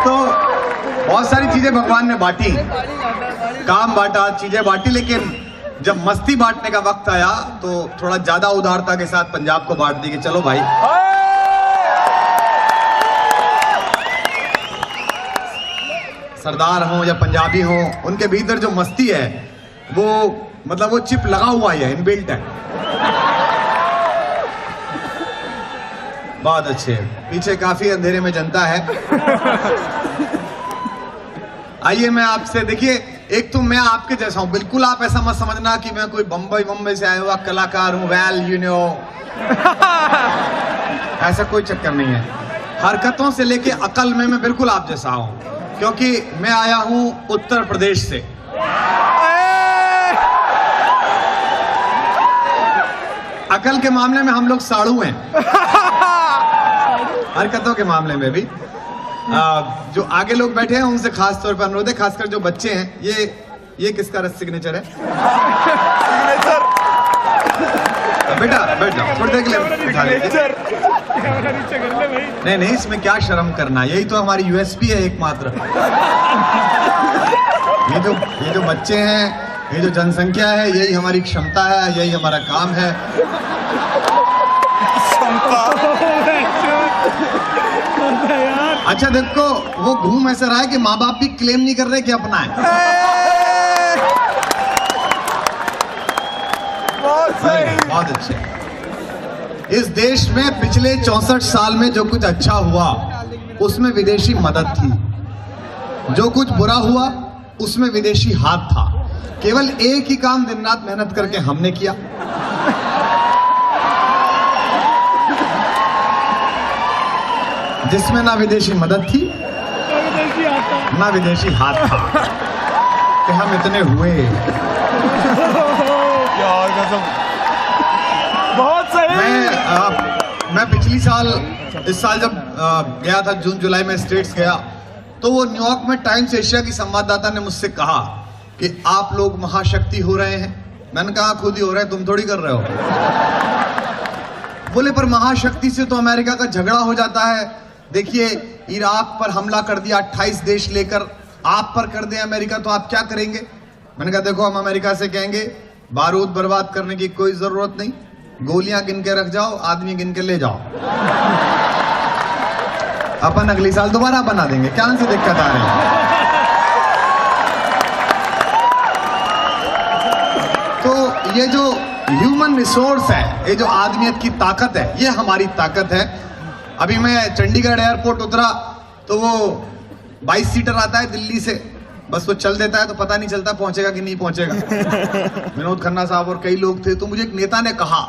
तो बहुत सारी चीजें भगवान ने बांटी, काम बांटा, चीजें बांटी, लेकिन जब मस्ती बांटने का वक्त आया तो थोड़ा ज्यादा उदारता के साथ पंजाब को बांट दी कि चलो भाई, सरदार हो या पंजाबी हो, उनके भीतर जो मस्ती है वो मतलब वो चिप लगा हुआ है, इनबिल्ट है। बहुत अच्छे, पीछे काफी अंधेरे में जनता है। आइए मैं आपसे, देखिए एक तो मैं आपके जैसा हूं, बिल्कुल आप ऐसा मत समझना कि मैं कोई बम्बई से आया हुआ कलाकार हूं, वेल यू नो, ऐसा कोई चक्कर नहीं है। हरकतों से लेके अकल में मैं बिल्कुल आप जैसा हूं, क्योंकि मैं आया हूं उत्तर प्रदेश से। अकल के मामले में हम लोग साड़ू हैं, हरकतों के मामले में भी। जो आगे लोग बैठे हैं उनसे खास तौर पर अनुरोध है, खासकर जो बच्चे हैं, ये किसका सिग्नेचर है? बेटा बैठ जाओ, थोड़ी देर के लिए उठा लीजिए। नहीं, इसमें क्या शर्म करना, यही तो हमारी यूएसपी है एकमात्र। ये जो बच्चे हैं, ये जो जनसंख्या है, यही हमारी क्षमता है, यही हमारा काम है। अच्छा देखो, वो घूम ऐसा रहा है कि माँ बाप भी क्लेम नहीं कर रहे कि अपना है। बहुत अच्छे। इस देश में पिछले 64 साल में जो कुछ अच्छा हुआ उसमें विदेशी मदद थी, जो कुछ बुरा हुआ उसमें विदेशी हाथ था। केवल एक ही काम दिन रात मेहनत करके हमने किया, जिसमें ना विदेशी मदद थी ना विदेशी हाथ था, कि हम इतने हुए। बहुत सही। मैं पिछली साल, इस साल जब गया था जून जुलाई में स्टेट्स गया, तो वो न्यूयॉर्क में टाइम्स एशिया की संवाददाता ने मुझसे कहा कि आप लोग महाशक्ति हो रहे हैं। मैंने कहा खुद ही हो रहे हैं, तुम थोड़ी कर रहे हो। बोले पर महाशक्ति से तो अमेरिका का झगड़ा हो जाता है। देखिए इराक पर हमला कर दिया 28 देश लेकर, आप पर कर दे अमेरिका तो आप क्या करेंगे? मैंने कहा देखो, हम अमेरिका से कहेंगे बारूद बर्बाद करने की कोई जरूरत नहीं, गोलियां गिन के रख जाओ, आदमी गिन के ले जाओ, अपन अगली साल दोबारा बना देंगे, क्या सी दिक्कत आ रही है? तो ये जो ह्यूमन रिसोर्स है, ये जो आदमियत की ताकत है, ये हमारी ताकत है। अभी मैं चंडीगढ़ एयरपोर्ट उतरा तो वो 22 सीटर आता है दिल्ली से, बस वो चल देता है तो पता नहीं चलता पहुंचेगा कि नहीं पहुंचेगा। विनोद खन्ना साहब और कई लोग थे, तो मुझे एक नेता ने कहा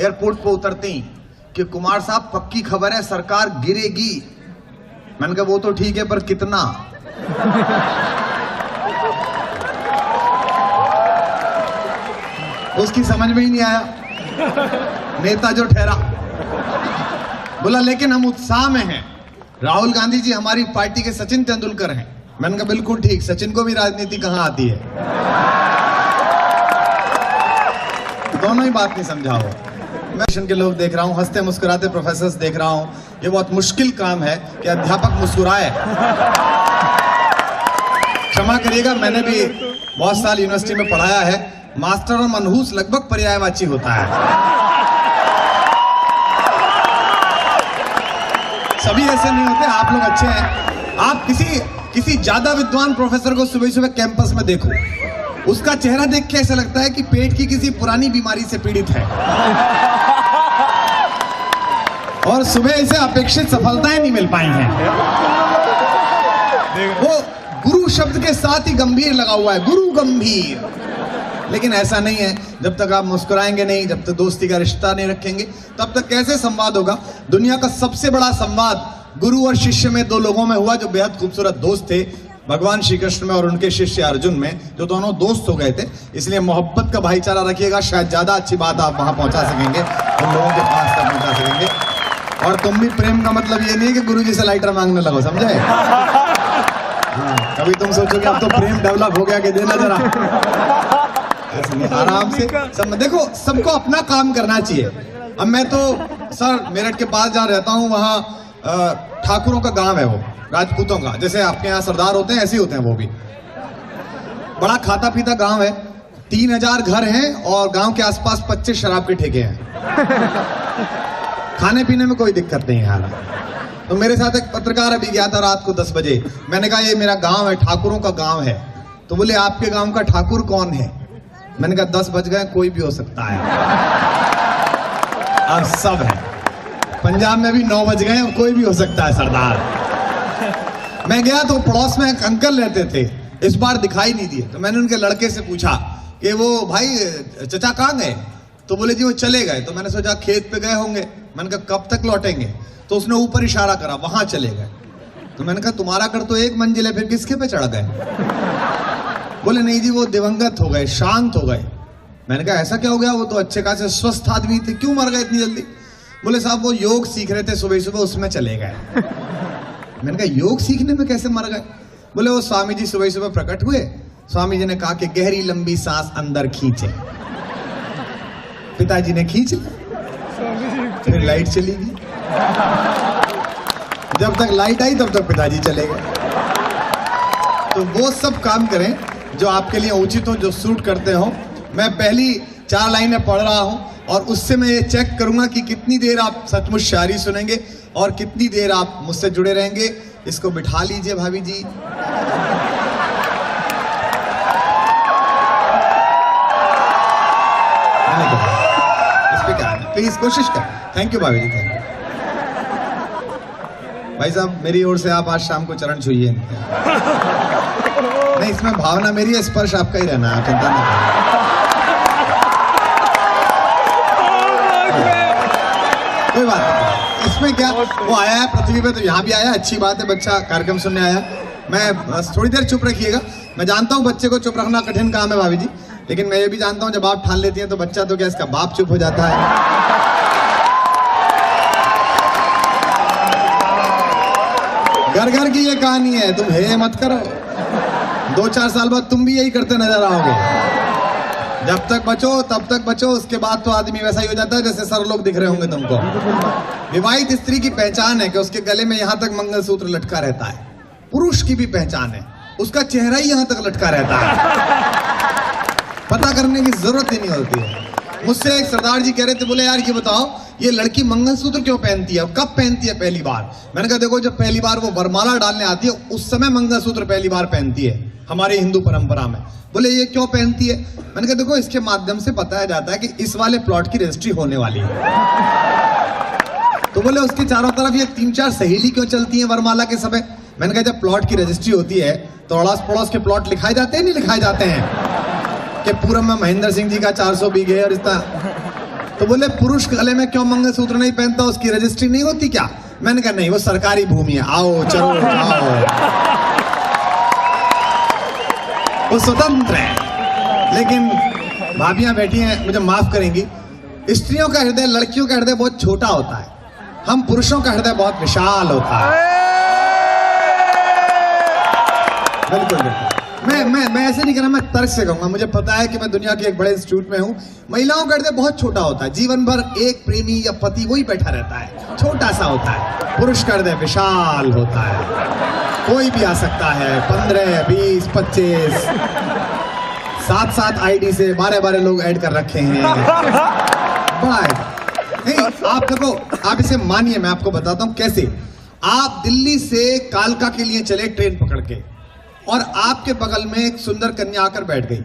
एयरपोर्ट पर उतरते ही कि कुमार साहब पक्की खबर है, सरकार गिरेगी। मैंने कहा वो तो ठीक है, पर कितना? उसकी समझ में ही नहीं आया, नेता जो ठहरा। बोला लेकिन हम उत्साह में हैं, राहुल गांधी जी हमारी पार्टी के सचिन तेंदुलकर हैं। मैंने कहा बिल्कुल ठीक, सचिन को भी राजनीति कहां आती है? दोनों ही बात नहीं समझा हो। मैं के लोग देख रहा हूं, हंसते मुस्कुराते प्रोफेसर्स देख रहा हूं। ये बहुत मुश्किल काम है कि अध्यापक मुस्कुराए। क्षमा करिएगा, मैंने भी बहुत साल यूनिवर्सिटी में पढ़ाया है, मास्टर और मनहूस लगभग पर्यायवाची होता है। सभी ऐसे नहीं होते, आप लोग अच्छे हैं। आप किसी ज्यादा विद्वान प्रोफेसर को सुबह सुबह कैंपस में देखो, उसका चेहरा देख के ऐसा लगता है कि पेट की किसी पुरानी बीमारी से पीड़ित है, और सुबह इसे अपेक्षित सफलताएं नहीं मिल पाई हैं। वो गुरु शब्द के साथ ही गंभीर लगा हुआ है, गुरु गंभीर। लेकिन ऐसा नहीं है, जब तक आप मुस्कुराएंगे नहीं, जब तक दोस्ती का रिश्ता नहीं रखेंगे, तब तक कैसे संवाद होगा? दुनिया का सबसे बड़ा संवाद गुरु और शिष्य में, दो लोगों में हुआ जो बेहद खूबसूरत दोस्त थे, भगवान श्री कृष्ण में और उनके शिष्य अर्जुन में, जो दोनों दोस्त हो गए थे। इसलिए मोहब्बत का भाईचारा रखिएगा, शायद ज्यादा अच्छी बात आप वहां पहुंचा सकेंगे, उन लोगों के पास तक पहुंचा सकेंगे। और तुम भी प्रेम का मतलब ये नहीं कि गुरु जी से लाइटर मांगने लगो, समझे? कभी तुम सोचोगे अब तो प्रेम डेवलप हो गया कि देना जरा, ऐसे नहीं, आराम से सब। देखो सबको अपना काम करना चाहिए। अब मैं तो सर मेरठ के पास जहाँ रहता हूँ, वहाँ ठाकुरों का गांव है वो, राजपूतों का। जैसे आपके यहाँ सरदार होते हैं ऐसे ही होते हैं वो भी। बड़ा खाता पीता गांव है, 3000 घर हैं और गांव के आसपास 25 शराब के ठेके हैं। खाने पीने में कोई दिक्कत नहीं है। तो मेरे साथ एक पत्रकार अभी गया था रात को 10 बजे। मैंने कहा ये मेरा गांव है, ठाकुरों का गांव है। तो बोले आपके गांव का ठाकुर कौन है? मैंने कहा 10 बज गए, कोई भी हो सकता है। अब सब है। पंजाब में भी 9 बज गए, कोई भी हो सकता है सरदार। मैं गया तो पड़ोस में एक अंकल रहते थे, इस बार दिखाई नहीं दिए। तो मैंने उनके लड़के से पूछा कि वो भाई चचा कहाँ गए? तो बोले जी वो चले गए। तो मैंने सोचा खेत पे गए होंगे। मैंने कहा कब तक लौटेंगे? तो उसने ऊपर इशारा करा, वहां चले गए। तो मैंने कहा तुम्हारा घर तो 1 मंजिल है, फिर किसके पे चढ़ गए? बोले नहीं जी वो दिवंगत हो गए, शांत हो गए। मैंने कहा ऐसा क्या हो गया? वो तो अच्छे खासे स्वस्थ आदमी थे, क्यों मर गए इतनी जल्दी? बोले साहब वो योग सीख रहे थे सुबह सुबह, उसमें चले गए। मैंने कहा योग सीखने में कैसे मर गए? बोले वो स्वामी जी सुबह सुबह प्रकट हुए, स्वामी जी ने कहा कि गहरी लंबी सांस अंदर खींचे। पिताजी ने खींच ली, फिर लाइट चली गई। जब तक लाइट आई तब तक पिताजी चले गए। तो वो सब काम करें जो आपके लिए उचित हो, जो सूट करते हो। मैं पहली 4 लाइनें पढ़ रहा हूं और उससे मैं ये चेक करूंगा कि कितनी देर आप सचमुच शायरी सुनेंगे और कितनी देर आप मुझसे जुड़े रहेंगे। इसको बिठा लीजिए भाभी जी। इस पे क्या है, प्लीज कोशिश कर। थैंक यू भाभी जी, थैंक यू। भाई साहब मेरी ओर से आप आज शाम को चरण छूइए। नहीं इसमें भावना मेरी है, स्पर्श आपका ही रहना है, चिंता नहीं करें। कोई बात नहीं, इसमें क्या, वो आया है पृथ्वी पे तो यहाँ भी आया, अच्छी बात है, बच्चा कार्यक्रम सुनने आया। मैं थोड़ी देर चुप रखिएगा। मैं जानता हूँ बच्चे को चुप रखना कठिन काम है भाभी जी, लेकिन मैं ये भी जानता हूँ जब आप ठान लेती हैं तो बच्चा तो क्या इसका बाप चुप हो जाता है। घर घर की ये कहानी है, तुम हे मत करो। 2-4 साल बाद तुम भी यही करते नजर आओगे। जब तक बचो तब तक बचो, उसके बाद तो आदमी वैसा ही हो जाता है जैसे सर लोग दिख रहे होंगे तुमको। विवाहित स्त्री की पहचान है कि उसके गले में यहाँ तक मंगलसूत्र लटका रहता है। पुरुष की भी पहचान है, उसका चेहरा ही यहाँ तक लटका रहता है। पता करने की जरूरत ही नहीं होती है। मुझसे एक सरदार जी कह रहे थे, बोले यार ये बताओ ये लड़की मंगलसूत्र क्यों पहनती है, कब पहनती है पहली बार? मैंने कहा देखो जब पहली बार वो वरमाला डालने आती है उस समय मंगलसूत्र पहली बार पहनती है हमारे हिंदू परंपरा में। बोले ये क्यों पहनती है? मैंने कहा देखो इसके माध्यम से बताया जाता है कि इस वाले प्लॉट की रजिस्ट्री होने वाली है। तो बोले उसके चारों तरफ ये 3-4 सहेली क्यों चलती है वरमाला के समय? मैंने कहा जब प्लॉट की रजिस्ट्री होती है तो अड़ोस पड़ोस के प्लॉट लिखाए जाते हैं, नहीं लिखाए जाते हैं कि पूरब में महेंद्र सिंह जी का 400 बीघे और इस तरह। तो बोले पुरुष गले में क्यों मंगलसूत्र नहीं पहनता, उसकी रजिस्ट्री नहीं होती क्या? मैंने कहा नहीं वो सरकारी भूमि है, आओ चलो आओ, वो स्वतंत्र है। लेकिन भाभियां बैठी हैं, मुझे माफ करेंगी, स्त्रियों का हृदय, लड़कियों का हृदय बहुत छोटा होता है, हम पुरुषों का हृदय बहुत विशाल होता है। बिल्कुल बिल्कुल। मैं ऐसे नहीं कह रहा, मैं तर्क से कहूंगा। मुझे पता है कि मैं दुनिया के एक बड़े इंस्टीट्यूट में हूं। महिलाओं का हृदय बहुत छोटा होता है, जीवन भर एक प्रेमी या पति वही बैठा रहता है, छोटा सा होता है। पुरुष का हृदय विशाल होता है, कोई भी आ सकता है, 15, 20, 25, 7-7 आईडी से 12-12 लोग ऐड कर रखे हैं। बड़ा नहीं, आप देखो, आप इसे मानिए, मैं आपको बताता हूं कैसे। आप दिल्ली से कालका के लिए चले ट्रेन पकड़ के और आपके बगल में एक सुंदर कन्या आकर बैठ गई।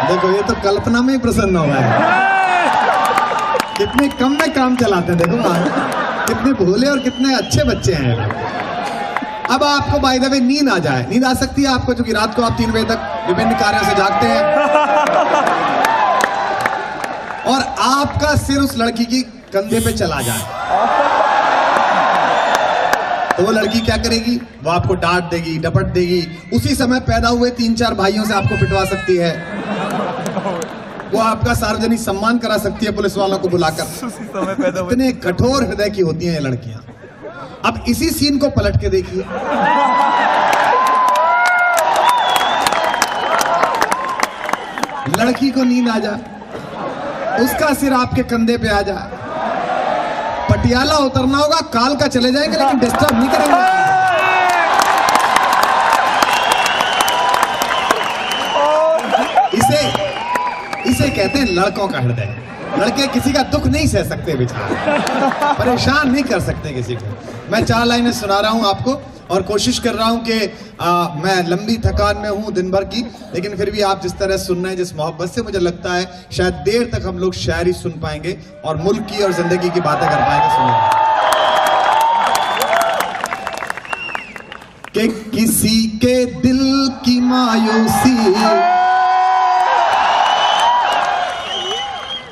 देखो ये तो कल्पना में ही प्रसन्न हो रहा है। कितने कम में काम चलाते हैं, देखो कितने भोले और कितने अच्छे बच्चे हैं। अब आपको बाय द वे नींद आ जाए, नींद आ सकती है आपको क्योंकि रात को आप 3 बजे तक विभिन्न कार्यों से जागते हैं, और आपका सिर उस लड़की की कंधे पे चला जाए तो वो लड़की क्या करेगी? वो आपको डांट देगी, डपट देगी। उसी समय पैदा हुए 3-4 भाइयों से आपको पिटवा सकती है। वो आपका सार्वजनिक सम्मान करा सकती है पुलिस वालों को बुलाकर। इतने कठोर हृदय की होती हैं ये लड़कियां। अब इसी सीन को पलट के देखिए, लड़की को नींद आ जाए, उसका सिर आपके कंधे पे आ जाए, पटियाला उतरना होगा, कालका चले जाएंगे, लेकिन डिस्टर्ब नहीं करेंगे। इसे कहते हैं लड़कों का हृदय। लड़के किसी का दुख नहीं सह सकते, बेचारे परेशान नहीं कर सकते किसी को। मैं 4 लाइनें सुना रहा हूं आपको और कोशिश कर रहा हूं कि मैं लंबी थकान में हूं दिन भर की, लेकिन फिर भी आप जिस तरह सुन रहे हैं, जिस मोहब्बत से, मुझे लगता है शायद देर तक हम लोग शायरी सुन पाएंगे और मुल्क की और जिंदगी की बातें कर पाएंगे। सुनिए कि किसी के दिल की मायूसी,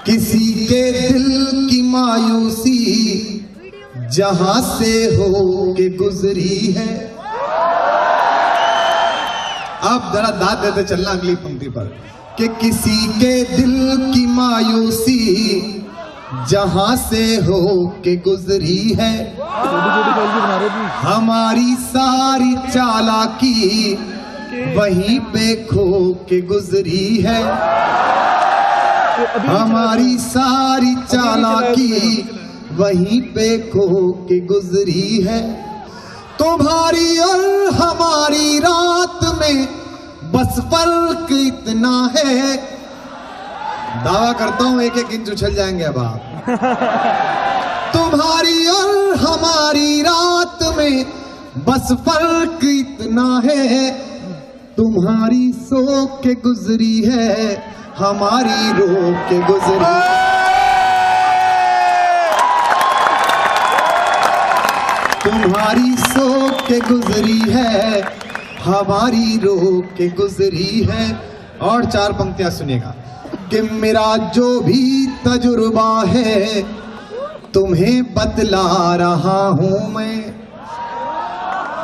किसी के दिल की मायूसी जहां से हो के गुजरी है। आप जरा दाद देते चलना अगली पंक्ति पर कि किसी के दिल की मायूसी जहां से हो के गुजरी है। हमारी सारी चालाकी वहीं पे खो के गुजरी है। हमारी सारी चालाकी वहीं पे खो के गुजरी है। तुम्हारी और हमारी रात में बस फर्क इतना है। दावा करता हूं एक एक इंच उछल जाएंगे अब आप। तुम्हारी और हमारी रात में बस फर्क इतना है। तुम्हारी सो के गुजरी है, हमारी रो के गुजरी। तुम्हारी सो के गुजरी है, हमारी रो के गुजरी है। और 4 पंक्तियां सुनिएगा कि मेरा जो भी तजुर्बा है तुम्हें बतला रहा हूं मैं।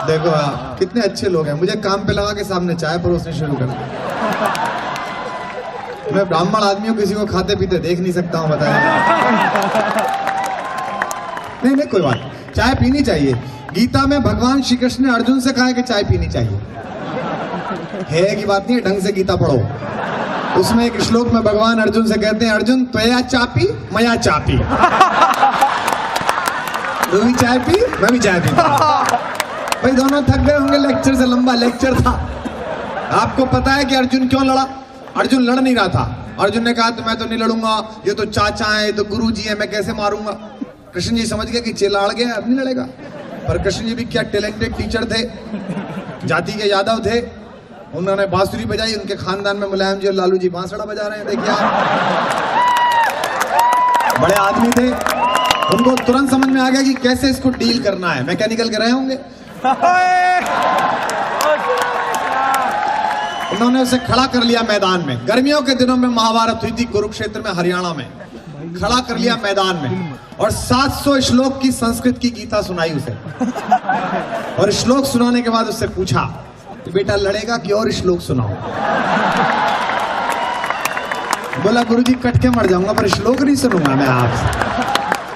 देखो आप कितने अच्छे लोग हैं, मुझे काम पे लगा के सामने चाय परोसने शुरू कर दी। मैं ब्राह्मण आदमियों किसी को खाते पीते देख नहीं सकता हूं, बताया। नहीं कोई बात, चाय पीनी चाहिए। गीता में भगवान श्री कृष्ण ने अर्जुन से कहा है कि चाय पीनी चाहिए। है की बात नहीं है, ढंग से गीता पढ़ो। उसमें एक श्लोक में भगवान अर्जुन से कहते हैं, अर्जुन त्वया चापी मया चापी। तू भी चाय पी, मैं भी चाय पीता। भाई दोनों थक गए होंगे, लेक्चर से लंबा लेक्चर था। आपको पता है कि अर्जुन क्यों लड़ा? अर्जुन लड़ नहीं रहा था। अर्जुन ने कहा तो मैं तो नहीं लड़ूंगा, ये तो चाचा है, ये तो गुरु जी है, मैं कैसे मारूंगा। कृष्ण जी समझ गए कि चेला अड़ गया, अब नहीं लड़ेगा। पर कृष्ण जी भी क्या टैलेंटेड टीचर थे, जाति के यादव थे। उन्होंने बांसुरी बजाई, उनके खानदान में मुलायम जी और लालू जी बांसुड़ा बजा रहे हैं। देखिए बड़े आदमी थे, उनको तुरंत समझ में आ गया कि कैसे इसको डील करना है। मैकेनिकल के रहे होंगे। उन्होंने उसे खड़ा कर लिया मैदान में। गर्मियों के दिनों में महाभारत हुई थी कुरुक्षेत्र में, हरियाणा में। खड़ा कर लिया मैदान में और 700 श्लोक की संस्कृत की गीता सुनाई उसे। और श्लोक सुनाने के बाद उससे पूछा कि बेटा लड़ेगा कि और श्लोक सुनाओ। बोला गुरुजी कट के मर जाऊंगा पर श्लोक नहीं सुनूंगा मैं आपसे।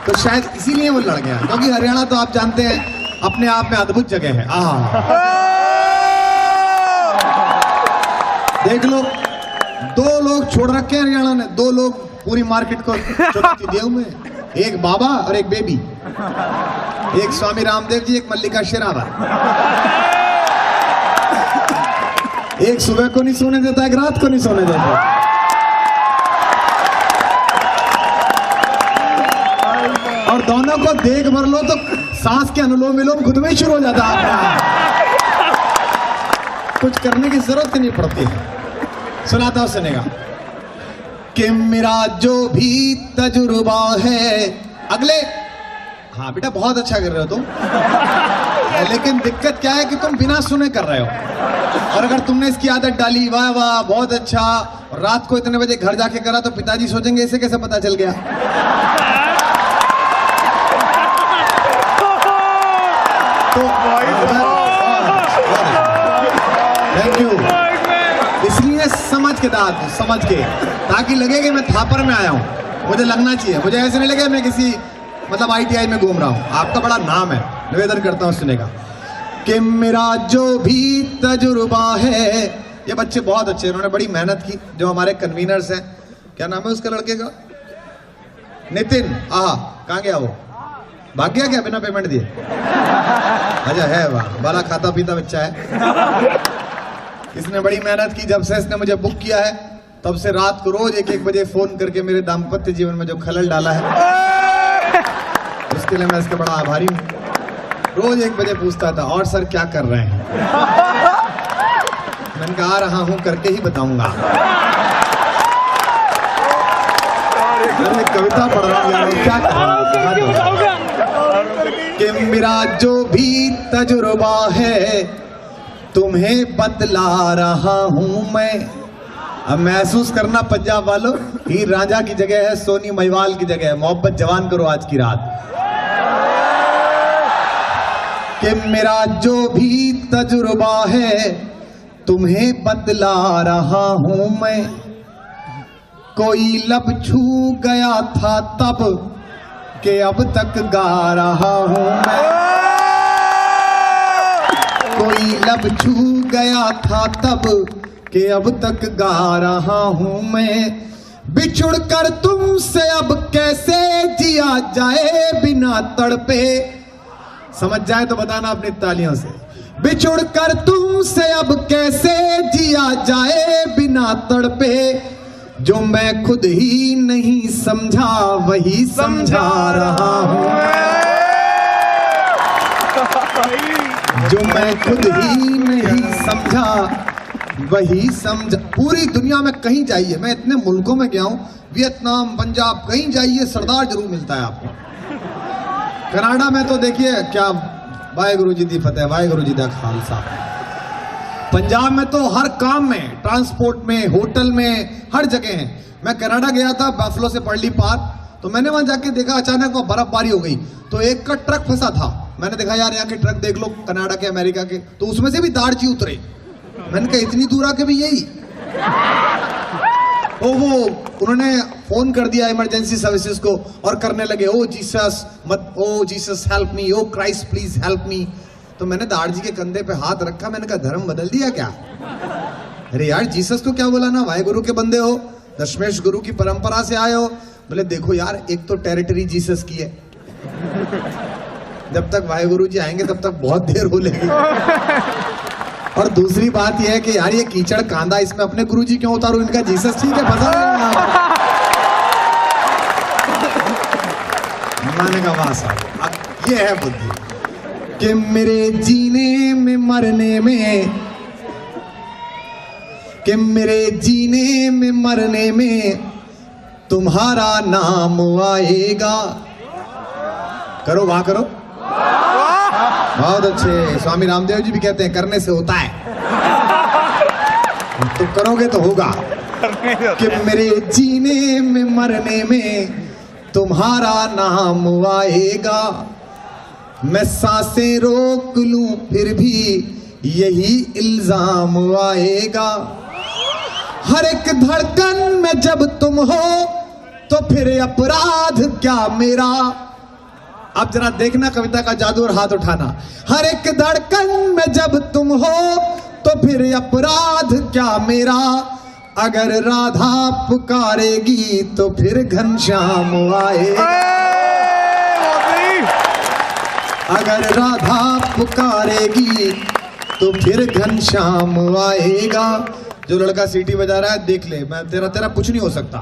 तो शायद इसीलिए वो लड़ गया, क्योंकि हरियाणा तो आप जानते हैं अपने आप में अद्भुत जगह है। देख लो, 2 लोग छोड़ रखे हैं हरियाणा ने। 2 लोग पूरी मार्केट को चुनौती दिए हुए हैं, एक बाबा और एक बेबी। एक स्वामी रामदेव जी, एक मल्लिका शेरावत। एक सुबह को नहीं सोने देता, एक रात को नहीं सोने देता। और दोनों को देख भर लो तो सांस के अनुलोम विलोम खुद में ही शुरू हो जाता है। कुछ करने की जरूरत नहीं पड़ती है। सुनाता हूं, सुनेगा कि मेरा जो भी तजुर्बा है। अगले, हाँ बेटा बहुत अच्छा कर रहे हो तुम, लेकिन दिक्कत क्या है कि तुम बिना सुने कर रहे हो। और अगर तुमने इसकी आदत डाली, वाह वाह बहुत अच्छा, और रात को इतने बजे घर जाके करा तो पिताजी सोचेंगे इसे कैसे पता चल गया। तो थैंक यू। इसलिए समझ के दाद, समझ के, ताकि लगे कि मैं थापर में आया हूं। मुझे लगना चाहिए, मुझे ऐसे नहीं लगे मैं किसी मतलब ITI में घूम रहा हूं। आपका बड़ा नाम है, निवेदन करता हूं सुनेगा कि मेरा जो भी तजुर्बा है। ये बच्चे बहुत अच्छे, इन्होंने बड़ी मेहनत की। जो हमारे कन्वीनर्स हैं, क्या नाम है उसके लड़के का? नितिन। कहाँ गया वो? भाग गया क्या बिना पेमेंट दिए? अच्छा है, वाह, बड़ा खाता पीता बच्चा है। इसने बड़ी मेहनत की, जब से इसने मुझे बुक किया है तब से रात को रोज 1-1 बजे फोन करके मेरे दाम्पत्य जीवन में जो खलल डाला है उसके लिए मैं इसका बड़ा आभारी हूँ। रोज 1 बजे पूछता था, और सर क्या कर रहे हैं? मैंने कहा आ रहा हूँ, करके ही बताऊंगा। मैं कविता पढ़ रहा हूँ, क्या कि मेरा जो भी तजुर्बा है तुम्हें बतला रहा हूं मैं। अब महसूस करना पंजाब वालों, हीर रांझा की जगह है, सोनी महिवाल की जगह है। मोहब्बत जवान करो आज की रात। कि मेरा जो भी तजुर्बा है तुम्हें बतला रहा हूं मैं। कोई लब छू गया था तब के अब तक गा रहा हूं मैं। कोई लब छू गया था तब के अब तक गा रहा हूं मैं। बिछुड़ कर तुमसे अब कैसे जिया जाए बिना तड़पे। समझ जाए तो बताना अपनी तालियों से। बिछुड़ कर तुमसे अब कैसे जिया जाए बिना तड़पे। जो मैं खुद ही नहीं समझा वही समझा रहा हूं। जो मैं खुद ही नहीं समझा वही समझा। पूरी दुनिया में कहीं जाइए, मैं इतने मुल्कों में गया हूं, वियतनाम, पंजाब, कहीं जाइए सरदार जरूर मिलता है आपको। कनाडा में तो देखिए क्या, वाहेगुरु जी दी फतेह, वाहेगुरु जी दा खालसा। पंजाब में तो हर काम में, ट्रांसपोर्ट में, होटल में, हर जगह है। मैं कनाडा गया था, बफलो से पर्ली पार, तो मैंने वहां जाके देखा अचानक वहां बर्फबारी हो गई, तो एक का ट्रक फंसा था। मैंने देखा यार यहाँ के ट्रक देख लो, कनाडा के, अमेरिका के, तो उसमें से भी दाढ़ची उतरे। मैंने कहा इतनी दूर आके भी यही। वो उन्होंने फोन कर दिया इमरजेंसी सर्विसेज को और करने लगे, ओ जीसस मत, oh Jesus help me, oh Christ please help me. तो मैंने दाढ़जी के कंधे पे हाथ रखा, मैंने कहा धर्म बदल दिया क्या? अरे यार जीसस को क्या बोला ना, वाहेगुरु के बंदे हो, दशमेश गुरु की परंपरा से आए हो। बोले देखो यार, एक तो टेरिटरी जीसस की है, जब तक वाहेगुरु जी आएंगे तब तक बहुत देर हो लेगी। और दूसरी बात यह है कि यार ये कीचड़ कांदा, इसमें अपने गुरु जी क्यों उतारू, इनका जीसस ठीक है, बता मैंने कहा वाह साहब, ये है बुद्धि। कि मेरे जीने में मरने में, कि मेरे जीने में मरने में तुम्हारा नाम आएगा। करो वाह करो, बहुत अच्छे। स्वामी रामदेव जी भी कहते हैं करने से होता है, तो करोगे तो होगा। कि मेरे जीने में मरने में तुम्हारा नाम आएगा। मैं सांसें रोक लूं फिर भी यही इल्जाम आएगा। हर एक धड़कन में जब तुम हो तो फिर अपराध क्या मेरा। अब जरा देखना कविता का जादू और हाथ उठाना। हर एक धड़कन में जब तुम हो तो फिर अपराध क्या मेरा। अगर राधा पुकारेगी तो फिर घनश्याम आएगा। अगर राधा पुकारेगी तो फिर घनश्याम आएगा। जो लड़का सीटी बजा रहा है देख ले, मैं तेरा कुछ नहीं हो सकता।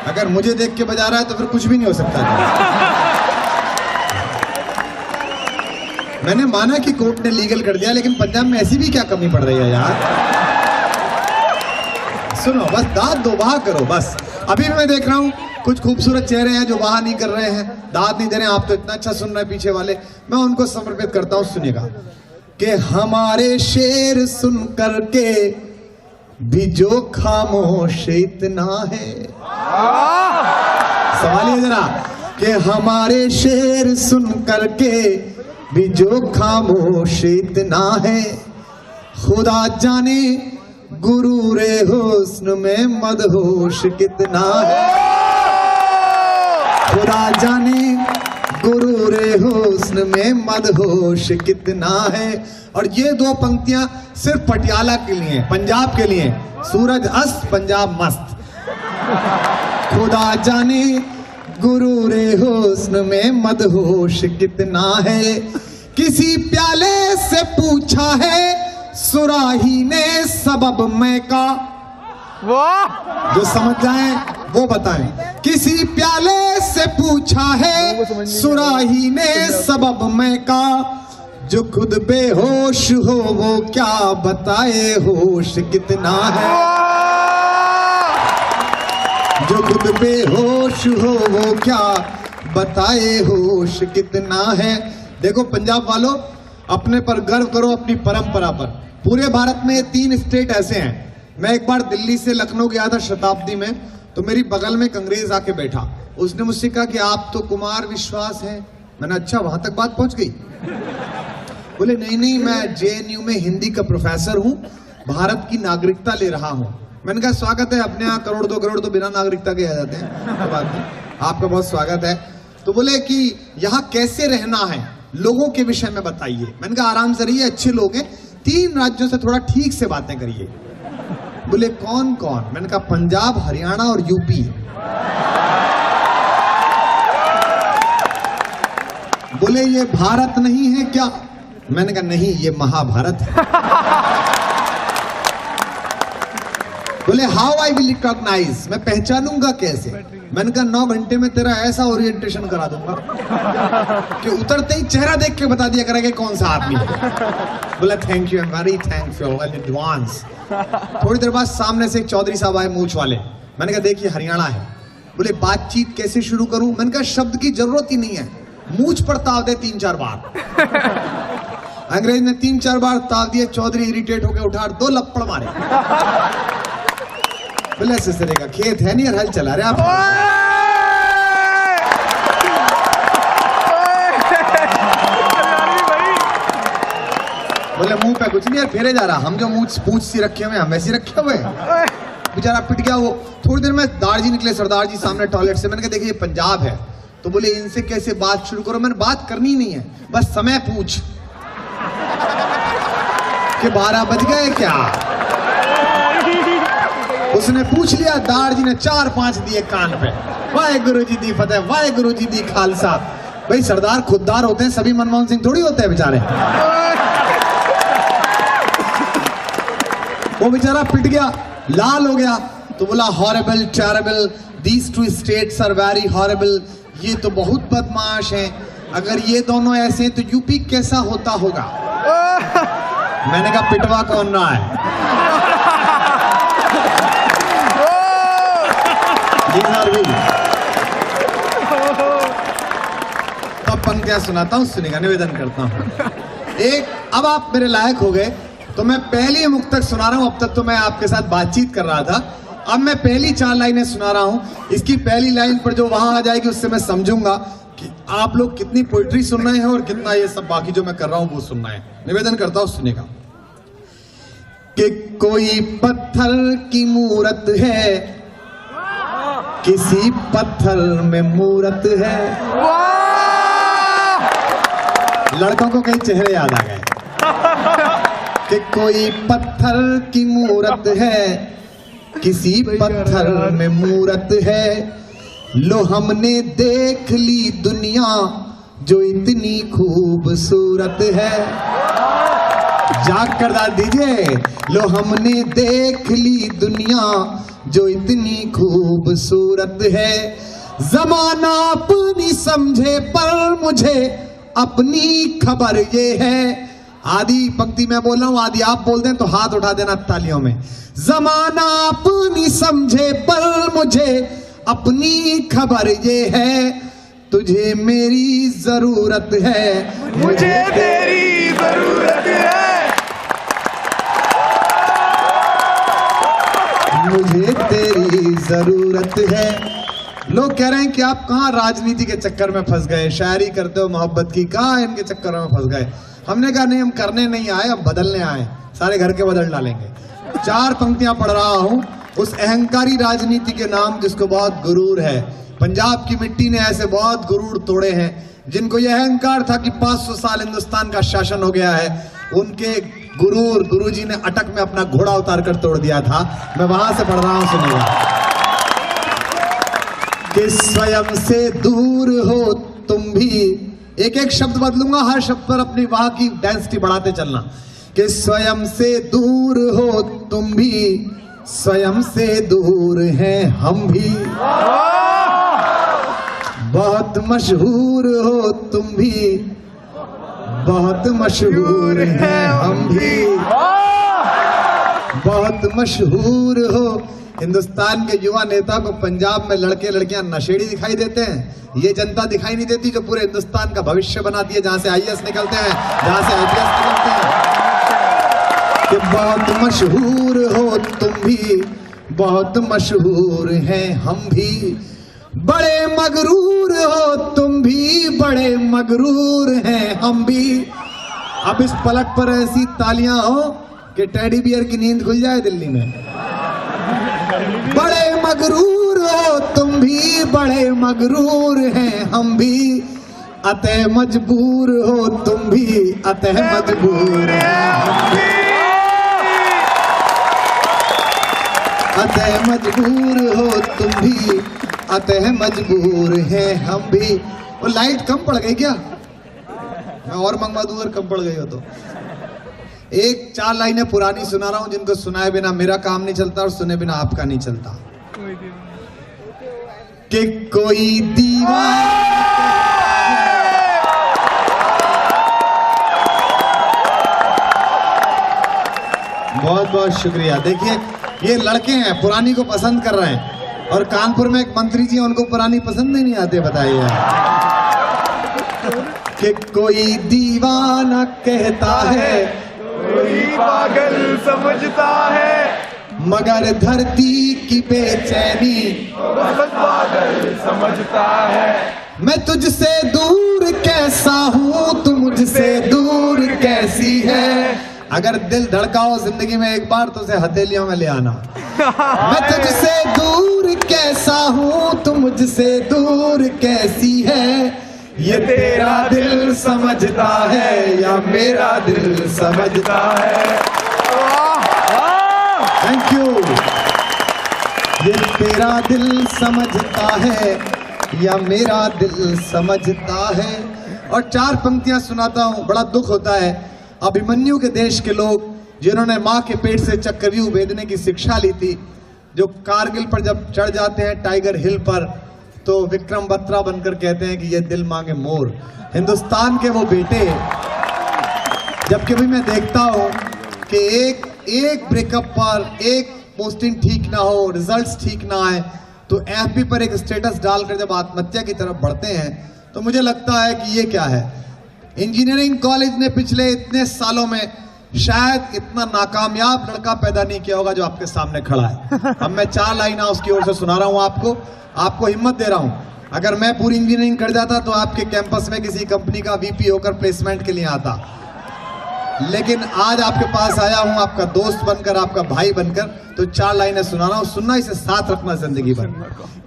अगर मुझे देख के बजा रहा है तो फिर कुछ भी नहीं हो सकता। मैंने माना कि कोर्ट ने लीगल कर दिया, लेकिन पंजाब में ऐसी भी क्या कमी पड़ रही है यार। सुनो, बस दांत दो, वाह करो बस। अभी मैं देख रहा हूँ कुछ खूबसूरत चेहरे हैं जो वाह नहीं कर रहे हैं, दांत नहीं दे रहे हैं। आप तो इतना अच्छा सुन रहे हैं पीछे वाले, मैं उनको समर्पित करता हूँ। सुनिएगा कि हमारे शेर सुन करके भी जो खामोश इतना है। सवालिए जरा कि हमारे शेर सुन करके भी जो खामोश इतना है। खुदा जाने गुरूर हुस्न में मदहोश कितना है। खुदा जाने गुरूर हुस्न में मदहोश कितना है। और ये दो पंक्तियां सिर्फ पटियाला के लिए, पंजाब के लिए। सूरज अस्त पंजाब मस्त। खुदा जाने गुरूरे हुस्न में मदहोश कितना है, किसी प्याले से पूछा है सुराही ने सबब मैं का। जो समझ जाए वो बताएं। किसी प्याले से पूछा है सुराही ने सबब मैं का, जो खुद बेहोश हो वो क्या बताए होश कितना है। जो खुद बेहोश हो वो क्या बताए होश कितना है। देखो पंजाब वालों, अपने पर गर्व करो, अपनी परंपरा पर। पूरे भारत में 3 स्टेट ऐसे हैं। मैं एक बार दिल्ली से लखनऊ गया था शताब्दी में, तो मेरी बगल में एक अंग्रेज आके बैठा। उसने मुझसे कहा कि आप तो कुमार विश्वास हैं। मैंने अच्छा, वहां तक बात पहुंच गई। बोले नहीं नहीं, मैं JNU में हिंदी का प्रोफेसर हूं, भारत की नागरिकता ले रहा हूं। मैंने कहा स्वागत है, अपने यहाँ करोड़ 2 करोड़ तो बिना नागरिकता के आ जाते हैं, बात नहीं, आपका बहुत स्वागत है। तो बोले कि यहाँ कैसे रहना है, लोगों के विषय में बताइए। मैंने कहा आराम से रहिए, अच्छे लोग हैं, 3 राज्यों से थोड़ा ठीक से बातें करिए। बोले कौन कौन? मैंने कहा पंजाब, हरियाणा और यूपी। बोले ये भारत नहीं है क्या? मैंने कहा नहीं, ये महाभारत है। बोले हाउ आई विल रिकॉग्नाइज, मैं पहचानूंगा कैसे? मैंने कहा 9 घंटे में तेरा ऐसा ओरिएंटेशन करा दूंगा कि उतरते ही चेहरा देख के बता दिया करेगा कौन सा आदमी है। बोला thank you, I am very thankful in advance. थोड़ी देर बाद सामने से एक चौधरी साहब आए, मूंछ वाले। मैंने कहा देखिए हरियाणा है। बोले बातचीत कैसे शुरू करूं? मैंने कहा शब्द की जरूरत ही नहीं है, मूंछ पर ताव दे 3-4 बार। अंग्रेज ने 3-4 बार ताव दिए, चौधरी इरिटेट होकर उठा 2 लपड़ मारे। बोले ससुरे का खेत है नहीं, हल चला रहे आप। बोले मुंह पे कुछ नहीं है, फेरे जा रहा, हम जो मुंह पूंछ सी रखे हुए हम वैसे रखे हुए। बेचारा पिट गया वो। थोड़ी देर में सरदार जी निकले, सरदार जी सामने टॉयलेट से। मैंने कहा देखिए ये पंजाब है। तो बोले इनसे कैसे बात शुरू करो? मैंने बात करनी नहीं है, बस समय पूछ कि 12 बज गए क्या? उसने पूछ लिया, दार जी ने 4-5 दिए कान पे। वाहेगुरु जी दी फतेह, वाहेगुरु जी दी खालसा। भाई सरदार खुददार होते हैं, सभी मनमोहन सिंह थोड़ी होते हैं बेचारे। वो बेचारा पिट गया, लाल हो गया। तो बोला horrible, terrible, these 2 states are very horrible. ये तो बहुत बदमाश हैं, अगर ये दोनों ऐसे हैं तो यूपी कैसा होता होगा? मैंने कहा पिटवा कौन रहा है? तब पंक्तियां सुनाता हूं, सुनेगा, निवेदन करता हूं। एक, अब आप मेरे लायक हो गए तो मैं पहली मुक्तक सुना रहा हूं। अब तक तो मैं आपके साथ बातचीत कर रहा था, अब मैं पहली 4 लाइनें सुना रहा हूं। इसकी पहली लाइन पर जो वहां आ जाएगी उससे मैं समझूंगा कि आप लोग कितनी पोइट्री सुन रहे हैं और कितना ये सब बाकी जो मैं कर रहा हूं वो सुनना है। निवेदन करता हूं, सुनेगा। कि कोई पत्थर की मूरत है, किसी पत्थर में मूरत है। लड़कों को कई चेहरे याद आ गए। कि कोई पत्थर की मूरत है, किसी पत्थर में मूरत है। लो हमने देख ली दुनिया जो इतनी खूबसूरत है। जाग कर दाद दीजिए। लो हमने देख ली दुनिया जो इतनी खूबसूरत है। जमाना अपनी समझे पर मुझे अपनी खबर ये है। आदि पंक्ति मैं बोल रहा हूं, आदि आप बोल दें तो हाथ उठा देना तालियों में। जमाना अपनी समझे पर मुझे अपनी खबर ये है। तुझे मेरी जरूरत है, मुझे तेरी जरूरत है। मुझे तेरी जरूरत है। लोग कह रहे हैं कि आप कहाँ राजनीति के चक्कर में फंस गए, शायरी करते हो मोहब्बत की, कहाँ इनके चक्कर में फंस गए। हमने कहा नहीं, हम करने नहीं आए, हम बदलने आए, सारे घर के बदल डालेंगे। 4 पंक्तियां पढ़ रहा हूं उस अहंकारी राजनीति के नाम जिसको बहुत गुरूर है। पंजाब की मिट्टी ने ऐसे बहुत गुरूर तोड़े हैं जिनको यह अहंकार था कि 500 साल हिंदुस्तान का शासन हो गया है। उनके गुरूर गुरुजी ने अटक में अपना घोड़ा उतार कर तोड़ दिया था। मैं वहां से पढ़ रहा हूं, सुनेगा। कि स्वयं से दूर हो तुम भी, एक एक शब्द बदलूंगा, हर शब्द पर अपनी वाह की डेंसिटी बढ़ाते चलना। कि स्वयं से दूर हो तुम भी, स्वयं से दूर हैं हम भी, बहुत मशहूर हो तुम भी, बहुत मशहूर हैं हम भी, बहुत मशहूर हो। हिंदुस्तान के युवा नेता को पंजाब में लड़के लड़कियां नशेड़ी दिखाई देते हैं, ये जनता दिखाई नहीं देती जो पूरे हिंदुस्तान का भविष्य बनाती है, जहां से आईएएस निकलते हैं, जहां से आईपीएस निकलते हैं। कि बहुत मशहूर हो तुम भी, बहुत मशहूर हैं हम भी, बड़े मगरूर हो तुम भी, बड़े मगरूर हैं हम भी। अब इस पलट पर ऐसी तालियां हो कि टेडी बियर की नींद खुल जाए दिल्ली में। बड़े मगरूर हो तुम भी, बड़े मगरूर हैं हम भी, अतः मजबूर हो तुम भी, अतः मजबूर हैं हम भी, अतः मजबूर हो तुम भी, अतः मजबूर हैं हम भी। वो लाइट कम पड़ गई क्या? मैं और मंगवा दूं अगर कम पड़ गई हो तो। एक 4 लाइनें पुरानी सुना रहा हूं जिनको सुनाए बिना मेरा काम नहीं चलता और सुने बिना आपका नहीं चलता। कि कोई दीवाना, बहुत बहुत शुक्रिया। देखिए ये लड़के हैं पुरानी को पसंद कर रहे हैं, और कानपुर में एक मंत्री जी हैं उनको पुरानी पसंद नहीं आते, बताइए। कि कोई दीवाना कहता है, कोई पागल समझता है, मगर धरती की बेचैनी बस पागल समझता है। मैं तुझसे दूर कैसा हूँ, तू मुझसे दूर कैसी है। अगर दिल धड़काओ जिंदगी में एक बार तो उसे हथेलियों में ले आना। मैं तुझसे दूर कैसा हूँ, तू मुझसे दूर कैसी है। ये तेरा दिल समझता है या मेरा दिल समझता है। Thank you. ये तेरा दिल समझता है या मेरा दिल समझता है। और 4 पंक्तियां सुनाता हूं, बड़ा दुख होता है। अभिमन्यु के देश के लोग जिन्होंने माँ के पेट से चक्रव्यूह भेदने की शिक्षा ली थी, जो कारगिल पर जब चढ़ जाते हैं टाइगर हिल पर, तो विक्रम बत्रा बनकर कहते हैं कि ये दिल मांगे मोर। हिंदुस्तान के वो बेटे, जब कभी मैं देखता हूं कि एक ब्रेकअप पर, एक पोस्टिंग ठीक ना हो, रिजल्ट्स ठीक ना आए, तो एफबी पर एक स्टेटस डालकर जब आत्महत्या की तरफ बढ़ते हैं, तो मुझे लगता है कि ये क्या है। इंजीनियरिंग कॉलेज ने पिछले इतने सालों में शायद इतना नाकामयाब लड़का पैदा नहीं किया होगा जो आपके सामने खड़ा है। अब मैं 4 लाइन उसकी ओर से सुना रहा हूं आपको हिम्मत दे रहा हूं। अगर मैं पूरी इंजीनियरिंग कर जाता तो आपके कैंपस में किसी कंपनी का वीपी होकर प्लेसमेंट के लिए आता, लेकिन आज आपके पास आया हूं आपका दोस्त बनकर, आपका भाई बनकर। तो 4 लाइनें सुना रहा हूं, सुनना, इसे साथ रखना जिंदगी भर।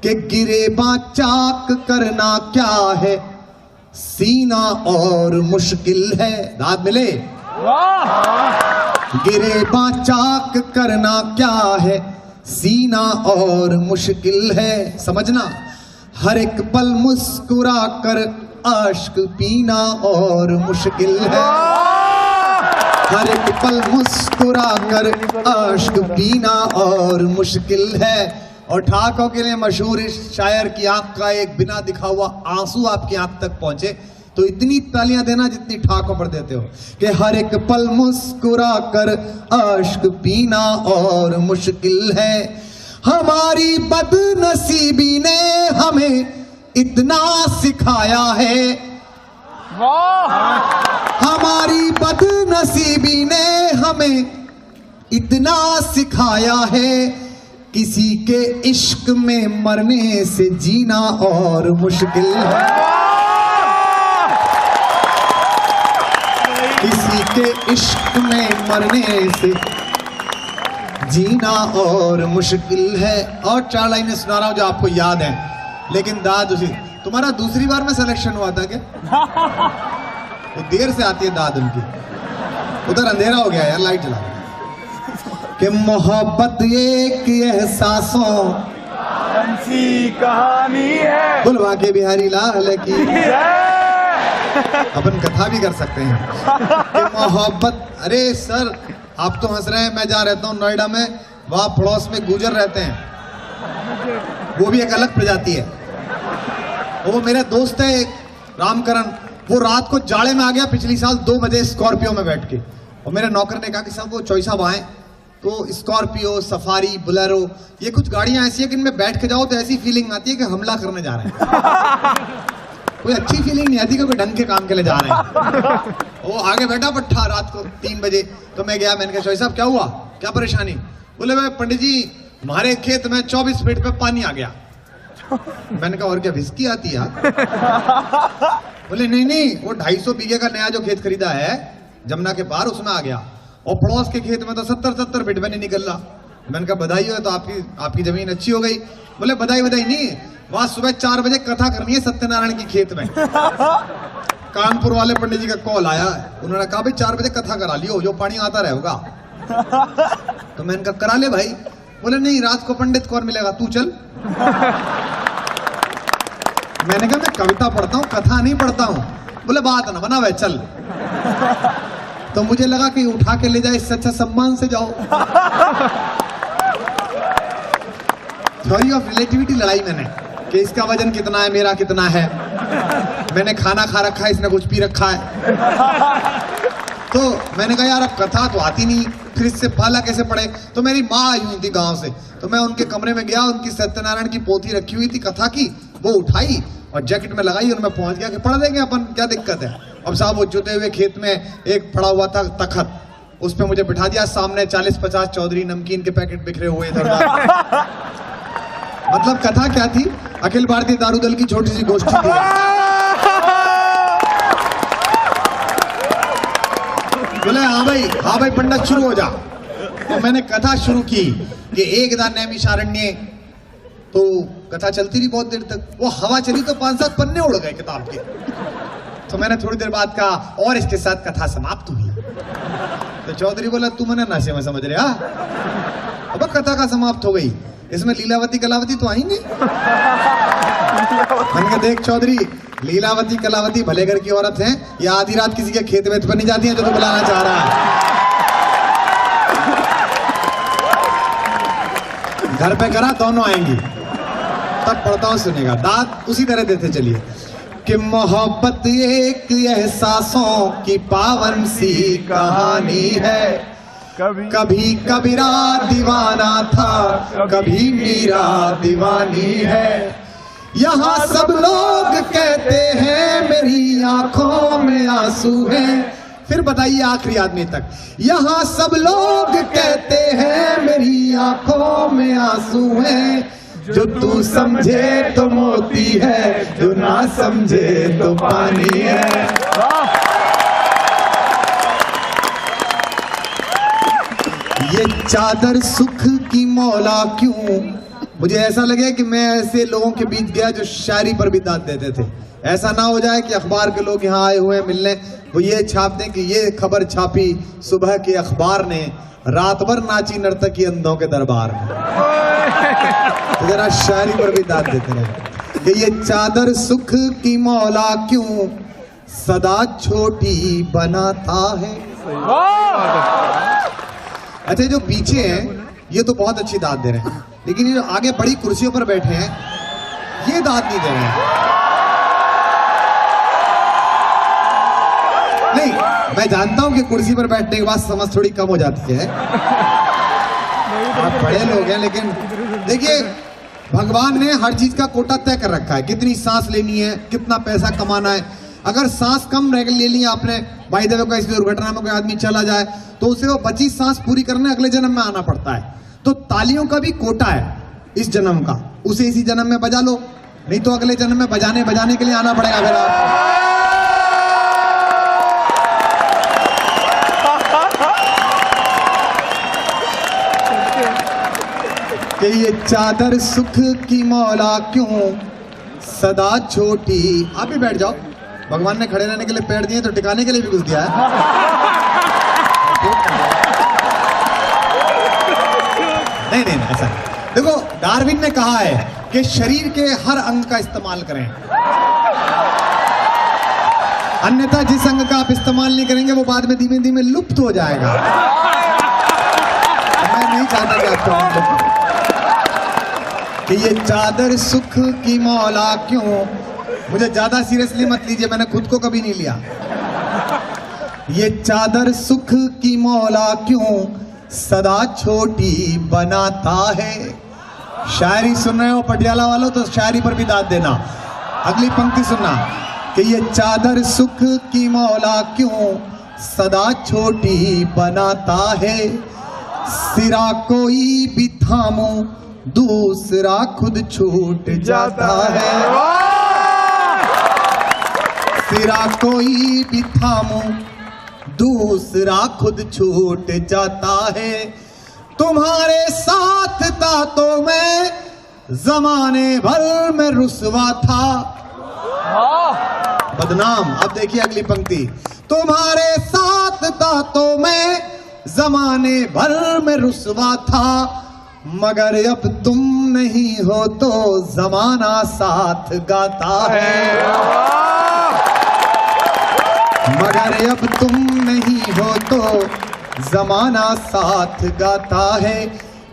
कि गिरेबा चाक करना क्या है, सीना और मुश्किल है। दाद मिले। गिरेबा चाक करना क्या है, सीना और मुश्किल है। समझना, हर एक पल मुस्कुरा कर आश्क पीना और मुश्किल है। हर एक पल मुस्कुरा कर आश्क पीना और मुश्किल है। और ठाकों के लिए मशहूर इस शायर की आंख का एक बिना दिखा हुआ आंसू आपकी आंख तक पहुंचे तो इतनी तालियां देना जितनी ठाकों पर देते हो। कि हर एक पल मुस्कुरा कर आश्क पीना और मुश्किल है। हमारी बदनसीबी ने हमें इतना सिखाया है, हमारी बदनसीबी ने हमें इतना सिखाया है, किसी के इश्क में मरने से जीना और मुश्किल है। किसी के इश्क में मरने से जीना और मुश्किल है। और 4 लाइनें सुना रहा हूं जो आपको याद है, लेकिन दाद उसी। तुम्हारा दूसरी बार में सिलेक्शन हुआ था क्या? वो देर से आती है दाद उनकी। उधर अंधेरा हो गया यार, लाइट जला कि मोहब्बत एक एहसासों ऐसी कहानी है। बुलवा के बिहारी लाल की जय। अपन कथा भी कर सकते हैं कि मोहब्बत। अरे सर आप तो हंस रहे हैं, मैं जहाँ रहता हूँ नोएडा में, वहाँ पड़ोस में गुजर रहते हैं, वो भी एक अलग प्रजाति है। वो मेरा दोस्त है एक रामकरण, वो रात को जाड़े में आ गया पिछली साल 2 बजे स्कॉर्पियो में बैठ के, और मेरे नौकर ने कहा कि साहब वो चॉइस अब आए तो स्कॉर्पियो, सफारी, बुलेरो, ये कुछ गाड़ियां ऐसी है कि इनमें बैठ के जाओ तो ऐसी फीलिंग आती है कि हमला करने जा रहे हैं। कोई अच्छी फीलिंग नहीं आती कि कोई ढंग के काम के लिए जा रहे हैं। वो आगे बैठा पट्ठा रात को 3 बजे, तो मैं गया, मैंने कहा चॉइस साहब क्या हुआ, क्या परेशानी? बोले भाई पंडित जी हमारे खेत में 24 फीट पे पानी आ गया। मैंने कहा और क्या विस्की आती है? बोले नहीं वो 250 बीघे का नया जो खेत खरीदा है जमुना के पार, उसमें आ गया, और पड़ोस के खेत में तो 70 फीट में नहीं निकल रहा। मैंने कहा बधाई हो, तो आपकी जमीन अच्छी हो गई। बोले बधाई नहीं, वहां सुबह 4 बजे कथा करनी है सत्यनारायण की खेत में। कानपुर वाले पंडित जी का कॉल आया, उन्होंने कहा भाई 4 बजे कथा करा लियो, जो पानी आता रहेगा। तो मैंने कहा करा ले भाई। बोले नहीं रात को पंडित कौन मिलेगा, तू चल। मैंने कहा मैं कविता पढ़ता हूँ, कथा नहीं पढ़ता हूँ। बोले बात ना बना भाई चल। तो मुझे लगा कि उठा के ले जाए, इससे अच्छा सम्मान से जाओ। थ्योरी ऑफ रिलेटिविटी लड़ाई मैंने कि इसका वजन कितना है, मेरा कितना है, मैंने खाना खा रखा है, इसने कुछ पी रखा है। तो मैंने कहा यार अब कथा तो आती नहीं, फिर इससे पाला कैसे पड़े? तो मेरी माँ आई हुई थी गांव से, तो मैं उनके कमरे में गया, उनकी सत्यनारायण की पोथी रखी हुई थी कथा की, वो उठाई और जैकेट में लगाई और मैं पहुंच गया कि पढ़ देंगे अपन, क्या दिक्कत है। अब साहब वो जुते हुए खेत में एक पड़ा हुआ था तखत, उस पर मुझे बिठा दिया, सामने 40-50 चौधरी नमकीन के पैकेट बिखरे हुए इधर। मतलब कथा क्या थी? अखिल भारतीय दारू दल की छोटी सी गोष्ठी थी। बोले हाँ भाई पंडित शुरू हो जा। तो मैंने कथा शुरू की कि एकदा नैमिषारण्ये, तो कथा चलती रही बहुत देर तक। वो हवा चली तो 5-7 पन्ने उड़ गए किताब के। तो मैंने थोड़ी देर बाद कहा और इसके साथ कथा समाप्त हुई। तो चौधरी बोला तू मैंने नशे में समझ रहे? अब कथा का समाप्त हो गई, इसमें लीलावती कलावती तो आई नहीं। मैंने कहा देख चौधरी, लीलावती कलावती भले घर की औरत हैं, या आधी रात किसी के खेत में तो नहीं जाती हैं जो तू बुलाना चाह रहा है। घर पे करा दोनों आएंगी, तब पढ़ता हूं सुनेगा। दांत उसी तरह देते चलिए कि मोहब्बत एक एहसासों की पावन सी कहानी है। कभी कबीरा दीवाना था, कभी मीरा दीवानी है। यहाँ सब लोग कहते हैं मेरी आंखों में आंसू है। फिर बताइए आखिरी आदमी तक। यहाँ सब लोग कहते हैं मेरी आंखों में आंसू है। जो तू समझे तो मोती है, जो ना समझे तो पानी है। ये चादर सुख की मौला क्यों? मुझे ऐसा लगे कि मैं ऐसे लोगों के बीच गया जो शायरी पर भी दाद देते थे। ऐसा ना हो जाए कि अखबार के लोग यहाँ आए हुए मिलने, वो ये छाप दें कि ये खबर छापी सुबह के अखबार ने, रात भर नाची नर्तकी अंधों के दरबार में। तो जरा शायरी पर भी दाद देते रहे कि ये चादर सुख की मौला क्यों सदा छोटी बनाता है। अच्छा जो पीछे हैं ये तो बहुत अच्छी दाद दे रहे हैं, लेकिन ये जो आगे बड़ी कुर्सियों पर बैठे हैं ये दाद नहीं दे रहे हैं। नहीं, मैं जानता हूं कि कुर्सी पर बैठने के बाद समझ थोड़ी कम हो जाती है, आप बड़े लोग हैं, लेकिन देखिए भगवान ने हर चीज का कोटा तय कर रखा है। कितनी सांस लेनी है, कितना पैसा कमाना है। अगर सांस कम ले ली आपने, भाई देव का इस दुर्घटना में कोई आदमी चला जाए तो उसे वो 25 सांस पूरी करने अगले जन्म में आना पड़ता है। तो तालियों का भी कोटा है इस जन्म का, उसे इसी जन्म में बजा लो, नहीं तो अगले जन्म में बजाने के लिए आना पड़ेगा फिर आप। कि ये चादर सुख की मौला क्यों सदा छोटी। आप भी बैठ जाओ, भगवान ने खड़े रहने के लिए पैर दिए तो टिकाने के लिए भी कुछ दिया है। नहीं ऐसा देखो, डार्विन ने कहा है कि शरीर के हर अंग का इस्तेमाल करें, अन्यथा जिस अंग का आप इस्तेमाल नहीं करेंगे वो बाद में धीमे धीमे लुप्त हो जाएगा। मैं नहीं चाहता कि आपको कि ये चादर सुख की मौला क्यों, मुझे ज्यादा सीरियसली मत लीजिए, मैंने खुद को कभी नहीं लिया। ये चादर सुख की मौला क्यों सदा छोटी बनाता है। शायरी सुन रहे हो पटियाला वालों तो शायरी पर भी दाद देना। अगली पंक्ति सुनना कि ये चादर सुख की मौला क्यों सदा छोटी बनाता है। सिरा कोई भी थामो दूसरा खुद छूट जाता है। सिरा कोई भी थामो दूसरा खुद छूट जाता है। तुम्हारे साथ था तो मैं जमाने भर में रुसवा था, बदनाम। अब देखिए अगली पंक्ति, तुम्हारे साथ था तो मैं जमाने भर में रुसवा था, मगर अब तुम नहीं हो तो जमाना साथ गाता है। मगर अब तुम नहीं हो तो जमाना साथ गाता है।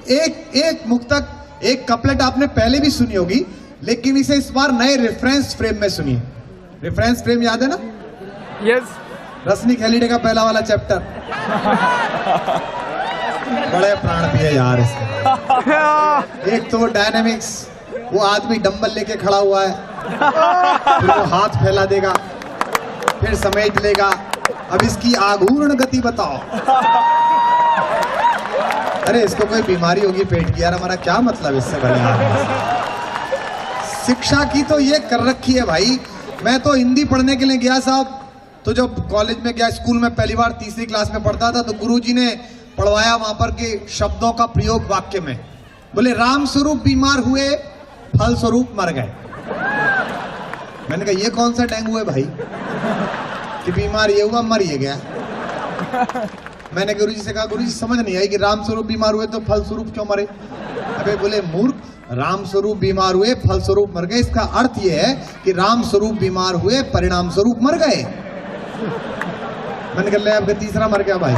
एक मुक्तक, एक कपलेट आपने पहले भी सुनी होगी, लेकिन इसे इस बार नए रेफरेंस फ्रेम में सुनिए। रेफरेंस फ्रेम याद है ना? यस। रश्मि खेलीडे का पहला वाला चैप्टर। बड़े प्राण पिए यार इसके। एक तो वो डायनामिक्स, वो आदमी डंबल लेके खड़ा हुआ है, फिर वो हाथ फैला देगा, फिर समेट लेगा। अब इसकी आघूर्ण गति बताओ। अरे इसको कोई बीमारी होगी पेट की यार, हमारा क्या मतलब इससे बढ़िया। शिक्षा की तो ये कर रखी है भाई। मैं तो हिंदी पढ़ने के लिए गया साहब, तो जब कॉलेज में गया, स्कूल में पहली बार तीसरी क्लास में पढ़ता था, तो गुरुजी ने पढ़वाया वहां पर के शब्दों का प्रयोग वाक्य में। बोले राम स्वरूप बीमार हुए, फल स्वरूप मर गए। मैंने कहा ये कौन सा डेंगू है भाई कि बीमार ये हुआ मर ये गया। मैंने गुरुजी से कहा गुरुजी समझ नहीं आई कि राम स्वरूप बीमार हुए तो फल स्वरूप क्यों मरे। अबे बोले मूर्ख, राम स्वरूप बीमार हुए फल स्वरूप मर गए, इसका अर्थ यह है कि राम स्वरूप बीमार हुए परिणाम स्वरूप मर गए। मैंने कहा अब तीसरा मर गया भाई।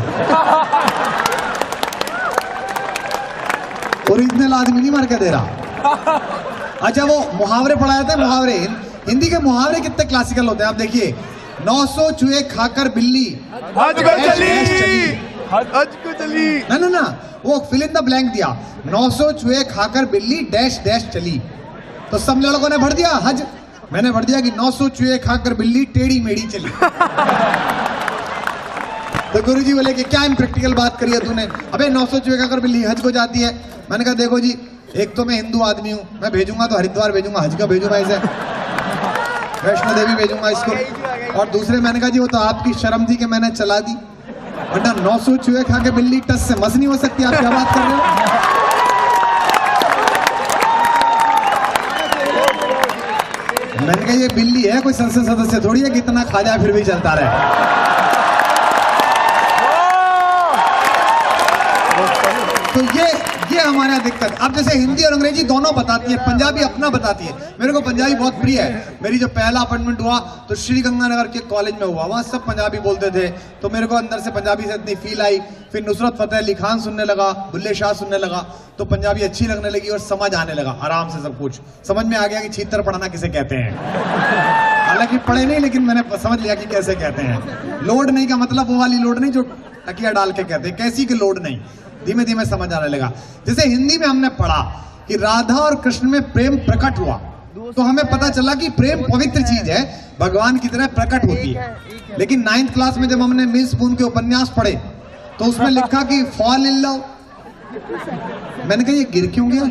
ओरिजिनल आदमी नहीं मर के दे रहा। अच्छा वो मुहावरे पढ़ाए थे, मुहावरे हिंदी के मुहावरे कितने क्लासिकल होते हैं आप देखिए। 900 चूहे खाकर बिल्ली हज को चली, हज को चली। ना वो फिल इन द ब्लैंक दिया। 900 चूहे खाकर बिल्ली डैश डैश चली, तो सब लड़कों ने भर दिया हज। मैंने भर दिया कि 900 चूहे खाकर बिल्ली टेढ़ी मेढ़ी चली। तो गुरुजी बोले कि क्या इम्प्रैक्टिकल बात करी है तूने। अबे 900 चूहे खाकर बिल्ली हज को जाती है। मैंने कहा देखो जी, एक तो मैं हिंदू आदमी हूँ, मैं भेजूंगा तो हरिद्वार भेजूंगा, हज का भेजूंगा इसे, वैष्णो देवी भेजूंगा इसको। और दूसरे मैंने कहा जी वो तो आपकी शर्म थी कि मैंने चला दी, वरना 900 चूहे खा के बिल्ली टस से मस नहीं हो सकती। आप क्या बात कर रहे हो। मैंने कहा ये बिल्ली है, कोई संसद सदस्य थोड़ी है कि इतना खा जाए फिर भी चलता रहे। तो ये हमारा दिक्कत। अब जैसे हिंदी और अंग्रेजी दोनों बताती है, पंजाबी अपना बताती है। मेरे को पंजाबी बहुत प्रिय है। मेरी जो पहला अपॉइंटमेंट हुआ तो श्री गंगानगर के कॉलेज में हुआ, वहाँ सब पंजाबी बोलते थे, तो मेरे को अंदर से पंजाबी से इतनी फील आई। फिर नुसरत फतेह अली खान सुनने लगा, बुल्ले शाह सुनने लगा, तो पंजाबी अच्छी लगने लगी और समझ आने लगा आराम से। सब कुछ समझ में आ गया कि छीतर पढ़ना किसे कहते हैं। हालांकि पढ़े नहीं, लेकिन मैंने समझ लिया कि कैसे कहते हैं। लोड नहीं का मतलब वो वाली लोड नहीं जो तकिया डाल के कहते हैं, कैसी की लोड नहीं। धीमे धीमे समझ आने लगा। जैसे हिंदी में हमने पढ़ा कि राधा और कृष्ण में प्रेम प्रकट हुआ, तो हमें पता चला कि प्रेम पवित्र चीज है, भगवान की तरह प्रकट होती है। लेकिन 9th क्लास में जब हमने मिल्स पून के उपन्यास पढ़े तो उसमें लिखा कि फॉल इन लव। मैंने कहा ये गिर क्यों गया।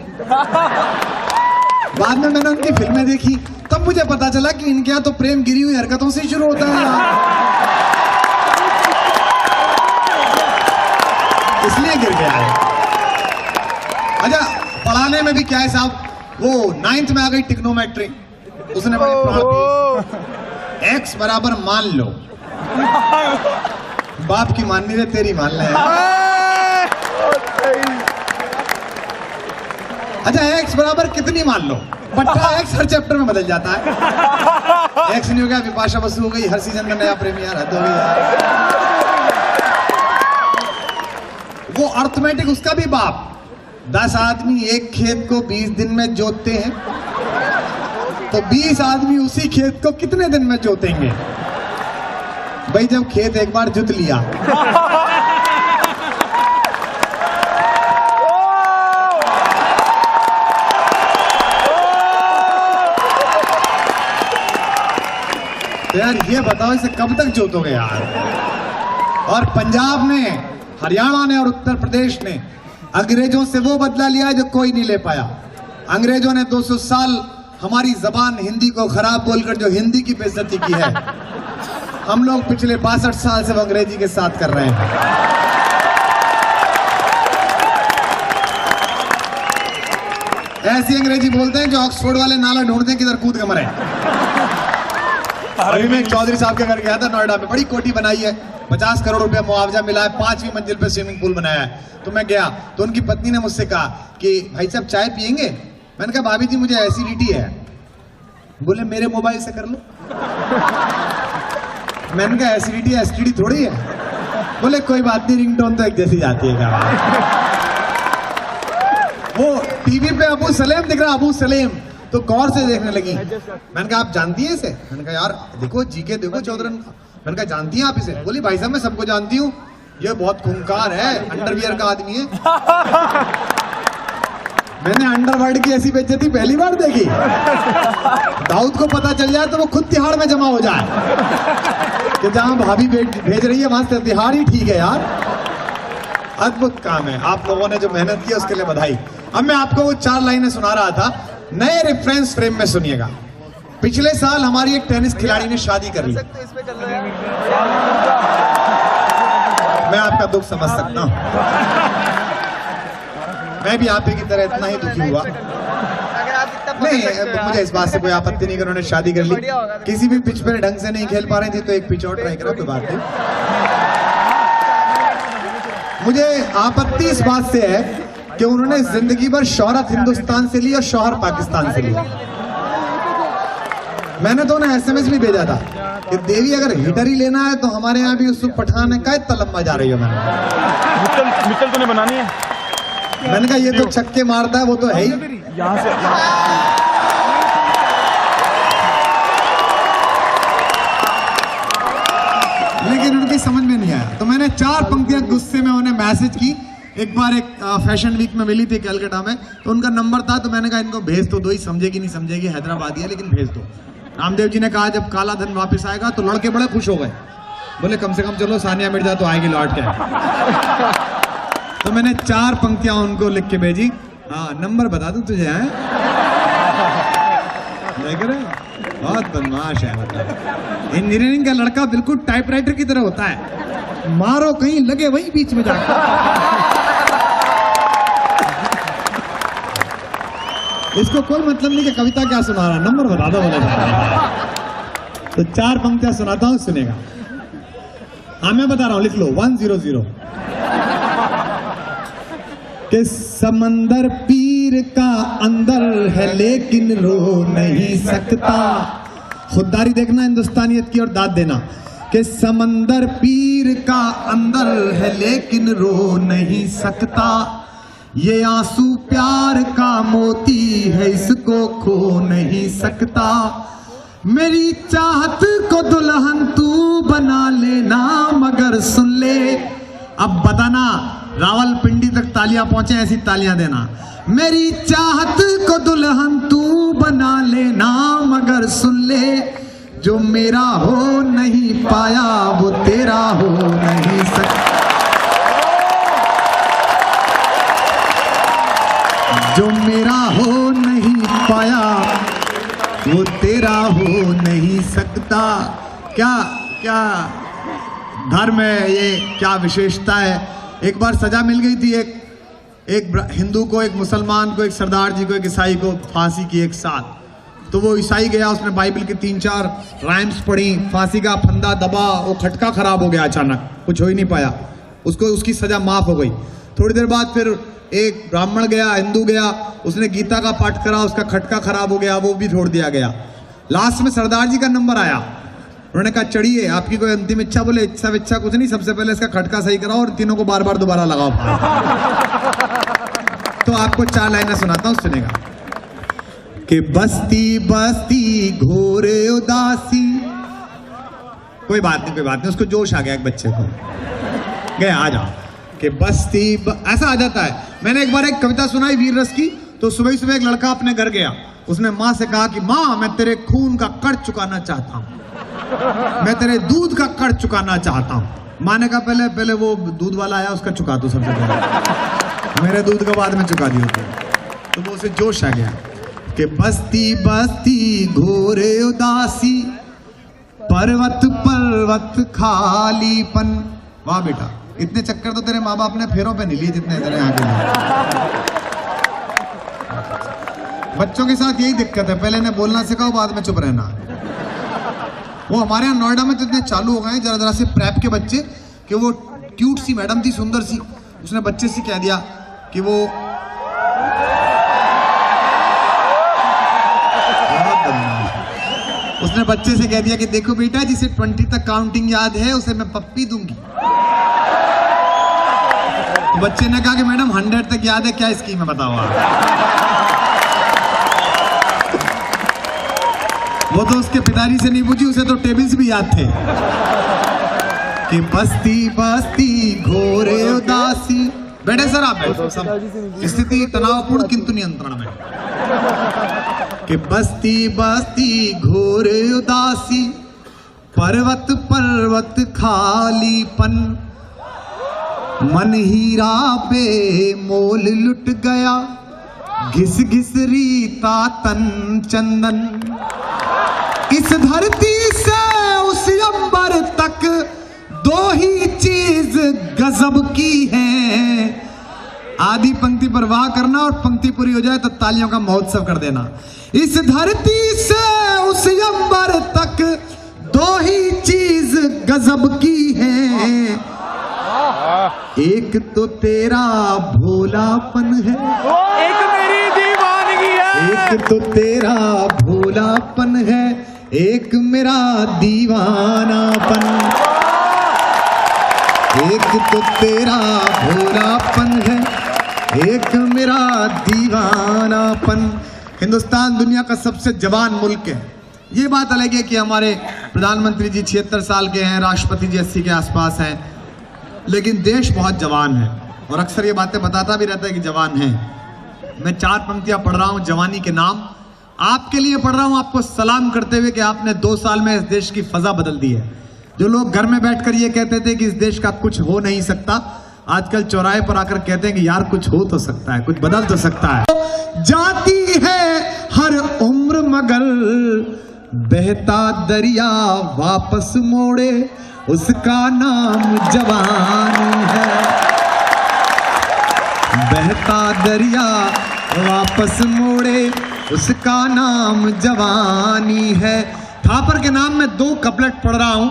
बाद में मैंने उनकी फिल्में देखी, तब मुझे पता चला कि इनके यहाँ तो प्रेम गिरी हुई हरकतों से शुरू होता है, इसलिए गिर गया है। अच्छा पढ़ाने में भी क्या है साहब, वो 9th में आ गई टिग्नोमेट्री, उसने बड़ी पढ़ा एक्स बराबर मान लो। बाप की माननी रे तेरी मान ले। अच्छा x बराबर कितनी मान लो, बट्टा x हर चैप्टर में बदल जाता है। x नहीं हो गया, विपाशा बसु हो गई, हर सीजन में नया प्रेमी, यार हद हो गई यार। वो अर्थमेटिक उसका भी बाप, 10 आदमी एक खेत को 20 दिन में जोतते हैं, तो 20 आदमी उसी खेत को कितने दिन में जोतेंगे? भाई जब खेत एक बार जुत लिया तो यार ये बताओ इसे कब तक जोतोगे यार? और पंजाब ने, हरियाणा ने और उत्तर प्रदेश ने अंग्रेजों से वो बदला लिया है जो कोई नहीं ले पाया। अंग्रेजों ने 200 साल हमारी जबान हिंदी को खराब बोलकर जो हिंदी की बेइज्जती की है, हम लोग पिछले 62 साल से वो अंग्रेजी के साथ कर रहे हैं। ऐसी अंग्रेजी बोलते हैं जो ऑक्सफोर्ड वाले नाला ढूंढते हैं किधर कूद के मरे। अभी मैं एक चौधरी साहब के घर गया था नोएडा में, बड़ी कोठी बनाई है, 50 करोड़ रुपया मुआवजा मिला है, 5वीं मंजिल पे स्विमिंग पूल बनाया है। तो मैं गया तो उनकी पत्नी ने मुझसे कहा कि भाई साहब चाय पियेंगे? मैंने कहा भाभी जी मुझे एसिडिटी है। बोले मेरे मोबाइल से कर लो। मैंने कहा एसिडिटी एसटीडी थोड़ी है। बोले कोई बात नहीं, रिंगटोन तो एक जैसी जाती है। वो टीवी पे अबू सलेम दिख रहा, अबू सलेम, तो गौर से देखने लगी। मैंने कहा आप जानती हैं इसे? मैंने कहा यार देखो जीके देखो चौधरन। मैंने कहा जानती हैं आप इसे? बोली भाई साहब मैं सबको जानती हूँ, ये बहुत खूंखार है, अंडरवियर का आदमी है। मैंने अंडरवर्ल्ड की ऐसी बेइज्जती पहली बार देखी। दाऊद को पता चल जाए तो वो खुद तिहाड़ में जमा हो जाए कि जहां भाभी भेज रही है वहां से तिहाड़ ही ठीक है यार। अद्भुत काम है, आप लोगों ने जो मेहनत की उसके लिए बधाई। अब मैं आपको वो 4 लाइनें सुना रहा था, नए रेफरेंस फ्रेम में सुनिएगा। पिछले साल हमारी एक टेनिस खिलाड़ी ने शादी कर ली। मैं आपका दुख समझ सकता हूं, मैं भी आप ही की तरह इतना ही दुखी हुआ। नहीं मुझे इस बात से कोई आपत्ति नहीं कि उन्होंने शादी कर ली। किसी भी पिच पर ढंग से नहीं खेल पा रही थी तो एक पिच और ट्राई करा, कोई बात नहीं। मुझे आपत्ति इस बात से है कि उन्होंने जिंदगी भर शोहरत हिंदुस्तान से ली और शौहर पाकिस्तान से लिया। मैंने तो उन्हें SMS भी भेजा था कि देवी अगर हिटर ही लेना है तो हमारे यहाँ भी यूसुफ पठान है, का इतना लंबा जा रही हो? मैंने मित्तल तूने बनानी है। मैंने कहा ये तो छक्के मारता है, वो तो है ही। यहाँ से लेकिन उनकी समझ में नहीं आया, तो मैंने 4 पंक्तियां गुस्से में उन्हें मैसेज की। एक बार एक फैशन वीक में मिली थी कलकत्ता में, तो उनका नंबर था, तो मैंने कहा इनको भेज तो दो ही, समझेगी नहीं समझेगी, हैदराबादी है लेकिन भेज दो। रामदेव जी ने कहा जब काला धन वापस आएगा, तो लड़के बड़े खुश हो गए, बोले कम से कम चलो सानिया मिर्जा तो आएगी लौट के। तो मैंने 4 पंक्तियां उनको लिख के भेजी। हाँ नंबर बता दूं तुझे? है देख रहे, बहुत बदमाश है। मतलब इंजीनियरिंग का लड़का बिल्कुल टाइपराइटर की तरह होता है, मारो कहीं लगे वही बीच में जाकर। इसको कोई मतलब नहीं कि कविता क्या सुना रहा, नंबर बता दो बोले। तो 4 पंक्तियां सुनाता हूं, सुनेगा। हाँ मैं बता रहा हूं, लिख लो 100। कि समंदर पीर का अंदर है लेकिन रो नहीं सकता। खुददारी देखना हिंदुस्तानियत की और दाद देना। कि समंदर पीर का अंदर है लेकिन रो नहीं सकता। ये आंसू प्यार का मोती है, इसको खो नहीं सकता। मेरी चाहत को दुल्हन तू बना लेना, मगर सुन ले। अब बताना रावलपिंडी तक तालियां पहुंचे, ऐसी तालियां देना। मेरी चाहत को दुल्हन तू बना लेना, मगर सुन ले। जो मेरा हो नहीं पाया वो तेरा हो नहीं सकता। जो मेरा हो नहीं पाया वो तेरा हो नहीं सकता। क्या क्या धर्म है ये, क्या विशेषता है। एक बार सजा मिल गई थी एक हिंदू को, एक मुसलमान को, एक सरदार जी को, एक ईसाई को फांसी की एक साथ। तो वो ईसाई गया, उसने बाइबल की 3-4 राइम्स पढ़ी, फांसी का फंदा दबा, वो खटका खराब हो गया, अचानक कुछ हो ही नहीं पाया, उसको उसकी सजा माफ हो गई। थोड़ी देर बाद फिर एक ब्राह्मण गया, हिंदू गया, उसने गीता का पाठ करा, उसका खटका खराब हो गया, वो भी छोड़ दिया गया। लास्ट में सरदार जी का नंबर आया, उन्होंने कहा चढ़िए, आपकी कोई अंतिम इच्छा? बोले इच्छा कुछ नहीं, सबसे पहले इसका खटका सही कराओ और तीनों को बार बार दोबारा लगाओ। तो आपको 4 लाइनें सुनाता हूं, सुनेगा। कि बस्ती बस्ती घोर उदासी, कोई बात नहीं, उसको जोश आ गया एक बच्चे को, गया आ जाओ। कि बस्ती ऐसा आ जाता है। मैंने एक बार एक कविता सुनाई वीर रस की, तो सुबह ही सुबह एक लड़का अपने घर गया, उसने माँ से कहा कि माँ मैं तेरे खून का कर्ज चुकाना चाहता हूँ, मैं तेरे दूध का कर्ज चुकाना चाहता हूँ। माँ ने कहा पहले वो दूध वाला आया उसका चुका दो सबसे पहले, मेरे दूध का बाद में चुका दियो। तो वो उसे जोश आ गया कि बस्ती बस्ती घोर उदासी, पर्वत पर्वत खालीपन। वाह बेटा, इतने चक्कर तो तेरे माँ बाप ने फेरों पे नहीं लिए जितने तेरे यहाँ के लिए। बच्चों के साथ यही दिक्कत है, पहले इन्हें बोलना सिखाओ, बाद में चुप रहना। वो हमारे यहाँ नोएडा में तो इतने चालू हो गए हैं जरा से प्रेप के बच्चे, कि वो क्यूट सी मैडम थी, सुंदर सी, उसने बच्चे से कह दिया कि वो उसने बच्चे से कह दिया कि देखो बेटा, जिसे 20 तक काउंटिंग याद है उसे मैं पप्पी दूंगी। तो बच्चे ने कहा कि मैडम 100 तक याद है, क्या स्कीम है बताओ आप। वो तो उसके पिताजी से नहीं पूछी, उसे तो टेबल्स भी याद थे। कि बस्ती बस्ती घोर उदासी। बैठे सर आप, स्थिति तनावपूर्ण किंतु नियंत्रण में। कि बस्ती बस्ती घोर उदासी, पर्वत पर्वत खालीपन, मन हीरा पे मोल लुट गया, घिस घिस रीता तन चंदन। इस धरती से उस अंबर तक दो ही चीज गजब की है। आधी पंक्ति पर वाह करना और पंक्ति पूरी हो जाए तो तालियों का महोत्सव कर देना। इस धरती से उस अंबर तक दो ही चीज गजब की है, एक तो तेरा भोलापन है, एक मेरी दीवानगी है, एक तो तेरा भोलापन है, एक मेरा दीवानापन। एक तो तेरा भोलापन है, एक मेरा दीवानापन। हिंदुस्तान दुनिया का सबसे जवान मुल्क है। ये बात अलग है कि हमारे प्रधानमंत्री जी 76 साल के हैं, राष्ट्रपति जी 80 के आसपास हैं, लेकिन देश बहुत जवान है और अक्सर ये बातें बताता भी रहता है कि जवान है। मैं 4 पंक्तियां पढ़ रहा हूं जवानी के नाम, आपके लिए पढ़ रहा हूं, आपको सलाम करते हुए कि आपने 2 साल में इस देश की फजा बदल दी है। जो लोग घर में बैठकर ये कहते थे कि इस देश का कुछ हो नहीं सकता, आजकल चौराहे पर आकर कहते हैं कि यार कुछ हो तो सकता है, कुछ बदल तो सकता है। जाती है हर उम्र मगर बहता दरिया वापस मोड़े, उसका नाम जवानी है। बहता दरिया वापस मोड़े, उसका नाम जवानी है। थापर के नाम में 2 कपलेट पढ़ रहा हूं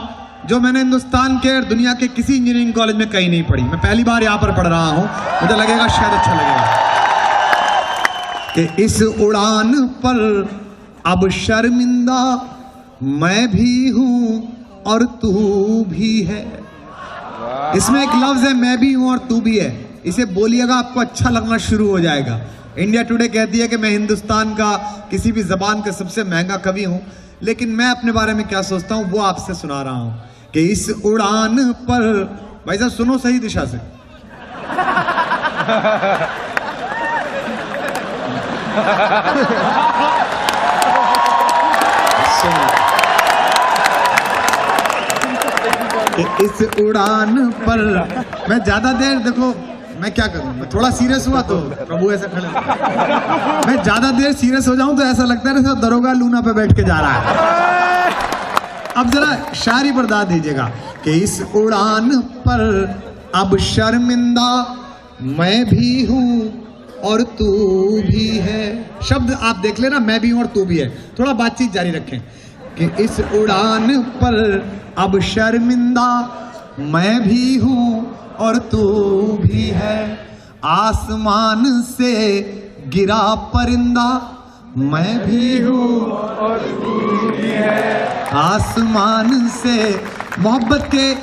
जो मैंने हिंदुस्तान के और दुनिया के किसी इंजीनियरिंग कॉलेज में कहीं नहीं पढ़ी। मैं पहली बार यहां पर पढ़ रहा हूं, मुझे लगेगा शायद अच्छा लगेगा। कि इस उड़ान पर अब शर्मिंदा मैं भी हूं और तू भी है। इसमें एक लफ्ज है मैं भी हूं और तू भी है, इसे बोलिएगा आपको अच्छा लगना शुरू हो जाएगा। इंडिया टुडे कहती है कि मैं हिंदुस्तान का किसी भी जबान का सबसे महंगा कवि हूं, लेकिन मैं अपने बारे में क्या सोचता हूं वो आपसे सुना रहा हूं। कि इस उड़ान पर, भाई साहब सुनो सही दिशा से, कि इस उड़ान पर मैं ज्यादा देर, देखो मैं क्या करूं, मैं थोड़ा सीरियस हुआ तो प्रभु ऐसा खड़े, मैं ज्यादा देर सीरियस हो जाऊं तो ऐसा लगता है जैसे दरोगा लूना पे बैठ के जा रहा है। अब जरा शायरी पर दाद दीजिएगा। कि इस उड़ान पर अब शर्मिंदा मैं भी हूं और तू भी है। शब्द आप देख लेना, मैं भी हूं और तू भी है, थोड़ा बातचीत जारी रखें। कि इस उड़ान पर अब शर्मिंदा मैं भी हूं और तू भी है। आसमान से गिरा परिंदा मैं भी हूँ और तू भी है। आसमान से मोहब्बत के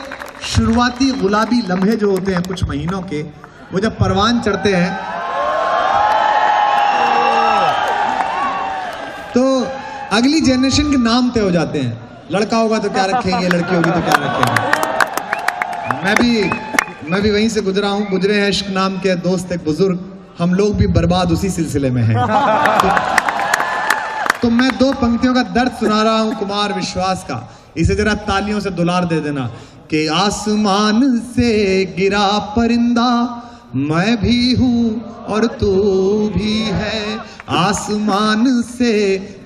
शुरुआती गुलाबी लम्हे जो होते हैं कुछ महीनों के, वो जब परवान चढ़ते हैं तो अगली जनरेशन के नाम तय हो जाते हैं। लड़का होगा तो क्या रखेंगे, लड़की होगी तो क्या रखेंगे। मैं भी वहीं से गुजरा हूं। गुजरे हैं इश्क नाम के दोस्त एक बुजुर्ग, हम लोग भी बर्बाद उसी सिलसिले में हैं। तो मैं दो पंक्तियों का दर्द सुना रहा हूं कुमार विश्वास का, इसे जरा तालियों से दुलार दे देना कि आसमान से गिरा परिंदा मैं भी हूं और तू भी है। आसमान से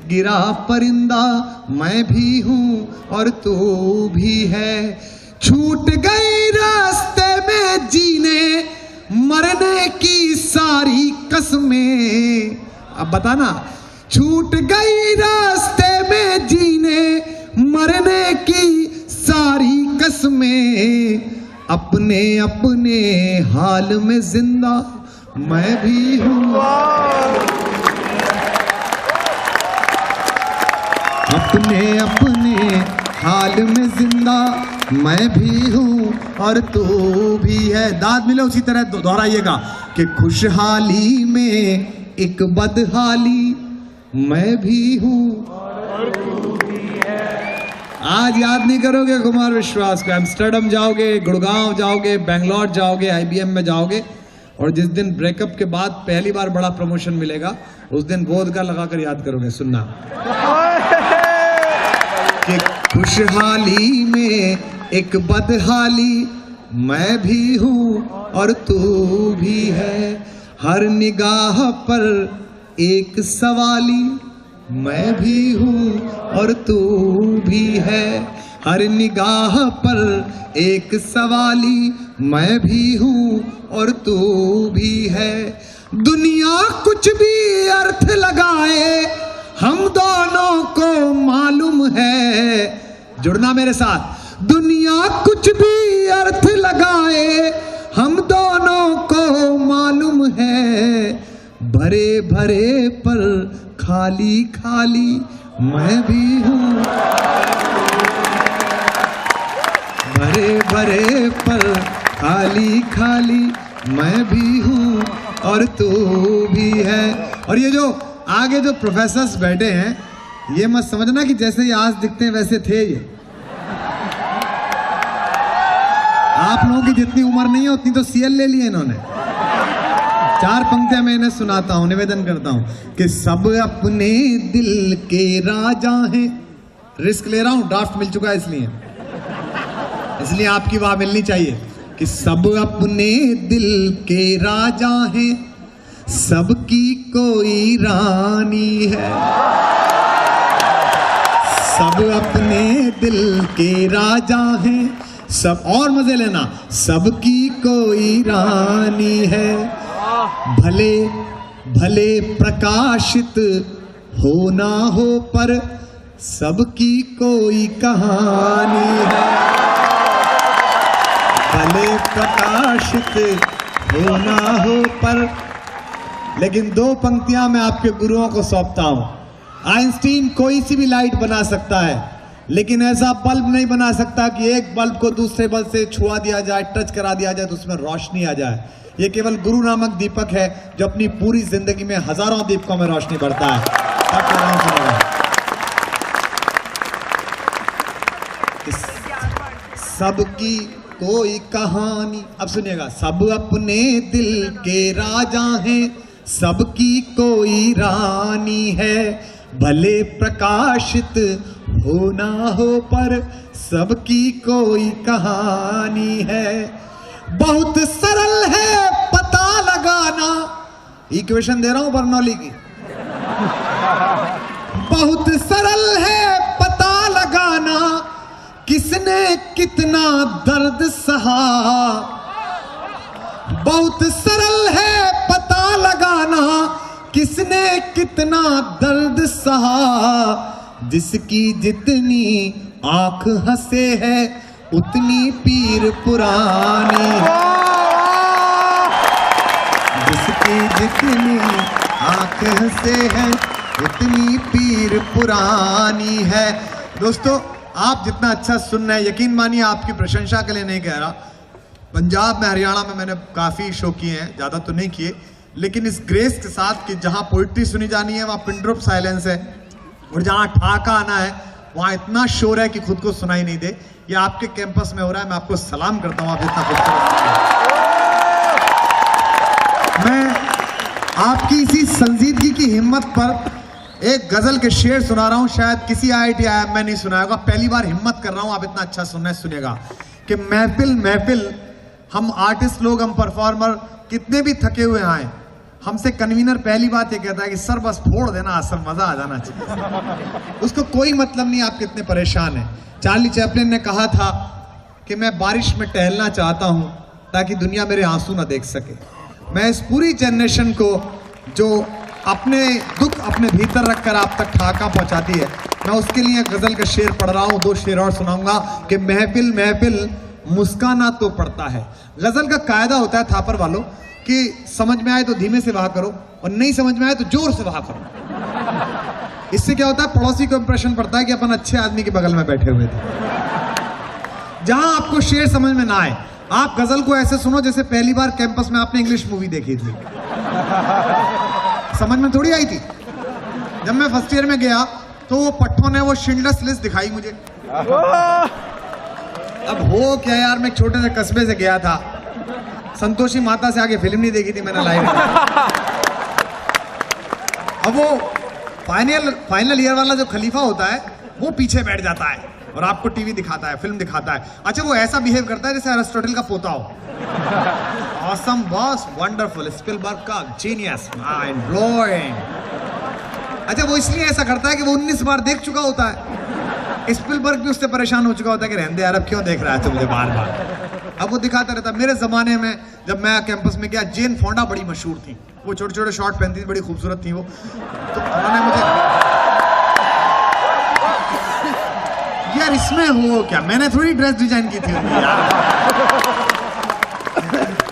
गिरा परिंदा मैं भी हूं और तू भी है। छूट गई रास्ते में जीने मरने की सारी कसमें। अब बताना, छूट गई रास्ते में जीने मरने की सारी कसमें। अपने अपने हाल में जिंदा मैं भी हूँ, अपने अपने हाल में जिंदा मैं भी हूँ और तू भी है। दाद मिले उसी तरह दोहराइएगा कि खुशहाली में एक बदहाली मैं भी हूँ और तू भी है। आज याद नहीं करोगे कुमार विश्वास को, एम्स्टर्डम जाओगे, गुड़गांव जाओगे, बेंगलोर जाओगे, IBM में जाओगे, और जिस दिन ब्रेकअप के बाद पहली बार बड़ा प्रमोशन मिलेगा उस दिन वोदका लगाकर याद करोगे। सुनना कि खुशहाली में एक बदहाली मैं भी हूँ और तू भी है। हर निगाह पर एक सवाली मैं भी हूँ और तू भी है। हर निगाह पर एक सवाली मैं भी हूँ और तू भी है। दुनिया कुछ भी अर्थ लगाए हम दोनों को मालूम है। जुड़ना मेरे साथ। दुनिया कुछ भी अर्थ लगाए हम दोनों को मालूम है। भरे भरे पर खाली खाली मैं भी हूँ, भरे भरे पर खाली खाली मैं भी हूँ और तू भी है। और ये जो आगे जो प्रोफेसर्स बैठे हैं, ये मत समझना कि जैसे ये आज दिखते हैं वैसे थे ये। आप लोगों की जितनी उम्र नहीं है उतनी तो CL ले लिए इन्होंने। चार पंक्तियां मैं इन्हें सुनाता हूं, निवेदन करता हूं कि सब अपने दिल के राजा हैं। रिस्क ले रहा हूं, ड्राफ्ट मिल चुका है इसलिए आपकी वाह मिलनी चाहिए कि सब अपने दिल के राजा हैं, सबकी कोई रानी है। सब अपने दिल के राजा हैं, सब, और मजे लेना, सबकी कोई रानी है। भले भले प्रकाशित हो ना हो पर सबकी कोई कहानी है। भले प्रकाशित हो ना हो पर। लेकिन दो पंक्तियां मैं आपके गुरुओं को सौंपता हूं। आइंस्टीन कोई सी भी लाइट बना सकता है, लेकिन ऐसा बल्ब नहीं बना सकता कि एक बल्ब को दूसरे बल्ब से छुआ दिया जाए, टच करा दिया जाए तो उसमें रोशनी आ जाए। ये केवल गुरु नामक दीपक है जो अपनी पूरी जिंदगी में हजारों दीपकों में रोशनी भरता है। सबकी कोई कहानी। अब सुनिएगा, सब अपने दिल के राजा हैं, सबकी कोई रानी है। भले प्रकाशित हो ना हो पर सबकी कोई कहानी है। बहुत सरल है पता लगाना, इक्वेशन दे रहा हूं बर्नौली की। बहुत सरल है पता लगाना किसने कितना दर्द सहा। बहुत सरल है पता लगाना किसने कितना दर्द सहा। जिसकी जितनी आंख हंसे है उतनी पीर पुरानी। की जितनी आंख से है उतनी पीर पुरानी है। दोस्तों आप जितना अच्छा सुन रहे हैं, यकीन मानिए आपकी प्रशंसा के लिए नहीं कह रहा, पंजाब में हरियाणा में मैंने काफ़ी शो किए हैं, ज़्यादा तो नहीं किए, लेकिन इस ग्रेस के साथ कि जहाँ पोइट्री सुनी जानी है वहाँ पिन ड्रॉप साइलेंस है, और जहाँ ठाका आना है वहाँ इतना शोर है कि खुद को सुनाई नहीं दे। ये आपके कैंपस में हो रहा है, मैं आपको सलाम करता हूँ, आप इतना खूबसूरत। मैं आपकी इसी संजीदगी की हिम्मत पर एक गजल के शेर सुना रहा हूँ, शायद किसी IIT IIM में नहीं सुनाया होगा, पहली बार हिम्मत कर रहा हूँ, आप इतना अच्छा सुनना है, सुनेगा कि महफिल हम आर्टिस्ट लोग, हम परफॉर्मर कितने भी थके हुए आए, हमसे कन्वीनर पहली बात ये कहता है कि सर बस फोड़ देना, असर मजा आ जाना चाहिए। उसको कोई मतलब नहीं आप कितने परेशान हैं। चार्ली चैपलिन ने कहा था कि मैं बारिश में टहलना चाहता हूं ताकि दुनिया मेरे आंसू ना देख सके। मैं इस पूरी जनरेशन को जो अपने दुख अपने भीतर रखकर आप तक ठाका पहुंचाती है, मैं उसके लिए गजल का शेर पढ़ रहा हूं, 2 शेर और सुनाऊंगा कि महफिल मुस्काना तो पड़ता है। गजल का कायदा होता है थापर वालों कि समझ में आए तो धीमे से वाह करो और नहीं समझ में आए तो जोर से वाह करो। इससे क्या होता है, पड़ोसी को इंप्रेशन पड़ता है कि अपन अच्छे आदमी के बगल में बैठे हुए थे। जहां आपको शेर समझ में ना आए, आप गजल को ऐसे सुनो जैसे पहली बार कैंपस में आपने इंग्लिश मूवी देखी थी। समझ में थोड़ी आई थी। जब मैं फर्स्ट ईयर में गया तो वो पट्टों ने वो शिंडलर्स लिस्ट दिखाई मुझे। अब हो क्या यार, मैं छोटे से कस्बे से गया था, संतोषी माता से आगे फिल्म नहीं देखी थी मैंने लाइव। अब वो फाइनल ईयर वाला जो खलीफा होता है वो पीछे बैठ जाता है और आपको टीवी दिखाता है, फिल्म दिखाता है। अच्छा वो ऐसा बिहेव करता है जैसे अरिस्टोटल का पोता हो। ऑसम बॉस, वंडरफुल, स्पिलबर्ग का जीनियस, माइंड ब्लोइंग। अच्छा वो इसलिए ऐसा करता है कि वो 19 बार देख चुका होता है। स्पिलबर्ग भी उससे परेशान हो चुका होता है कि रहने दे यार, अब क्यों देख रहा है तू मुझे बार बार। अब वो दिखाता रहता है। मेरे जमाने में जब मैं कैंपस में गया, जेन फोंडा बड़ी मशहूर थी, वो छोटे छोटे शॉर्ट पहनती थी, बड़ी खूबसूरत थी वो। तो उन्होंने मुझे, यार इसमें हो क्या, मैंने थोड़ी ड्रेस डिजाइन की थी उनकी यार।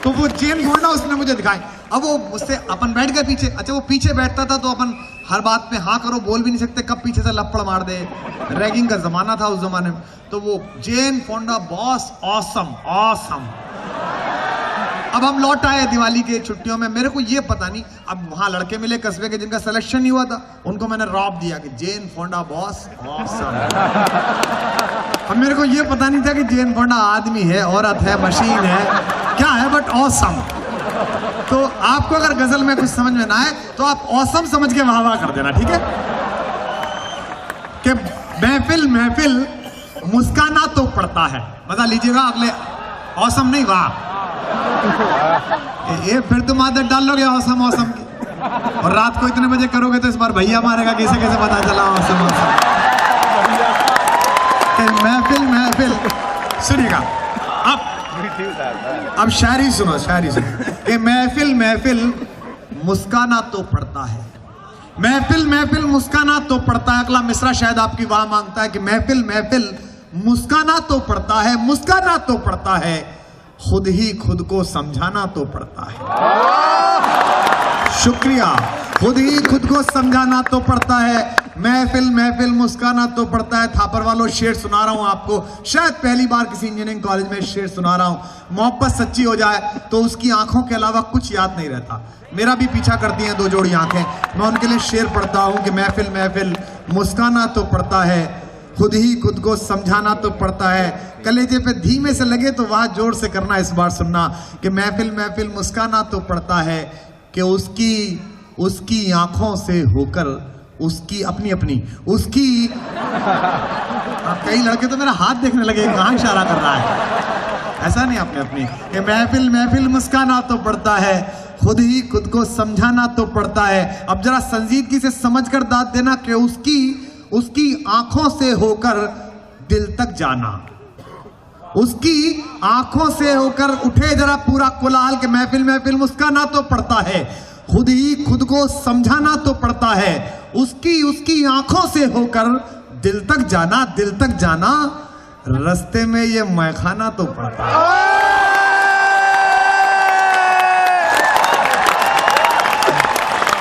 तो वो जेन फोंडा उसने मुझे दिखाई। अब वो मुझसे, अपन बैठ गए पीछे। अच्छा वो पीछे बैठता था तो अपन हर बात पे हाँ करो बोल भी नहीं सकते, कब पीछे से लपड़ मार दे। रैगिंग का जमाना था उस जमाने में। तो वो जेन फोंडा बॉस, ऑसम ऑसम। अब हम लौट आए दिवाली के छुट्टियों में, मेरे को ये पता नहीं, अब वहां लड़के मिले कस्बे के जिनका सिलेक्शन नहीं हुआ था, उनको मैंने रॉब दिया कि जेन फोंडा बॉस ऑसम। अब मेरे को ये पता नहीं था कि जेन फोंडा आदमी है, औरत है, मशीन है, क्या है, बट ऑसम। तो आपको अगर गजल में कुछ समझ में ना आए तो आप औसम समझ के वाह वाह कर देना, ठीक है। कि महफिल मुस्काना तो पड़ता है। मजा लीजिएगा, अगले औसम नहीं, वाह। ये फिर तुम आदत डाल लोगे औसम की, और रात को इतने बजे करोगे तो इस बार भैया मारेगा, कैसे कैसे पता चला औसम। महफिल सुनिएगा। अब शायरी सुनो कि महफिल मुस्काना तो पड़ता है। महफिल मुस्काना तो पड़ता है। अगला मिसरा शायद आपकी वाह मांगता है कि महफिल मुस्काना तो पड़ता है, मुस्काना तो पड़ता है, खुद ही खुद को समझाना तो पड़ता है। शुक्रिया। खुद ही खुद को समझाना तो पड़ता है। महफिल मुस्काना तो पड़ता है। थापर वालों शेर सुना रहा हूं आपको, शायद पहली बार किसी इंजीनियरिंग कॉलेज में शेर सुना रहा हूं। मोहब्बत सच्ची हो जाए तो उसकी आंखों के अलावा कुछ याद नहीं रहता। मेरा भी पीछा करती हैं 2 जोड़ी आंखें। मैं उनके लिए शेर पढ़ता हूं कि महफिल मुस्काना तो पड़ता है, खुद ही खुद को समझाना तो पड़ता है। कलेजे पे धीमे से लगे तो वहां जोर से करना, इस बार सुनना कि महफिल मुस्काना तो पड़ता है कि उसकी आंखों से होकर उसकी अपनी उसकी कई लड़के तो मेरा हाथ देखने लगे कहां इशारा कर रहा है। ऐसा नहीं, अपनी कि महफिल मुस्काना तो पड़ता है, खुद ही खुद को समझाना तो पड़ता है। अब जरा संजीदगी से समझकर दाद देना कि उसकी आंखों से होकर दिल तक जाना, उसकी आंखों से होकर उठे जरा पूरा कोलाहल के महफिल मुस्काना तो पड़ता है, खुद ही खुद को समझाना तो पड़ता है, उसकी आंखों से होकर दिल तक जाना, रास्ते में ये मैखाना तो पड़ता है।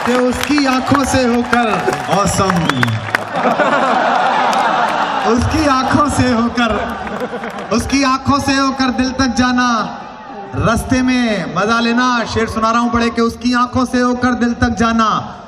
कि उसकी आंखों से होकर औसम, उसकी आंखों से होकर दिल तक जाना, रास्ते में मजा लेना। शेर सुना रहा हूं पढ़े कि उसकी आंखों से होकर दिल तक जाना,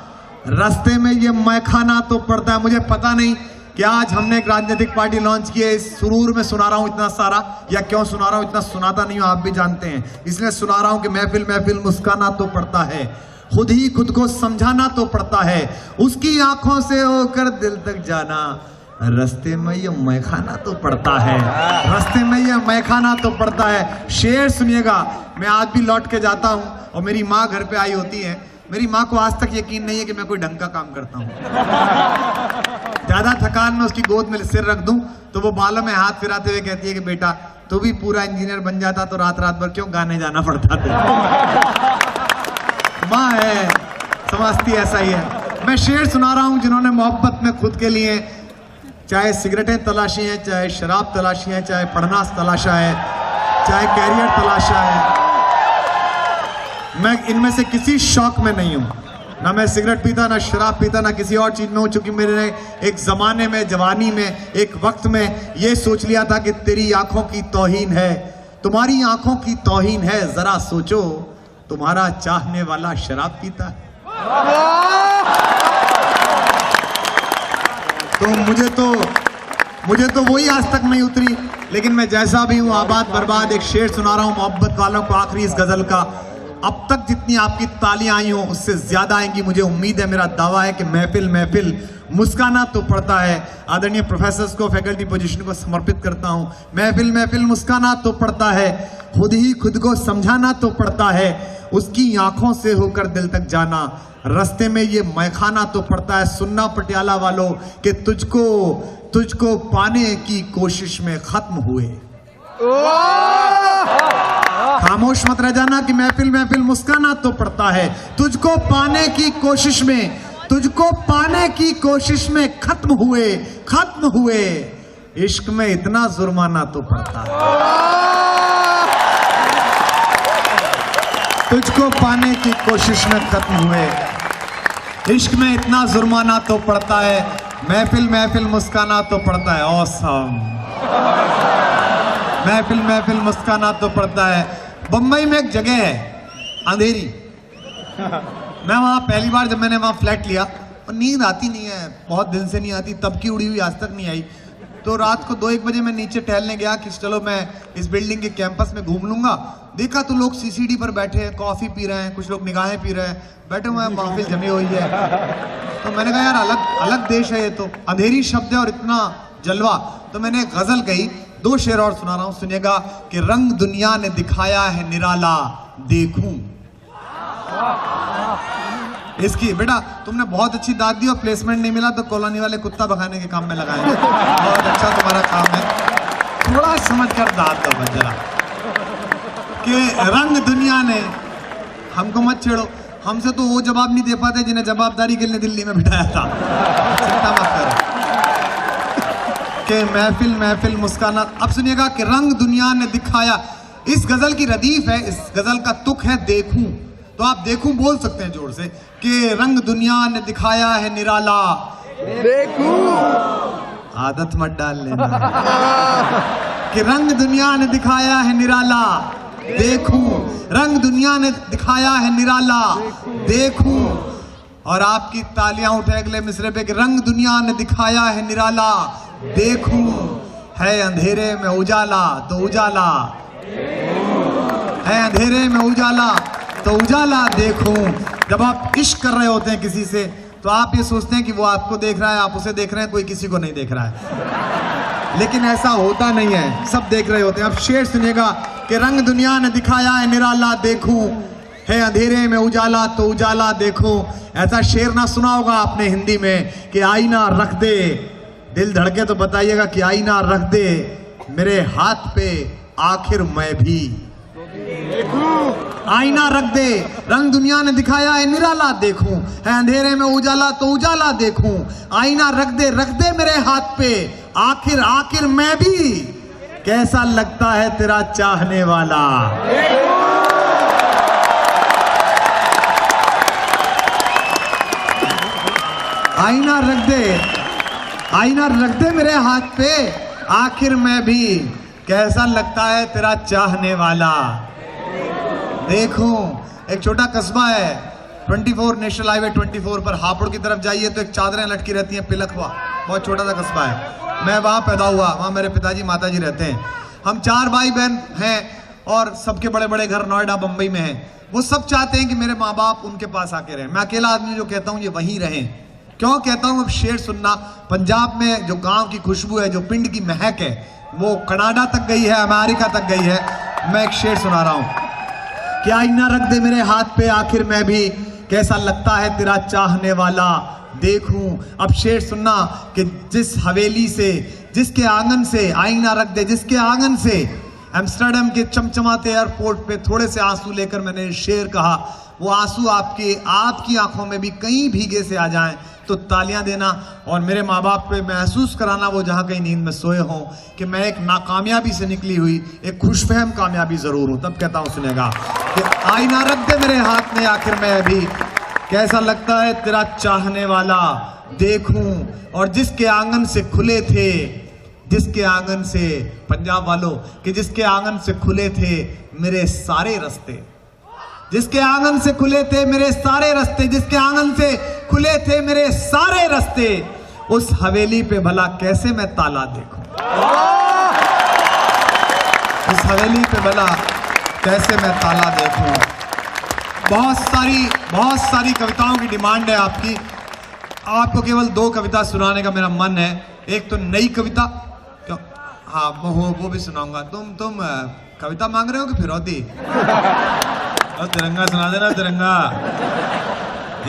रास्ते में ये मैं खाना तो पड़ता है। मुझे पता नहीं कि आज हमने एक राजनीतिक पार्टी लॉन्च की है, इस सुरूर में सुना रहा हूं इतना सारा, या क्यों सुना रहा हूं, इतना सुनाता नहीं हूं, आप भी जानते हैं, इसलिए सुना रहा हूं कि महफिल महफिल मुस्काना तो पड़ता है, खुद ही खुद को समझाना तो पड़ता है, उसकी आंखों से होकर दिल तक जाना, रास्ते में ये मैं खाना तो पड़ता है, रास्ते में ये मैं खाना तो पड़ता है। शेर सुनिएगा, मैं आज भी लौट के जाता हूं और मेरी माँ घर पे आई होती है, मेरी माँ को आज तक यकीन नहीं है कि मैं कोई ढंग का काम करता हूँ। ज्यादा थकान में उसकी गोद में सिर रख दूं तो वो बालों में हाथ फिराते हुए कहती है कि बेटा तू भी पूरा इंजीनियर बन जाता तो रात रात भर क्यों गाने जाना पड़ता था। माँ है, समझती ऐसा ही है। मैं शेर सुना रहा हूं जिन्होंने मोहब्बत में खुद के लिए चाहे सिगरेटें तलाशी हैं, चाहे शराब तलाशी है, चाहे पढ़ना तलाशा है, चाहे कैरियर तलाशा है। मैं इनमें से किसी शौक में नहीं हूं, ना मैं सिगरेट पीता, ना शराब पीता, ना किसी और चीज में हूं, चूंकि मेरे एक जमाने में, जवानी में, एक वक्त में ये सोच लिया था कि तेरी आंखों की तौहीन है, तुम्हारी आंखों की तौहीन है, जरा सोचो तुम्हारा चाहने वाला शराब पीता है। तो मुझे तो वही आज तक नहीं उतरी, लेकिन मैं जैसा भी हूं आबाद बर्बाद। एक शेर सुना रहा हूं मोहब्बत वालों को, आखिरी इस गजल का। अब तक जितनी आपकी तालियां आई हो उससे ज्यादा आएंगी, मुझे उम्मीद है, मेरा दावा है कि महफिल महफिल मुस्काना तो पड़ता है। आदरणीय प्रोफेसर्स को, फैकल्टी पोजीशन को समर्पित करता हूं। महफिल महफिल मुस्काना तो पड़ता है, खुद ही खुद को समझाना तो पड़ता है, उसकी आंखों से होकर दिल तक जाना, रास्ते में ये मैखाना तो पड़ता है। सुनना पटियाला वालों कि तुझको पाने की कोशिश में खत्म हुए। खामोश मत रह जाना कि महफिल महफिल मुस्काना तो पड़ता है, तुझको पाने की कोशिश में खत्म हुए, इश्क में इतना जुर्माना तो पड़ता है। तुझको पाने की कोशिश में खत्म हुए, इश्क में इतना जुर्माना तो पड़ता है, महफिल महफिल मुस्काना तो पड़ता है। ऑसम, महफिल महफिल मुस्काना तो पड़ता है। बंबई में एक जगह है अंधेरी, मैं वहां पहली बार जब मैंने वहां फ्लैट लिया, और नींद आती नहीं है, बहुत दिन से नहीं आती, तब की उड़ी हुई आज तक नहीं आई। तो रात को 2-1 बजे मैं नीचे टहलने गया कि चलो मैं इस बिल्डिंग के कैंपस में घूम लूंगा। देखा तो लोग सीसीडी पर बैठे हैं, कॉफी पी रहे हैं, कुछ लोग निगाहें पी रहे हैं, बैठे हुए हैं, महफिल जमी हुई है। तो मैंने कहा यार अलग देश है ये तो, अंधेरी शब्द है और इतना जलवा। तो मैंने एक गजल कही, 2 शेर और सुना रहा हूं, सुनिएगा कि रंग दुनिया ने दिखाया है निराला, देखूं इसकी। बेटा तुमने बहुत अच्छी दाद दी और प्लेसमेंट नहीं मिला तो कॉलोनी वाले कुत्ता भगाने के काम में लगाएंगे। बहुत अच्छा तुम्हारा काम है, थोड़ा समझ कर दाद दो जरा। कि रंग दुनिया ने, हमको मत छेड़ो, हमसे तो वो जवाब नहीं दे पाते जिन्हें जवाबदारी के लिए दिल्ली में बिठाया था, चिंता मत करो। कि महफिल महफिल मुस्काना। अब सुनिएगा कि रंग दुनिया ने दिखाया, इस गजल की रदीफ है, इस गजल का तुक है देखूं। तो आप देखूं बोल सकते हैं जोर से कि रंग दुनिया ने दिखाया है निराला, देखूं। आदत मत डाल लेना। कि रंग दुनिया ने दिखाया है निराला, देखूं, रंग दुनिया ने दिखाया है निराला, देखूं। और आपकी तालियां उठे अगले मिसरे पे कि रंग दुनिया ने दिखाया है निराला, देखूं, है अंधेरे में उजाला तो उजाला, है अंधेरे में उजाला तो उजाला देखूं। जब आप इश्क कर रहे होते हैं किसी से तो आप ये सोचते हैं कि वो आपको देख रहा है, आप उसे देख रहे हैं, कोई किसी को नहीं देख रहा है, लेकिन ऐसा होता नहीं है, सब देख रहे होते हैं। अब शेर सुनिएगा कि रंग दुनिया ने दिखाया है निराला, देखूं, है अंधेरे में उजाला तो उजाला देखूं। ऐसा शेर ना सुना होगा आपने हिंदी में कि आईना रख दे, दिल धड़के तो बताइएगा कि आईना रख दे मेरे हाथ पे, आखिर मैं भी आईना रख दे। रंग दुनिया ने दिखाया है निराला, देखूं, है अंधेरे में उजाला तो उजाला देखूं। आईना रख दे मेरे हाथ पे, आखिर आखिर मैं भी, कैसा लगता है तेरा चाहने वाला। आईना रख दे, आईना रख दे मेरे हाथ पे, आखिर मैं भी कैसा लगता है तेरा चाहने वाला। देखूं, एक छोटा कस्बा है 24 नेशनल हाईवे 24 पर हापुड़ की तरफ जाइए तो एक चादरें लटकी रहती हैं, पिलखवा, बहुत छोटा सा कस्बा है। मैं वहाँ पैदा हुआ, वहाँ मेरे पिताजी माताजी रहते हैं। हम 4 भाई बहन हैं और सबके बड़े बड़े घर नोएडा बम्बई में हैं। वो सब चाहते हैं कि मेरे माँ बाप उनके पास आके रहें। मैं अकेला आदमी जो कहता हूँ ये वहीं रहें। क्यों कहता हूँ? अब शेर सुनना, पंजाब में जो गांव की खुशबू है, जो पिंड की महक है, वो कनाडा तक गई है, अमेरिका तक गई है। मैं एक शेर सुना रहा हूँ कि आईना रख दे मेरे हाथ पे, आखिर मैं भी कैसा लगता है तेरा चाहने वाला। देखूं, अब शेर सुनना कि जिस हवेली से, जिसके आंगन से, आईना रख दे जिसके आंगन से, एम्स्टर्डम के चमचमाते एयरपोर्ट पे थोड़े से आंसू लेकर मैंने शेर कहा। वो आंसू आपकी आंखों में भी कहीं भीगे से आ जाएं तो तालियां देना और मेरे माँ बाप पे महसूस कराना, वो जहाँ कहीं नींद में सोए हों, कि मैं एक नाकामयाबी से निकली हुई एक खुशफहम कामयाबी जरूर हूँ। तब कहता हूँ सुनेगा कि आईना रख दे मेरे हाथ में, आखिर मैं भी कैसा लगता है तेरा चाहने वाला। देखूं, और जिसके आंगन से खुले थे, जिसके आंगन से, पंजाब वालों, कि जिसके आंगन से खुले थे मेरे सारे रास्ते, जिसके आंगन से खुले थे मेरे सारे रास्ते, जिसके आंगन से खुले थे मेरे सारे रास्ते, उस हवेली पे भला कैसे मैं ताला देखूं, उस हवेली पे भला कैसे मैं ताला देखूं। बहुत सारी कविताओं की डिमांड है आपकी। आपको केवल 2 कविता सुनाने का मेरा मन है। एक तो नई कविता, क्यों, हाँ वो भी सुनाऊंगा। तुम कविता मांग रहे हो कि फिरौती? और तिरंगा सुना देना, तिरंगा।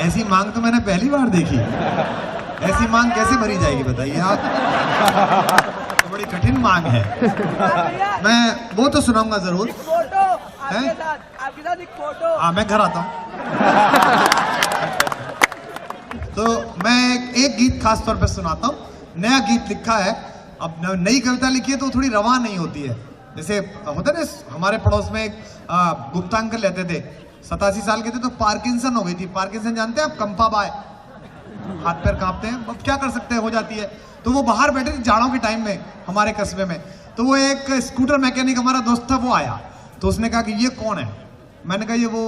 ऐसी मांग तो मैंने पहली बार देखी। ऐसी मांग कैसे भरी जाएगी बताइए आप? तो बड़ी कठिन मांग है। मैं वो तो सुनाऊंगा जरूर। आपके साथ एक फोटो। हाँ, मैं घर आता हूँ। तो मैं एक गीत खास तौर पे सुनाता हूँ। नया गीत लिखा है। अब नई कविता लिखी है तो थोड़ी रवा नहीं होती है। जैसे होता है ना, हमारे पड़ोस में एक गुप्ता अंकल रहते थे, 87 साल के थे, तो पार्किंसन हो गई थी। पार्किंसन जानते हैं आप? कंपा बाय, हाथ पैर कांपते हैं। अब क्या कर सकते हैं, हो जाती है। तो वो बाहर बैठे थे जाड़ों के टाइम में हमारे कस्बे में। तो वो एक स्कूटर मैकेनिक हमारा दोस्त था, वो आया तो उसने कहा कि ये कौन है? मैंने कहा ये वो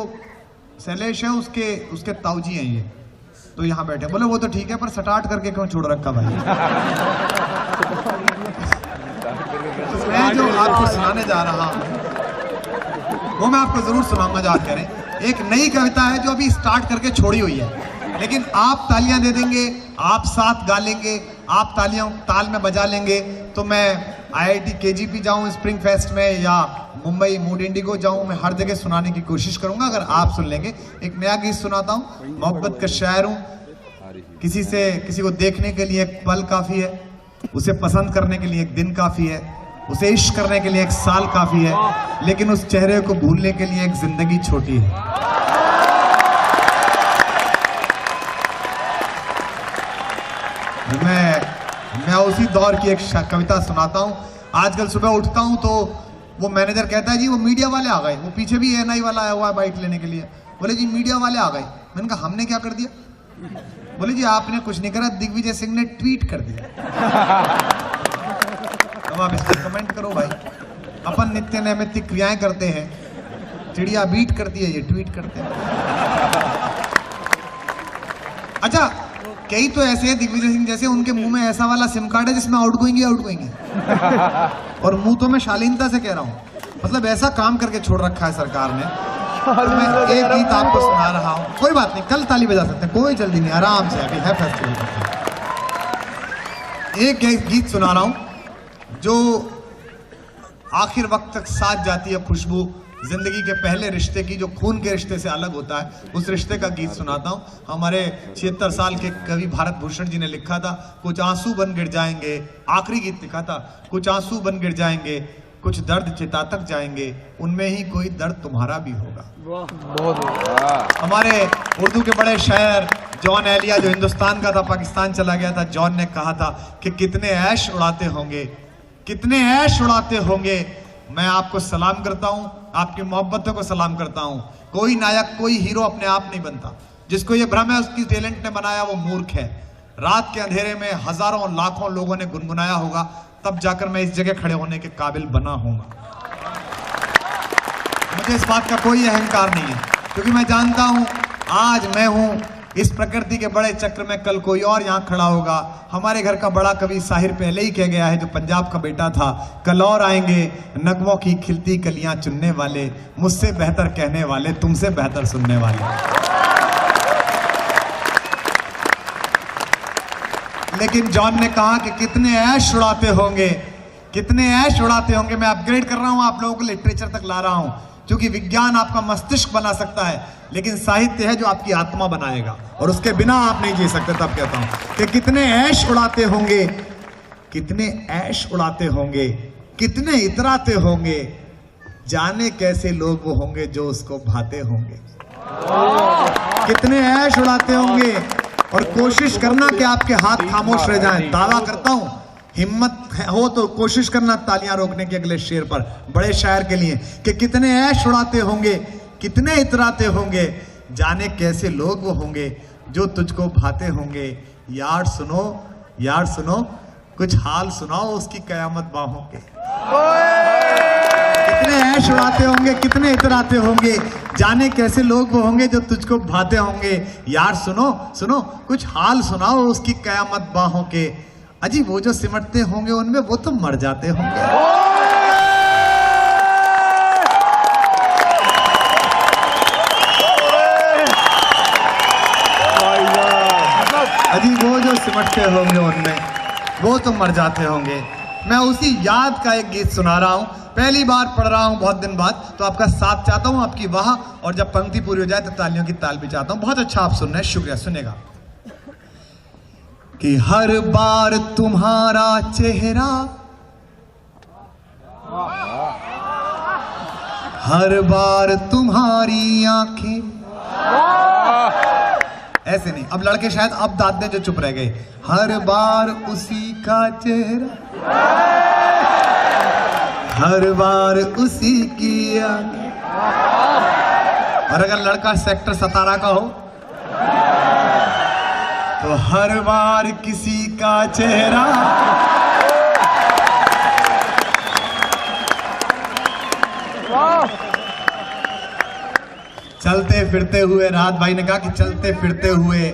शैलेश है, उसके ताऊजी हैं ये, तो यहाँ बैठे। बोले वो तो ठीक है, पर स्टार्ट करके क्यों छोड़ रखा भाई? मैं जो आपको सुनाने जा रहा हूँ वो मैं आपको जरूर सुनाऊंगा, जो आप कह रहे हैं। एक नई कविता है जो अभी स्टार्ट करके छोड़ी हुई है, लेकिन आप तालियां दे देंगे, आप साथ गा लेंगे, आप ताल में बजा लेंगे, तो मैं IIT KGP जाऊं स्प्रिंग फेस्ट में या मुंबई मूड इंडिगो जाऊं, मैं हर जगह सुनाने की कोशिश करूंगा अगर आप सुन लेंगे। एक नया गीत सुनाता हूं। मोहब्बत का शायर हूं। किसी को देखने के लिए एक पल काफी है, उसे पसंद करने के लिए एक दिन काफी है, उसे इश्क करने के लिए एक साल काफी है, लेकिन उस चेहरे को भूलने के लिए एक जिंदगी छोटी है। मैं उसी दौर की एक कविता सुनाता हूं। आजकल सुबह उठता हूं तो वो मैनेजर कहता है जी वो मीडिया वाले आ गए। वो पीछे भी ANI वाला आया हुआ है बाइक लेने के लिए। बोले जी मीडिया वाले आ गए। मैंने कहा हमने क्या कर दिया? बोले जी आपने कुछ नहीं करा, दिग्विजय सिंह ने ट्वीट कर दिया। अब आप इस पर कमेंट करो भाई। अपन नित्य नैमित्तिक क्रियाएं करते हैं, चिड़िया बीट करती है, ये ट्वीट करते हैं। अच्छा, कई तो ऐसे हैं दिग्विजय सिंह जैसे, उनके मुंह में ऐसा वाला सिम कार्ड है जिसमें आउट गोइंग है। और मुंह तो मैं शालीनता से कह रहा हूँ, मतलब ऐसा काम करके छोड़ रखा है सरकार ने। तो मैं एक गीत आपको सुना रहा हूँ। कोई बात नहीं, कल ताली बजा सकते हैं, कोई जल्दी नहीं, आराम से, अभी है फेस्टिवल। एक गीत सुना रहा हूँ जो आखिर वक्त तक साथ जाती है खुशबू, जिंदगी के पहले रिश्ते की, जो खून के रिश्ते से अलग होता है, उस रिश्ते का गीत सुनाता हूँ। हमारे 76 साल के कवि भारत भूषण जी ने लिखा था, कुछ आंसू बन गिर जाएंगे। आखिरी गीत लिखा था, कुछ आंसू बन गिर जाएंगे, कुछ दर्द चिता तक जाएंगे, उनमें ही कोई दर्द तुम्हारा भी होगा। हमारे उर्दू के बड़े शायर जॉन एलिया, जो हिंदुस्तान का था, पाकिस्तान चला गया था, जॉन ने कहा था कि कितने ऐश उड़ाते होंगे, कितने ऐश उड़ाते होंगे। मैं आपको सलाम करता हूं, आपकी मोहब्बतों को सलाम करता हूं। कोई नायक, कोई हीरो अपने आप नहीं बनता। जिसको ये भ्रम है उसकी टैलेंट ने बनाया वो मूर्ख है। रात के अंधेरे में हजारों लाखों लोगों ने गुनगुनाया होगा, तब जाकर मैं इस जगह खड़े होने के काबिल बना हूंगा। मुझे इस बात का कोई अहंकार नहीं है, क्योंकि मैं जानता हूं आज मैं हूं इस प्रकृति के बड़े चक्र में, कल कोई और यहां खड़ा होगा। हमारे घर का बड़ा कवि साहिर पहले ही कह गया है, जो पंजाब का बेटा था, कल और आएंगे नगमों की खिलती कलियां चुनने वाले, मुझसे बेहतर कहने वाले, तुमसे बेहतर सुनने वाले। लेकिन जॉन ने कहा कि कितने ऐश उड़ाते होंगे, कितने ऐश उड़ाते होंगे। मैं अपग्रेड कर रहा हूं, आप लोगों को लिटरेचर तक ला रहा हूं, क्योंकि विज्ञान आपका मस्तिष्क बना सकता है, लेकिन साहित्य है जो आपकी आत्मा बनाएगा, और उसके बिना आप नहीं जी सकते। तब कहता हूं कि कितने ऐश उड़ाते होंगे, कितने ऐश उड़ाते होंगे, कितने इतराते होंगे, जाने कैसे लोग वो होंगे जो उसको भाते होंगे। कितने ऐश उड़ाते होंगे, और कोशिश करना कि आपके हाथ खामोश रह जाएं। दावा करता हूं, हिम्मत हो तो कोशिश करना तालियां रोकने के अगले शेर पर, बड़े शायर के लिए, कि कितने ऐश उड़ाते होंगे, कितने इतराते होंगे, जाने कैसे लोग वो होंगे जो तुझको भाते होंगे। यार सुनो, यार सुनो, कुछ हाल सुनाओ उसकी कयामत बाहों के। कितने ऐश उड़ाते होंगे, कितने इतराते होंगे, जाने कैसे लोग वो होंगे जो तुझको भाते होंगे। यार सुनो, सुनो, कुछ हाल सुनाओ उसकी कयामत बाहों के। अजी वो जो सिमटते होंगे उनमें वो तो मर जाते होंगे। अजी वो जो सिमटते होंगे उनमें वो तो मर जाते होंगे। मैं उसी याद का एक गीत सुना रहा हूं, पहली बार पढ़ रहा हूं बहुत दिन बाद, तो आपका साथ चाहता हूं, आपकी वाह, और जब पंक्ति पूरी हो जाए तो तालियों की ताल भी चाहता हूं। बहुत अच्छा आप सुन रहे हैं, शुक्रिया। सुनेगा कि हर बार तुम्हारा चेहरा, हर बार तुम्हारी आंखें, ऐसे नहीं, अब लड़के शायद अब दाद दें जो चुप रह गए। हर बार उसी का चेहरा, हर बार उसी की आंखें। और अगर लड़का सेक्टर 17 का हो तो हर बार किसी का चेहरा। चलते फिरते हुए, राहत भाई ने कहा कि चलते फिरते हुए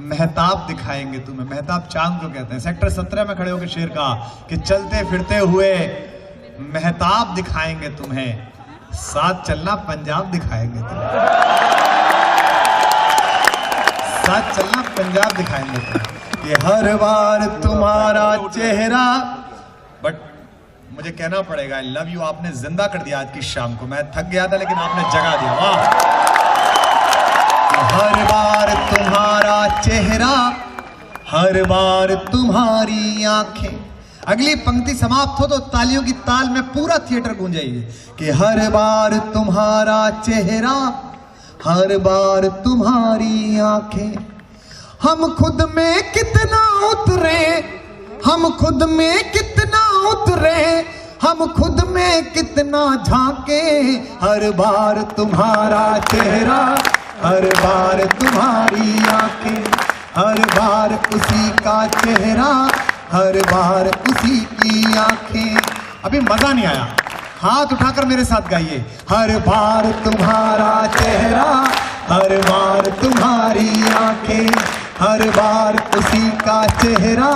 महताब दिखाएंगे तुम्हें। महताब चांद को कहते हैं। सेक्टर 17 में खड़े होकर शेर कहा कि चलते फिरते हुए महताब दिखाएंगे तुम्हें, साथ चलना पंजाब दिखाएंगे तुम्हें, साथ चलना पंजाब दिखाएंगे तुम्हें। कि हर बार तुम्हारा चेहरा। बट मुझे कहना पड़ेगा, आई लव यू, आपने जिंदा कर दिया आज की शाम को। मैं थक गया था लेकिन आपने जगा दिया, वाह। हर बार तुम्हारा चेहरा, हर बार तुम्हारी आंखें। अगली पंक्ति समाप्त हो तो तालियों की ताल में पूरा थिएटर गूंजेगी कि हर बार तुम्हारा चेहरा, हर बार तुम्हारी आंखें। हम खुद में कितना उतरे, हम खुद में कितना उतरे, हम खुद में कितना झांके। हर बार तुम्हारा चेहरा, हर बार तुम्हारी आंखें, हर बार उसी का चेहरा, हर बार उसी की आंखें। अभी मजा नहीं आया, हाथ उठाकर मेरे साथ गाइए। हर बार तुम्हारा चेहरा, हर बार तुम्हारी आंखें, हर बार उसी का चेहरा,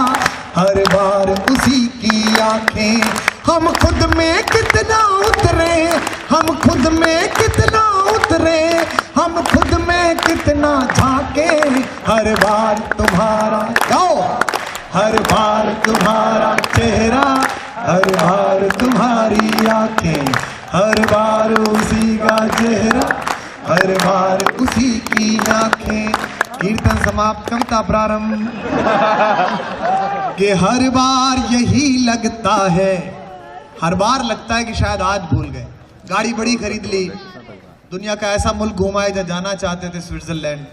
हर बार उसी की आंखें। हम खुद में कितना उतरे, हम खुद में कितना उतरे, हम खुद में कितना झांके। हर बार तुम्हारा, गाओ, हर बार तुम्हारा चेहरा, हर बार तुम्हारी आंखें, हर बार उसी का चेहरा, हर बार उसी की आंखें। कीर्तन समाप्त, कविता प्रारंभ। कि हर बार यही लगता है, हर बार लगता है कि शायद आज भूल गए। गाड़ी बड़ी खरीद ली, दुनिया का ऐसा मुल्क घुमाए जहाँ जाना चाहते थे, स्विट्जरलैंड,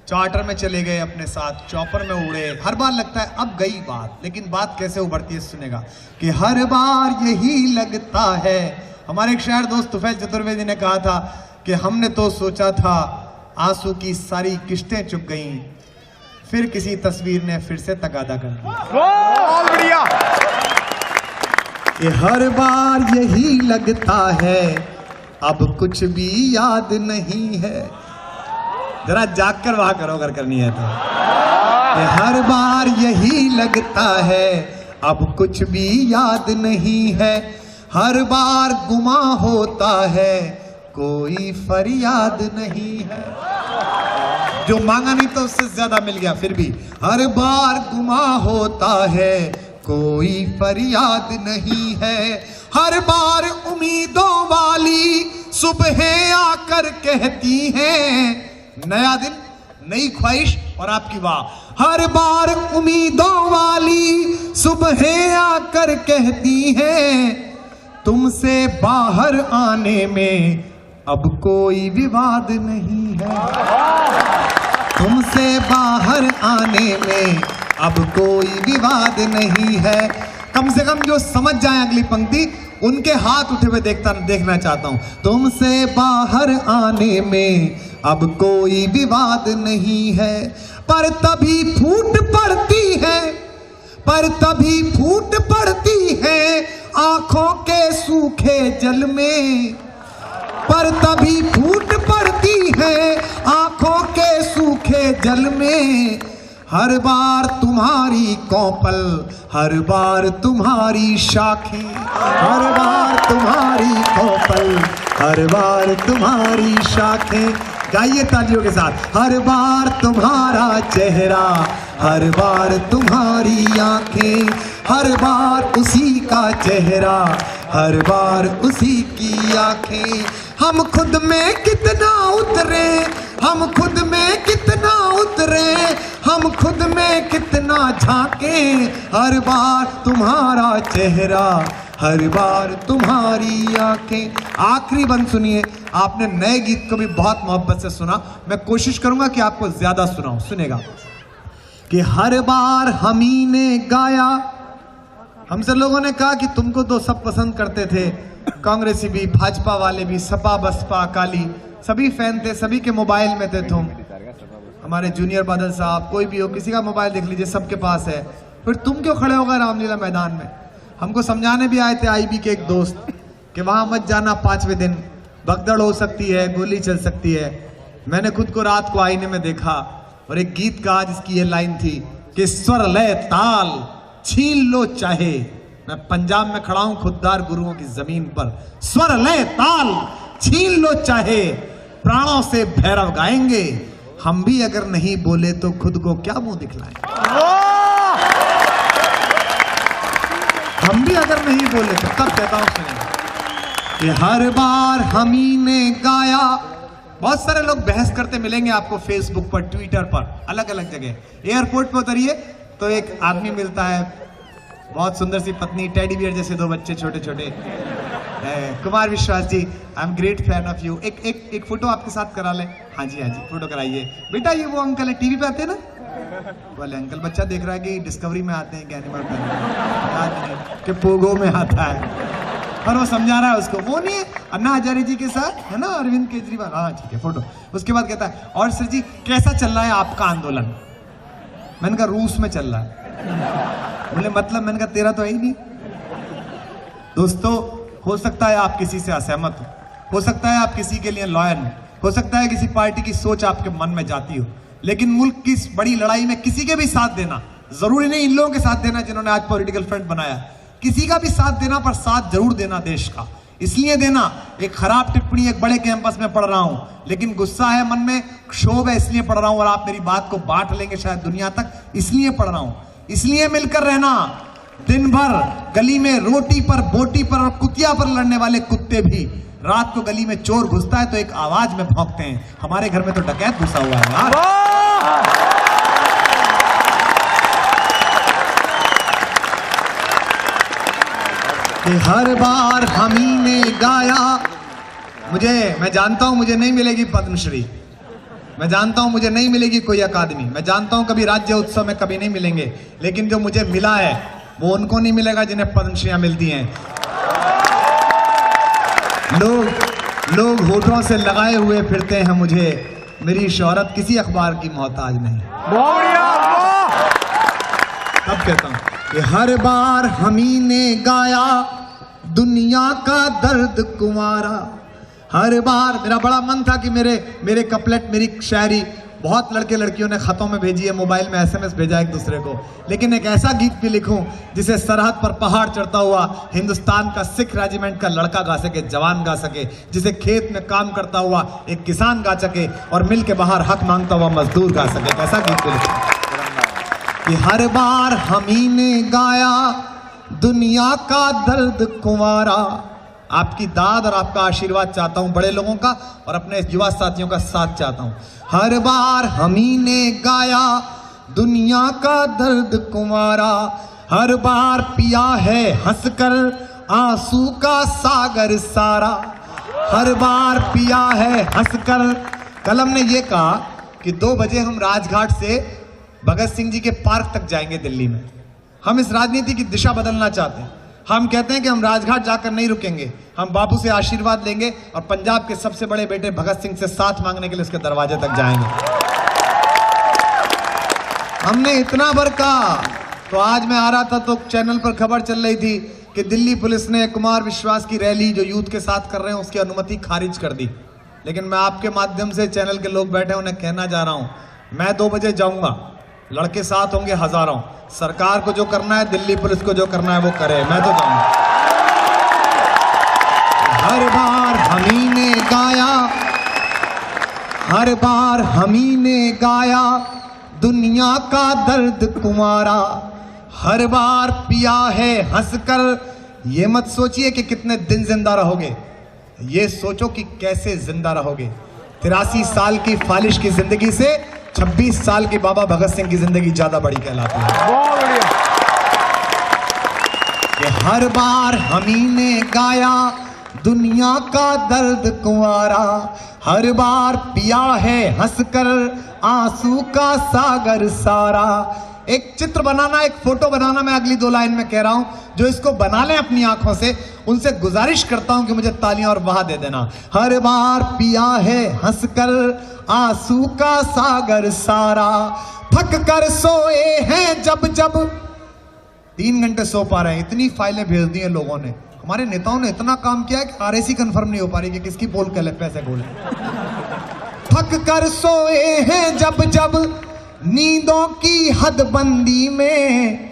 चार्टर में चले गए अपने साथ, चॉपर में उड़े। हर बार लगता है अब गई बात, लेकिन बात कैसे उभरती है सुनेगा। कि हर बार यही लगता है। हमारे एक शायर दोस्त तुफैल चतुर्वेदी ने कहा था कि हमने तो सोचा था आंसू की सारी किश्तें चुक गईं, फिर किसी तस्वीर ने फिर से तगादा कर दिया। बहुत बढ़िया। कि हर बार यही लगता है अब कुछ भी याद नहीं है। जरा जाग कर वहां करो अगर करनी है तो। कि हर बार यही लगता है अब कुछ भी याद नहीं है। हर बार गुमा होता है कोई फरियाद नहीं है। जो मांगा नहीं तो उससे ज्यादा मिल गया फिर भी। हर बार गुमा होता है कोई फरियाद नहीं है। हर बार उम्मीदों वाली सुबह आकर कहती हैं नया दिन नई ख्वाहिश और आपकी वाह। हर बार उम्मीदों वाली सुबह आकर कहती हैं तुमसे बाहर आने में अब कोई विवाद नहीं है। तुमसे बाहर आने में अब कोई विवाद नहीं है। कम से कम जो समझ जाए अगली पंक्ति उनके हाथ उठे हुए देखना चाहता हूं। तुमसे बाहर आने में अब कोई विवाद नहीं है। पर तभी फूट पड़ती है, पर तभी फूट पड़ती है आंखों के सूखे जल में। पर तभी फूट पड़ती है आंखों के सूखे जल में। हर बार तुम्हारी कौपल, हर बार तुम्हारी शाखें, हर बार तुम्हारी कौपल, हर बार तुम्हारी शाखें। गाइए तालियों के साथ। हर बार तुम्हारा चेहरा, हर बार तुम्हारी आंखें, हर बार उसी का चेहरा, हर बार उसी की आंखें। हम खुद में कितना उतरे, हम खुद में कितना उतरे, हम खुद में कितना झांके। हर बार तुम्हारा चेहरा, हर बार तुम्हारी आंखें। आखिरी बंद सुनिए। आपने नए गीत को भी बहुत मोहब्बत से सुना, मैं कोशिश करूंगा कि आपको ज्यादा सुनाऊं। सुनेगा कि हर बार हम ही ने गाया। हमसे लोगों ने कहा कि तुमको तो सब पसंद करते थे, कांग्रेसी भी, भाजपा वाले भी, सपा बसपा अकाली सभी फैन थे, सभी के मोबाइल में थे तुम। हमारे जूनियर बादल साहब, कोई भी हो, किसी का मोबाइल देख लीजिए, सबके पास है। फिर तुम क्यों खड़े हो गए रामलीला मैदान में? हमको समझाने भी आए थे आईबी के एक दोस्त कि वहां मत जाना, 5वें दिन भगदड़ हो सकती है, गोली चल सकती है। मैंने खुद को रात को आईने में देखा और एक गीत कहा जिसकी ये लाइन थी कि स्वर लय ताल छीन लो चाहे। मैं पंजाब में खड़ा हूं खुददार गुरुओं की जमीन पर। स्वर लय ताल छीन लो चाहे, प्राणों से भैरव गाएंगे। हम भी अगर नहीं बोले तो खुद को क्या मुंह दिखलाएं। हम भी अगर नहीं बोले तो तब कहता हूं सुनिए कि हर बार हम ही ने गाया। बहुत सारे लोग बहस करते मिलेंगे आपको फेसबुक पर, ट्विटर पर, अलग अलग जगह। एयरपोर्ट पे उतरिए तो एक आदमी मिलता है, बहुत सुंदर सी पत्नी, टेडी बियर जैसे 2 बच्चे छोटे छोटे। Kumar Vishwas ji, I am great fan of you. एक फोटो आपके साथ करा ले। हाँ जी फोटो कराइए। बेटा ये वो अंकल है, टीवी पे आते हैं ना वाले अंकल। बच्चा देख रहा है कि डिस्कवरी में आते हैं, एनिमल के पोगो में आता है, और वो समझा रहा है उसको। वो नहीं अन्ना हजारे जी के साथ है ना, अरविंद केजरीवाल। हाँ ठीक है, फोटो। उसके बाद कहता है और सर जी कैसा चल रहा है आपका आंदोलन? मैंने कहा रूस में चल रहा है। बोले मतलब? मैंने कहा तेरा तो है ही नहीं। दोस्तों, हो सकता है आप किसी से असहमत हो सकता है आप किसी के लिए लॉयल हो सकता है किसी पार्टी की सोच आपके मन में जाती हो, लेकिन मुल्क की इस बड़ी लड़ाई में किसी के भी साथ देना, जरूरी नहीं इन लोगों के साथ देना जिन्होंने आज पॉलिटिकल फ्रंट बनाया, किसी का भी साथ देना, पर साथ जरूर देना देश का। इसलिए देना, एक खराब टिप्पणी एक बड़े कैंपस में पढ़ रहा हूं, लेकिन गुस्सा है मन में, क्षोभ है, इसलिए पढ़ रहा हूं, और आप मेरी बात को बांट लेंगे शायद दुनिया तक, इसलिए पढ़ रहा हूं। इसलिए मिलकर रहना। दिन भर गली में रोटी पर, बोटी पर और कुतिया पर लड़ने वाले कुत्ते भी रात को गली में चोर घुसता है तो एक आवाज में भौंकते हैं। हमारे घर में तो डकैत घुसा हुआ है यार। कि हर बार हम ही ने गाया। मैं जानता हूं मुझे नहीं मिलेगी पद्मश्री, मैं जानता हूं मुझे नहीं मिलेगी कोई अकादमी, मैं जानता हूं कभी राज्य उत्सव में कभी नहीं मिलेंगे, लेकिन जो मुझे मिला है वो उनको नहीं मिलेगा जिन्हें पद्मश्रियां मिलती हैं। लोग होठों से लगाए हुए फिरते हैं मुझे, मेरी शोहरत किसी अखबार की मोहताज नहीं। कहता हूँ कि हर बार हम ही ने गाया दुनिया का दर्द कुंवारा। हर बार मेरा बड़ा मन था कि मेरे कपलेट, मेरी शायरी बहुत लड़के लड़कियों ने खतों में भेजी है, मोबाइल में SMS भेजा एक दूसरे को, लेकिन एक ऐसा गीत भी लिखूं जिसे सरहद पर पहाड़ चढ़ता हुआ हिंदुस्तान का सिख रेजिमेंट का लड़का गा सके, जवान गा सके, जिसे खेत में काम करता हुआ एक किसान गा सके और मिल के बाहर हक मांगता हुआ मजदूर गा सके। ऐसा गीत भी लिखूं कि हर बार हम ही ने गाया दुनिया का दर्द कुंवारा। आपकी दाद और आपका आशीर्वाद चाहता हूं, बड़े लोगों का और अपने युवा साथियों का साथ चाहता हूं। हर बार हम ही ने गाया दुनिया का दर्द कुंवारा। हर बार पिया है हंसकर आंसू का सागर सारा। हर बार पिया है हंसकर। कलम ने यह कहा कि 2 बजे हम राजघाट से भगत सिंह जी के पार्क तक जाएंगे दिल्ली में। हम इस राजनीति की दिशा बदलना चाहते हैं। हम कहते हैं कि हम राजघाट जाकर नहीं रुकेंगे, हम बापू से आशीर्वाद लेंगे और पंजाब के सबसे बड़े बेटे भगत सिंह से साथ मांगने के लिए उसके दरवाजे तक जाएंगे। हमने इतना भर कहा। तो आज मैं आ रहा था तो चैनल पर खबर चल रही थी कि दिल्ली पुलिस ने कुमार विश्वास की रैली जो यूथ के साथ कर रहे हैं उसकी अनुमति खारिज कर दी। लेकिन मैं आपके माध्यम से चैनल के लोग बैठे उन्हें कहना चाह रहा हूं, मैं 2 बजे जाऊंगा, लड़के साथ होंगे हजारों। सरकार को जो करना है, दिल्ली पुलिस को जो करना है वो करे, मैं तो जाऊंगा। हर बार हम ही ने गाया, हर बार हम ही ने गाया दुनिया का दर्द कुंवारा। हर बार पिया है हंसकर। ये मत सोचिए कि कितने दिन जिंदा रहोगे, ये सोचो कि कैसे जिंदा रहोगे। 83 साल की फालिश की जिंदगी से 26 साल की बाबा भगत सिंह की जिंदगी ज्यादा बड़ी कहलाती है। बहुत बढ़िया। कि हर बार हम ही ने गाया दुनिया का दर्द कुंवारा। हर बार पिया है हंसकर आंसू का सागर सारा। एक चित्र बनाना, एक फोटो बनाना, मैं अगली 2 लाइन में कह रहा हूं, जो इसको बना लें अपनी आंखों से, उनसे गुजारिश करता हूं कि मुझे तालियां और वाह दे देना। हर बार पिया है हंसकर आंसू का सागर सारा। थक कर सोए हैं जब जब। 3 घंटे सो पा रहे हैं, इतनी फाइलें भेज दी हैं लोगों ने। हमारे नेताओं ने इतना काम किया है कि RAC कंफर्म नहीं हो पा रही कि किसकी पोल कल पैसे खोले। थक कर सोए हैं जब जब नींदों की हदबंदी में।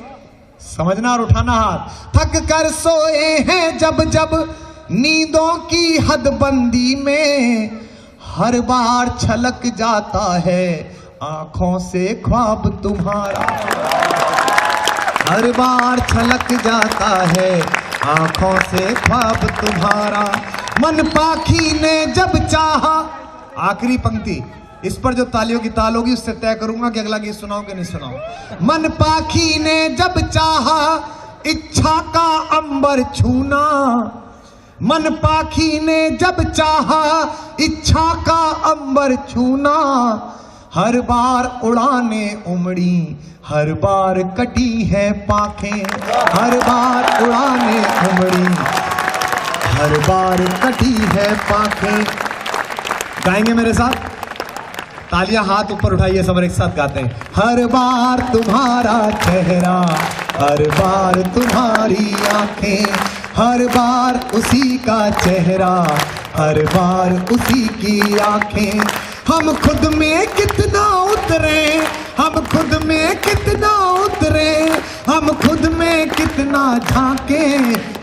समझना और उठाना हाथ। थक कर सोए हैं जब जब नींदों की हदबंदी में। हर बार छलक जाता है आंखों से ख्वाब तुम्हारा। हर बार छलक जाता है आंखों से ख्वाब तुम्हारा। मन पाखी ने जब चाहा। आखिरी पंक्ति, इस पर जो तालियों की ताल होगी उससे तय करूंगा कि अगला गीत सुनाऊं कि नहीं सुनाऊं। मन पाखी ने जब चाहा इच्छा का अंबर छूना। मन पाखी ने जब चाहा इच्छा का अंबर छूना। हर बार उड़ाने उमड़ी, हर बार कटी है पाखें। हर बार उड़ाने उमड़ी, हर बार कटी है पाखें। गाएंगे मेरे साथ? तालियां हाथ ऊपर उठाइए, सब एक साथ गाते हैं। हर बार तुम्हारा चेहरा, हर बार तुम्हारी आंखें। हर बार उसी का चेहरा, हर बार उसी की आंखें। हम खुद में कितना उतरे, हम खुद में कितना उतरे, हम खुद में कितना झांके।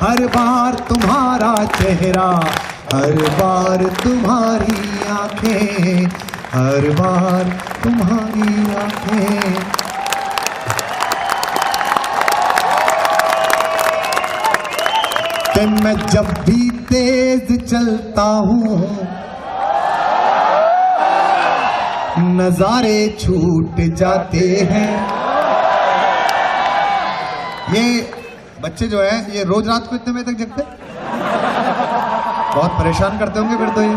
हर बार तुम्हारा चेहरा, हर बार तुम्हारी आंखें, हर बार तुम्हारी आंखें। कि मैं जब भी तेज चलता हूँ नजारे छूट जाते हैं। ये बच्चे जो है ये रोज रात को इतने बजे तक जगते, बहुत परेशान करते होंगे फिर तो ये।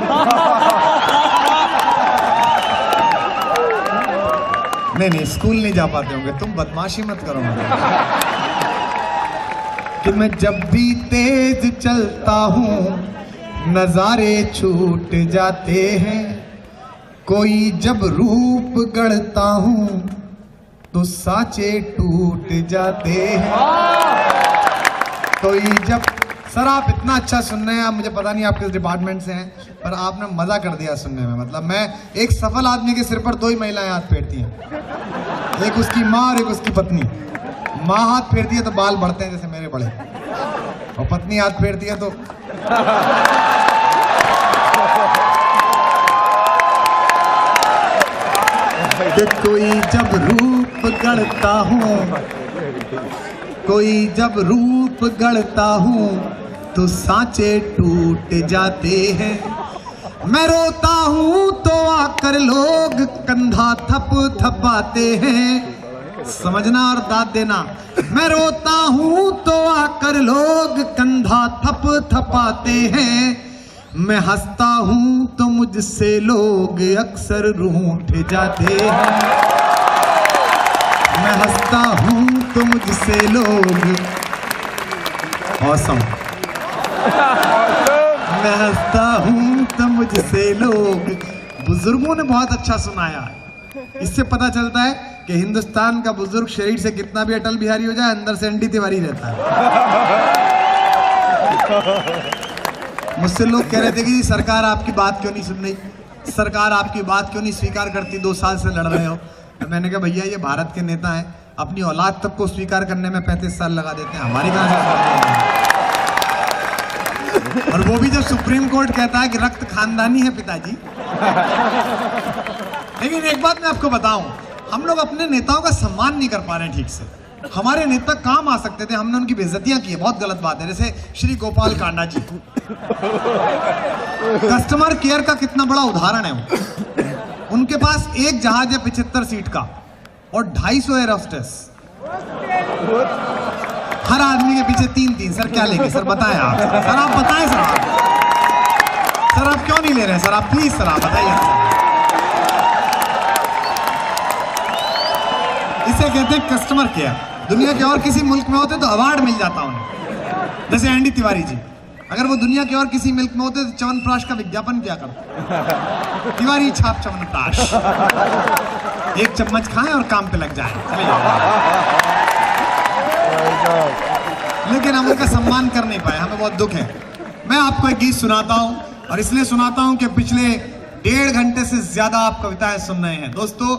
नहीं, स्कूल नहीं जा पाते होंगे। तुम बदमाशी मत करो। कि मैं जब भी तेज चलता हूँ नजारे छूट जाते हैं। कोई जब रूप गढ़ता हूँ तो सांचे टूट जाते हैं। कोई जब सर आप इतना अच्छा सुन रहे हैं, आप मुझे पता नहीं आप किस डिपार्टमेंट से हैं, पर आपने मजा कर दिया सुनने में। मतलब मैं एक सफल आदमी के सिर पर दो ही महिलाएं हाथ फेरती हैं, एक उसकी माँ और एक उसकी पत्नी। माँ हाथ फेरती है तो बाल बढ़ते हैं जैसे मेरे बड़े, और पत्नी हाथ फेरती है तो कोई जब रूप गढ़ता हूँ, कोई जब रूप गढ़ता हूँ तो सांचे टूट जाते हैं। मैं रोता हूँ तो आकर लोग कंधा थप थपाते हैं। समझना और दाद देना। मैं रोता हूँ तो आकर लोग कंधा थप थपाते हैं। मैं हंसता हूँ तो मुझसे लोग अक्सर रूठ जाते हैं। मैं हंसता हूँ तो मुझसे लोग औसम। मैं हंसता हूँ तो मुझसे लोग। बुजुर्गों ने बहुत अच्छा सुनाया। इससे पता चलता है कि हिंदुस्तान का बुजुर्ग शरीर से कितना भी अटल बिहारी हो जाए, अंदर से एनडी तिवारी रहता है। मुझसे लोग कह रहे थे कि जी सरकार आपकी बात क्यों नहीं सुन रही, सरकार आपकी बात क्यों नहीं स्वीकार करती, 2 साल से लड़ रहे हो। तो मैंने कहा भैया ये भारत के नेता हैं, अपनी औलाद तक को स्वीकार करने में 35 साल लगा देते हैं, हमारी कहां से। और वो भी जब सुप्रीम कोर्ट कहता है कि रक्त खानदानी है पिताजी। लेकिन एक बात मैं आपको बताऊं, हम लोग अपने नेताओं का सम्मान नहीं कर पा रहे हैं ठीक से। हमारे नेता काम आ सकते थे, हमने उनकी बेइज्जतियां की है, बहुत गलत बात है। जैसे श्री गोपाल कांडा जी, कस्टमर केयर का कितना बड़ा उदाहरण है वो। उनके पास एक जहाज है 75 सीट का और 250 एयर होस्टेस, हर आदमी के पीछे 3-3। सर क्या लेंगे सर, बताएं आप। सर आप बताएं सर, सर आप क्यों नहीं ले रहे सर, आप प्लीज सर आप बताइए। इसे कहते हैं कस्टमर केयर। दुनिया के और किसी मुल्क में होते तो अवार्ड मिल जाता उन्हें, जैसे एनडी तिवारी जी। अगर वो दुनिया के और किसी मुल्क में होते तो च्यवनप्राश का विज्ञापन क्या करते, तिवारी छाप च्यवनप्राश, एक चम्मच खाएं और काम पे लग जाए, चले जाओ। लेकिन हम उनका सम्मान कर नहीं पाए, हमें बहुत दुख है। मैं आपको एक गीत सुनाता हूं, और इसलिए सुनाता हूं कि पिछले 1.5 घंटे से ज्यादा आप कविताएं सुन रहे हैं। दोस्तों,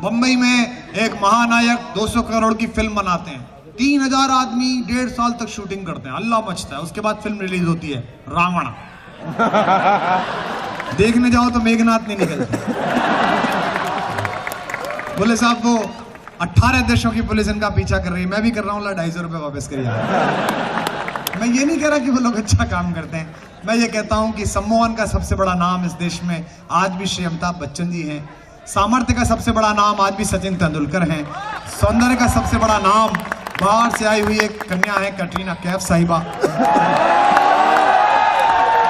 मुंबई में एक महानायक 200 करोड़ की फिल्म बनाते हैं, 3000 आदमी 1.5 साल तक शूटिंग करते हैं, अल्लाह मचता है। उसके बाद फिल्म रिलीज होती है रावण। देखने जाओ तो मेघनाथ नहीं निकलते। बोले साहब वो 18 देशों की पुलिस इनका पीछा कर रही है, मैं भी कर रहा हूँ, 250 रुपए वापस करिए। मैं ये नहीं कह रहा कि वो लोग अच्छा काम करते हैं, मैं ये कहता हूँ कि सम्मोहन का सबसे बड़ा नाम इस देश में आज भी श्री अमिताभ बच्चन जी हैं। सामर्थ्य का सबसे बड़ा नाम आज भी सचिन तेंदुलकर हैं। सौंदर्य का सबसे बड़ा नाम बाहर से आई हुई एक कन्या है, कैटरीना कैफ साहिबा।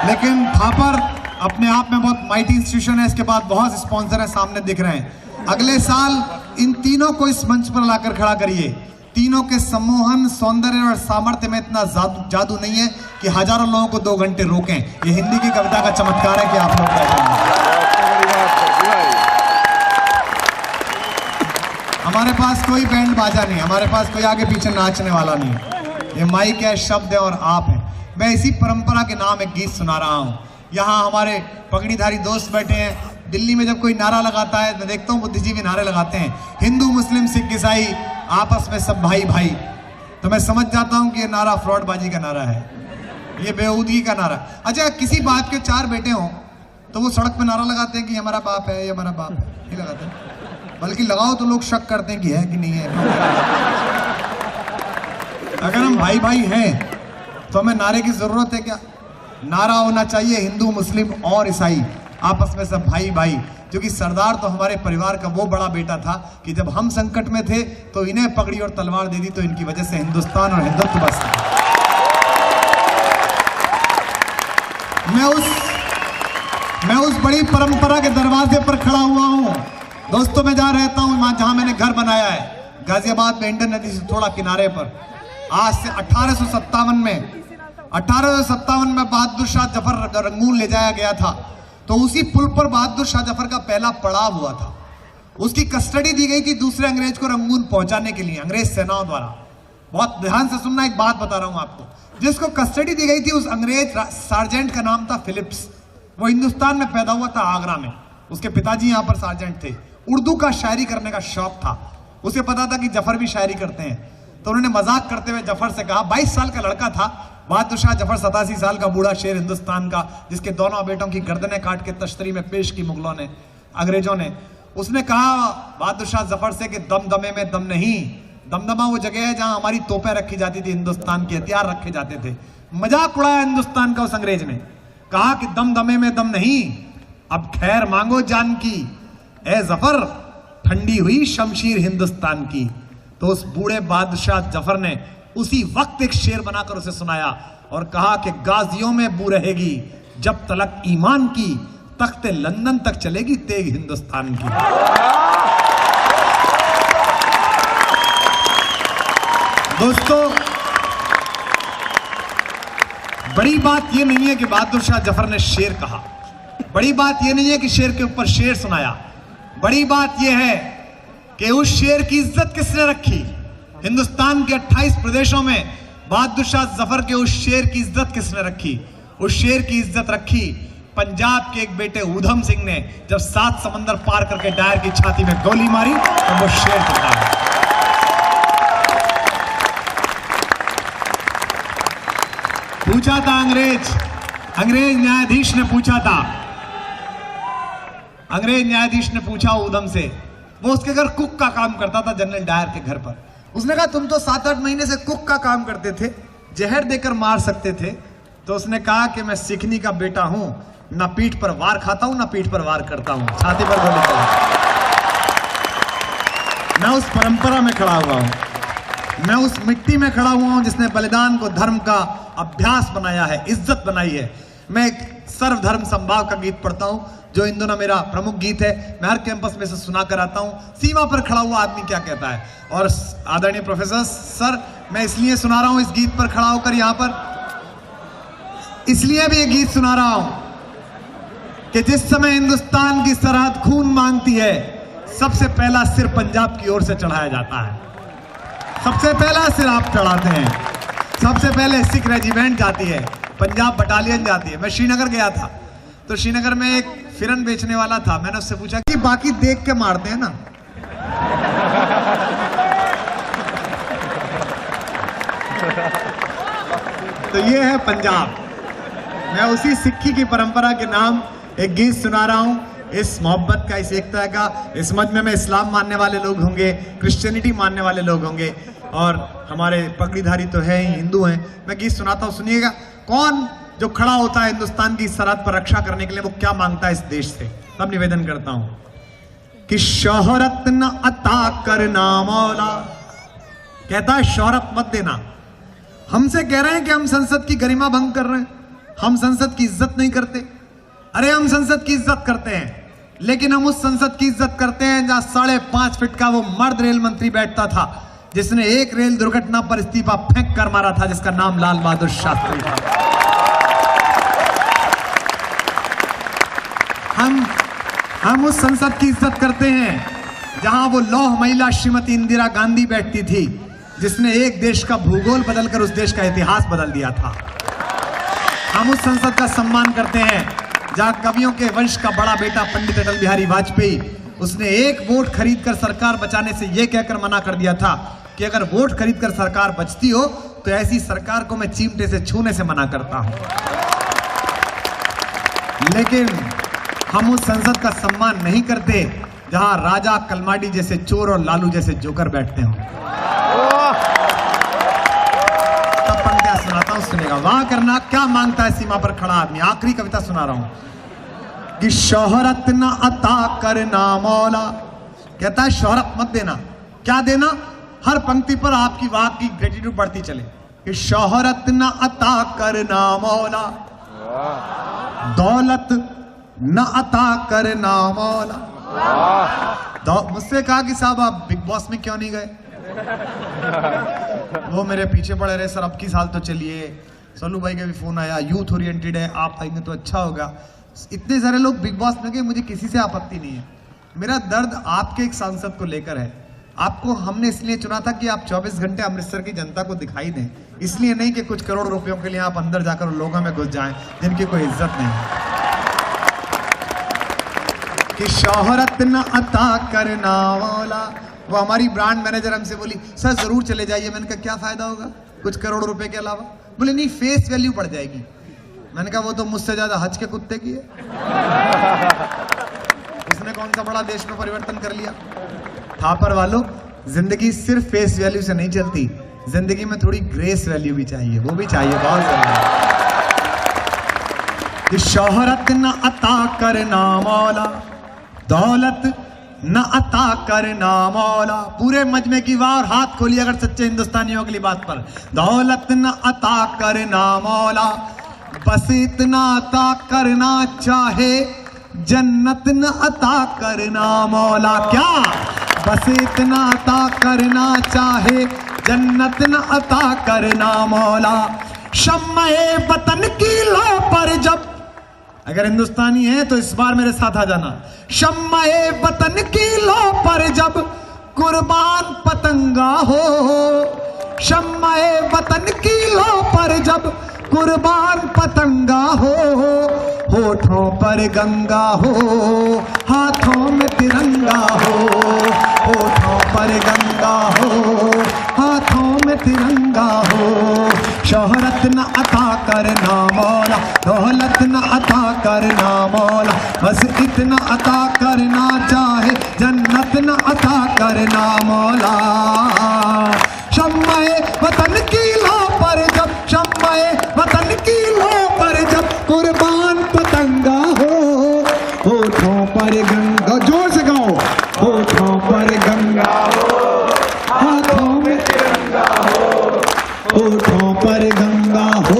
लेकिन थापर अपने आप में बहुत माइटी इंस्टीट्यूशन है, इसके बाद बहुत स्पॉन्सर है सामने दिख रहे हैं। अगले साल इन तीनों को इस मंच पर लाकर खड़ा करिए। तीनों के सम्मोहन, सौंदर्य और सामर्थ्य में इतना जादू नहीं है कि हजारों लोगों को 2 घंटे रोकें। ये हिंदी की कविता का चमत्कार है कि आप लोग हमारे पास कोई बैंड बाजा नहीं, हमारे पास कोई आगे पीछे नाचने वाला नहीं। ये माइक है, शब्द है और आप हैं। मैं इसी परंपरा के नाम एक गीत सुना रहा हूँ। यहाँ हमारे पगड़ीधारी दोस्त बैठे हैं। दिल्ली में जब कोई नारा लगाता है, मैं देखता हूँ बुद्धिजीवी नारे लगाते हैं, हिंदू मुस्लिम सिख ईसाई आपस में सब भाई भाई। तो मैं समझ जाता हूँ कि ये नारा फ्रॉडबाजी का नारा है, ये बेहूदगी का नारा। अच्छा, किसी बाप के 4 बेटे हों तो वो सड़क पे नारा लगाते हैं कि हमारा बाप है, ये हमारा बाप है, नहीं लगाते हैं। बल्कि लगाओ तो लोग शक करते हैं कि है कि नहीं है। अगर हम भाई भाई हैं तो हमें नारे की जरूरत है क्या? नारा होना चाहिए हिंदू मुस्लिम और ईसाई आपस में सब भाई भाई। क्योंकि सरदार तो हमारे परिवार का वो बड़ा बेटा था कि जब हम संकट में थे तो इन्हें पकड़ी और तलवार दे दी, तो इनकी वजह से हिंदुस्तान और हिंदुत्व बस। मैं उस बड़ी परंपरा के दरवाजे पर खड़ा हुआ हूं। दोस्तों, मैं जहां रहता हूं, जहां मैंने घर बनाया है, गाजियाबाद में इंडन नदी से थोड़ा किनारे पर, आज से 1857 में बहादुर शाह जफर रंगून ले जाया गया था। तो उसी पुल पर बहादुर शाह जफर का पहला पड़ाव हुआ था। उसकी कस्टडी दी गई थी दूसरे अंग्रेज को रंगून पहुंचाने के लिए अंग्रेज सेनाओं द्वारा। बहुत ध्यान से सुनना, एक बात बता रहा हूं आपको। जिसको कस्टडी दी गई थी उस अंग्रेज सार्जेंट का नाम था फिलिप्स। वो हिंदुस्तान में पैदा हुआ था, आगरा में। उसके पिताजी यहाँ पर सार्जेंट थे। उर्दू का शायरी करने का शौक था। उसे पता था कि जफर भी शायरी करते हैं, तो उन्होंने मजाक करते हुए जफर से कहा, 22 साल का लड़का था बहादुर शाह जफर, 87 साल का बूढ़ा शेर हिंदुस्तान का, जिसके दोनों बेटों की गर्दनें काट के तश्तरी में पेश की मुगलों ने, अंग्रेजों ने। उसने कहा बहादुर शाह जफर से कि दमदमे में दम नहीं। दमदमा वो जगह है जहां हमारी तोपें रखी जाती थी, हिंदुस्तान के हथियार रखे जाते थे। मजाक उड़ाया हिंदुस्तान का उस अंग्रेज ने, कहा कि दमदमे में दम नहीं, अब खैर मांगो जान की, ए जफर ठंडी हुई शमशीर हिंदुस्तान की। तो उस बूढ़े बादशाह जफर ने उसी वक्त एक शेर बनाकर उसे सुनाया और कहा कि गाजियों में बू रहेगी जब तलक ईमान की, तख्ते लंदन तक चलेगी तेग हिंदुस्तान की। दोस्तों, बड़ी बात यह नहीं है कि बहादुर शाह जफर ने शेर कहा, बड़ी बात यह नहीं है कि शेर के ऊपर शेर सुनाया, बड़ी बात यह है कि उस शेर की इज्जत किसने रखी। हिंदुस्तान के 28 प्रदेशों में बहादुर शाह जफर के उस शेर की इज्जत किसने रखी। उस शेर की इज्जत रखी पंजाब के एक बेटे ऊधम सिंह ने, जब 7 समंदर पार करके डायर की छाती में गोली मारी तो वो शेर टूटा। पूछा था अंग्रेज न्यायाधीश ने पूछा था, अंग्रेज न्यायाधीश ने पूछा ऊधम से, वो उसके घर कुक का काम करता था जनरल डायर के घर पर। उसने कहा तुम तो 7-8 महीने से कुक का काम करते थे, जहर देकर मार सकते थे। तो उसने कहा कि मैं सिखनी का बेटा हूं, ना पीठ पर वार खाता हूं ना पीठ पर वार करता हूं, छाती पर गोली चलाता हूं। मैं उस परंपरा में खड़ा हुआ हूं, मैं उस मिट्टी में खड़ा हुआ हूं जिसने बलिदान को धर्म का अभ्यास बनाया है, इज्जत बनाई है। मैं एक सर्वधर्म संभाव का गीत पढ़ता हूं जो इन दोनों मेरा प्रमुख गीत है, मैं हर कैंपस में से सुना कर आता हूं, सीमा पर खड़ा हुआ आदमी क्या कहता है। और आदरणीय प्रोफेसर सर, मैं इसलिए सुना रहा हूं इस गीत पर खड़ा होकर यहां पर, इसलिए भी ये गीत सुना रहा हूं कि जिस समय हिंदुस्तान की सरहद खून मांगती है, सबसे पहला सिर पंजाब की ओर से चढ़ाया जाता है। सबसे पहला सिर आप चढ़ाते हैं, सबसे पहले सिख रेजिमेंट जाती है, पंजाब बटालियन जाती है। मैं श्रीनगर गया था, तो श्रीनगर में एक फिरन बेचने वाला था, मैंने उससे पूछा कि बाकी देख के मारते हैं ना। तो ये है पंजाब। मैं उसी सिक्खी की परंपरा के नाम एक गीत सुना रहा हूं, इस मोहब्बत का, इस एकता का। इस मजमे में इस्लाम मानने वाले लोग होंगे, क्रिश्चियनिटी मानने वाले लोग होंगे, और हमारे पगड़ीधारी तो है ही, हिंदू हैं। मैं गीत सुनाता हूं, सुनिएगा। कौन जो खड़ा होता है हिंदुस्तान की सरहद पर रक्षा करने के लिए, वो क्या मांगता है इस देश से, तब निवेदन करता हूं कि शोहरत न अता करना मौला। कहता है शोहरत मत देना। हमसे कह रहे हैं कि हम संसद की गरिमा भंग कर रहे हैं, हम संसद की इज्जत नहीं करते। अरे हम संसद की इज्जत करते हैं, लेकिन हम उस संसद की इज्जत करते हैं जहां 5.5 फीट का वो मर्द रेल मंत्री बैठता था, जिसने एक रेल दुर्घटना पर इस्तीफा फेंक कर मारा था, जिसका नाम लाल बहादुर शास्त्री था। हम उस संसद की इज्जत करते हैं जहां वो लौह महिला श्रीमती इंदिरा गांधी बैठती थी, जिसने एक देश का भूगोल बदलकर उस देश का इतिहास बदल दिया था। हम उस संसद का सम्मान करते हैं जहां कवियों के वंश का बड़ा बेटा पंडित अटल बिहारी वाजपेयी, उसने एक वोट खरीदकर सरकार बचाने से यह कहकर मना कर दिया था कि अगर वोट खरीदकर सरकार बचती हो तो ऐसी सरकार को मैं चिमटे से छूने से मना करता हूं। लेकिन हम उस संसद का सम्मान नहीं करते जहां राजा कलमाडी जैसे चोर और लालू जैसे जोकर बैठते हो। तब पंक्तियां सुनाता हूं, सुनेगा। वहां करना क्या मांगता है सीमा पर खड़ा आदमी। आखिरी कविता सुना रहा हूं कि शोहरत न अता करना मौला। कहता है शोहरत मत देना। क्या देना? हर पंक्ति पर आपकी वाक की ग्रेटिट्यूड बढ़ती चले कि शोहरत न अता करना मौला, दौलत न अता करना मौला। मुझसे कहा कि साहब आप बिग बॉस में क्यों नहीं गए? वो मेरे पीछे पड़े रहे, सर अब की साल तो चलिए। सोनू भाई का भी फोन आया, यूथ ओरिएंटेड है, आप आएंगे तो अच्छा होगा। इतने सारे लोग बिग बॉस में गए, मुझे किसी से आपत्ति नहीं है, मेरा दर्द आपके एक सांसद को लेकर है। आपको हमने इसलिए चुना था कि आप 24 घंटे अमृतसर की जनता को दिखाई दें, इसलिए नहीं कि कुछ करोड़ रुपयों के लिए आप अंदर जाकर लोगों में घुस जाएं जिनकी कोई इज्जत नहीं कि शोहरत न अता करना मौला। वो हमारी ब्रांड मैनेजर हमसे बोली सर जरूर चले जाइए। मैंने कहा क्या फायदा होगा कुछ करोड़ रुपए के अलावा? बोले नहीं फेस वैल्यू बढ़ जाएगी। मैंने कहा वो तो मुझसे ज्यादा हज के कुत्ते की है। उसने कौन सा बड़ा देश में परिवर्तन कर लिया? थापर वालों, जिंदगी सिर्फ फेस वैल्यू से नहीं चलती, जिंदगी में थोड़ी ग्रेस वैल्यू भी चाहिए, वो भी चाहिए बहुत जरूरी। शोहरत न अता करना मौला, दौलत न अता करना मौला। पूरे मजमे की वार हाथ खोलिए अगर सच्चे हिंदुस्तानियों के लिए बात पर। दौलत न अता करना मौला, बस इतना अता करना चाहे जन्नत न अता करना मौला। क्या बस इतना अता करना चाहे जन्नत न अता करना मौला। शम्मे वतन की लो पर जब, अगर हिंदुस्तानी है तो इस बार मेरे साथ आ जाना। शम्मे वतन की लो पर जब कुर्बान पतंगा हो, शम्मे वतन की लो पर जब कुर्बान पतंगा हो, होठों पर गंगा हो हाथों में तिरंगा हो, होठों पर गंगा हो हाथों में तिरंगा हो। शोहरत न अता करना मौला, दौलत न अता करना मौला, बस इतना अता करना चाहे जन्नत न अता करना मौला। शम्मे वतन की लो पर जब, शम्मे वतन की लो पर जब कुर्बान पतंगा हो, होठों पर गंगा, जोर से गाओ, होठों पर गंगा हो हाथों में तिरंगा हो, होठों पर गंगा हो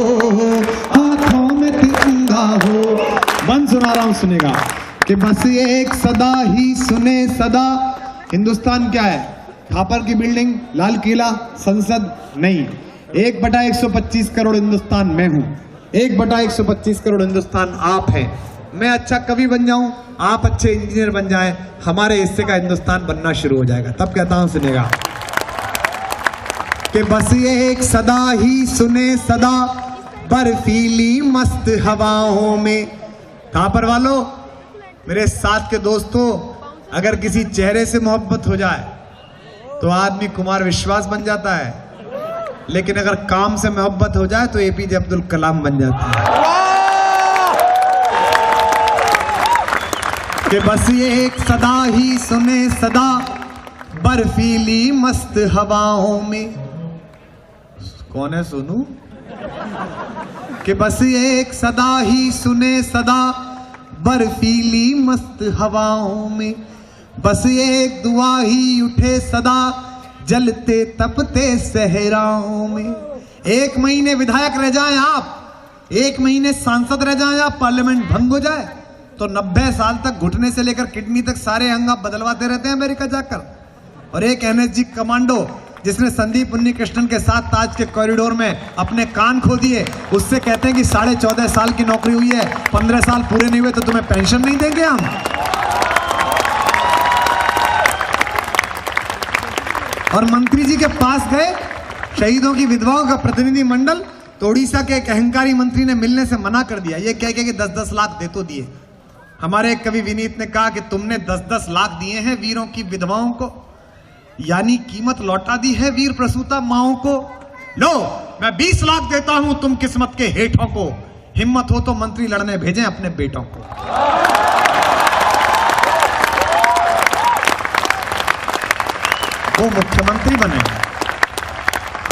हाथों में तिरंगा हो। बंद सुना रहा हूं, सुनेगा कि बस एक सदा ही सुने सदा। हिंदुस्तान क्या है? थापर की बिल्डिंग, लाल किला, संसद नहीं। 1/125 करोड़ हिंदुस्तान मैं हूं, 1/125 करोड़ हिंदुस्तान आप हैं। मैं अच्छा कवि बन जाऊं, आप अच्छे इंजीनियर बन जाएं, हमारे हिस्से का हिंदुस्तान बनना शुरू हो जाएगा। तब कहता हूं, सुनेगा कि बस ये एक सदा ही सुने सदा, बर्फीली मस्त हवाओं में। थापर वालों, मेरे साथ के दोस्तों, अगर किसी चेहरे से मोहब्बत हो जाए तो आदमी कुमार विश्वास बन जाता है, लेकिन अगर काम से मोहब्बत हो जाए तो एपीजे अब्दुल कलाम बन जाता है। कि बस ये एक सदा ही सुने सदा, बर्फीली मस्त हवाओं में। कौन है सोनू? कि बस ये एक सदा ही सुने सदा, बर्फीली मस्त हवाओं में। बस ये एक दुआ ही उठे सदा, जलते तपते सहराओं में। 1 महीने विधायक रह जाएं आप, 1 महीने सांसद रह जाएं आप, पार्लियामेंट भंग हो जाए तो 90 साल तक घुटने से लेकर किडनी तक सारे अंग आप बदलवाते रहते हैं अमेरिका जाकर। और एक एनएसजी कमांडो जिसने संदीप उन्नीकृष्णन के साथ ताज के कॉरिडोर में अपने कान खो दिए, उससे कहते हैं कि 14.5 साल की नौकरी हुई है, 15 साल पूरे नहीं हुए तो तुम्हें पेंशन नहीं देंगे हम। और मंत्री जी के पास गए शहीदों की विधवाओं का प्रतिनिधि मंडल, तो उड़ीसा के एक अहंकारी मंत्री ने मिलने से मना कर दिया, ये कह के कि 10-10 लाख दे तो दिए। हमारे एक कवि विनीत ने कहा कि तुमने 10-10 लाख दिए हैं वीरों की विधवाओं को, यानी कीमत लौटा दी है वीर प्रसूता माओं को। लो मैं 20 लाख देता हूं तुम किस्मत के हेठों को, हिम्मत हो तो मंत्री लड़ने भेजें अपने बेटों को। वो मुख्यमंत्री बनेंगे,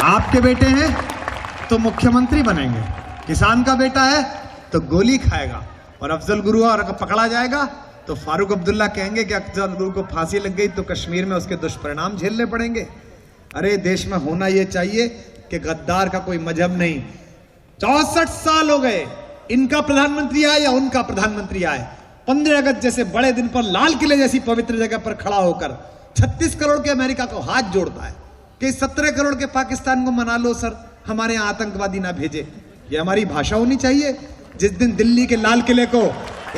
आपके बेटे हैं तो मुख्यमंत्री बनेंगे, किसान का बेटा है तो गोली खाएगा। और अफजल गुरु और पकड़ा जाएगा तो फारूक अब्दुल्ला कहेंगे कि अफजल गुरु को फांसी लग गई तो कश्मीर में उसके दुष्परिणाम झेलने पड़ेंगे। अरे देश में होना यह चाहिए कि गद्दार का कोई मजहब नहीं। 64 साल हो गए, इनका प्रधानमंत्री आए या उनका प्रधानमंत्री आए, 15 अगस्त जैसे बड़े दिन पर लाल किले जैसी पवित्र जगह पर खड़ा होकर 36 करोड़ के अमेरिका को हाथ जोड़ता है कि 17 करोड़ के पाकिस्तान को मना लो सर, हमारे यहां आतंकवादी ना भेजे। ये हमारी भाषा होनी चाहिए। जिस दिन दिल्ली के लाल किले को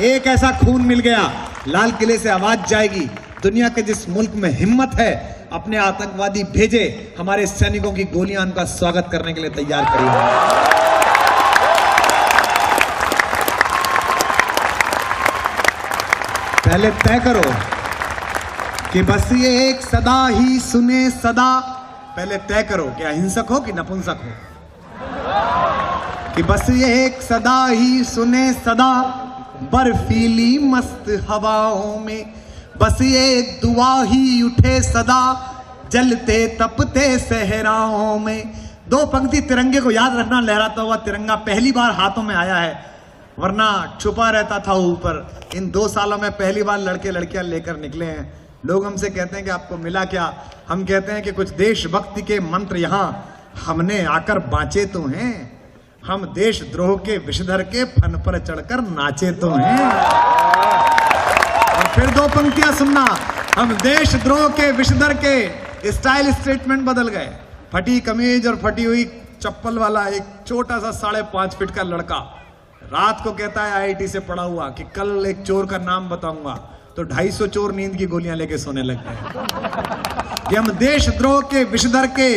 एक ऐसा खून मिल गया लाल किले से आवाज जाएगी, दुनिया के जिस मुल्क में हिम्मत है अपने आतंकवादी भेजे, हमारे सैनिकों की गोलियां उनका स्वागत करने के लिए तैयार करिए। पहले तय करो कि बस ये एक सदा ही सुने सदा। पहले तय करो कि अहिंसक हो कि नपुंसक हो, कि बस ये एक सदा ही सुने सदा बर्फीली मस्त हवाओं में, बस ये एक दुआ ही उठे सदा जलते तपते सहराओं में। दो पंक्ति तिरंगे को याद रखना, लहराता हुआ तिरंगा पहली बार हाथों में आया है, वरना छुपा रहता था ऊपर। इन 2 सालों में पहली बार लड़के लड़कियां लेकर निकले हैं। लोग हमसे कहते हैं कि आपको मिला क्या? हम कहते हैं कि कुछ देशभक्ति के मंत्र यहां हमने आकर बांचे तो हैं, हम देशद्रोह के विषधर के फन पर चढ़कर नाचे तो हैं। और फिर 2 पंक्तियां सुनना, हम देशद्रोह के विषधर के स्टाइल स्टेटमेंट बदल गए। फटी कमीज और फटी हुई चप्पल वाला एक छोटा सा 5.5 फीट का लड़का रात को कहता है आईआईटी से पढ़ा हुआ कि कल एक चोर का नाम बताऊंगा, तो 250 चोर नींद की गोलियां लेके सोने लग गए। कि हम देशद्रोह के विषधर के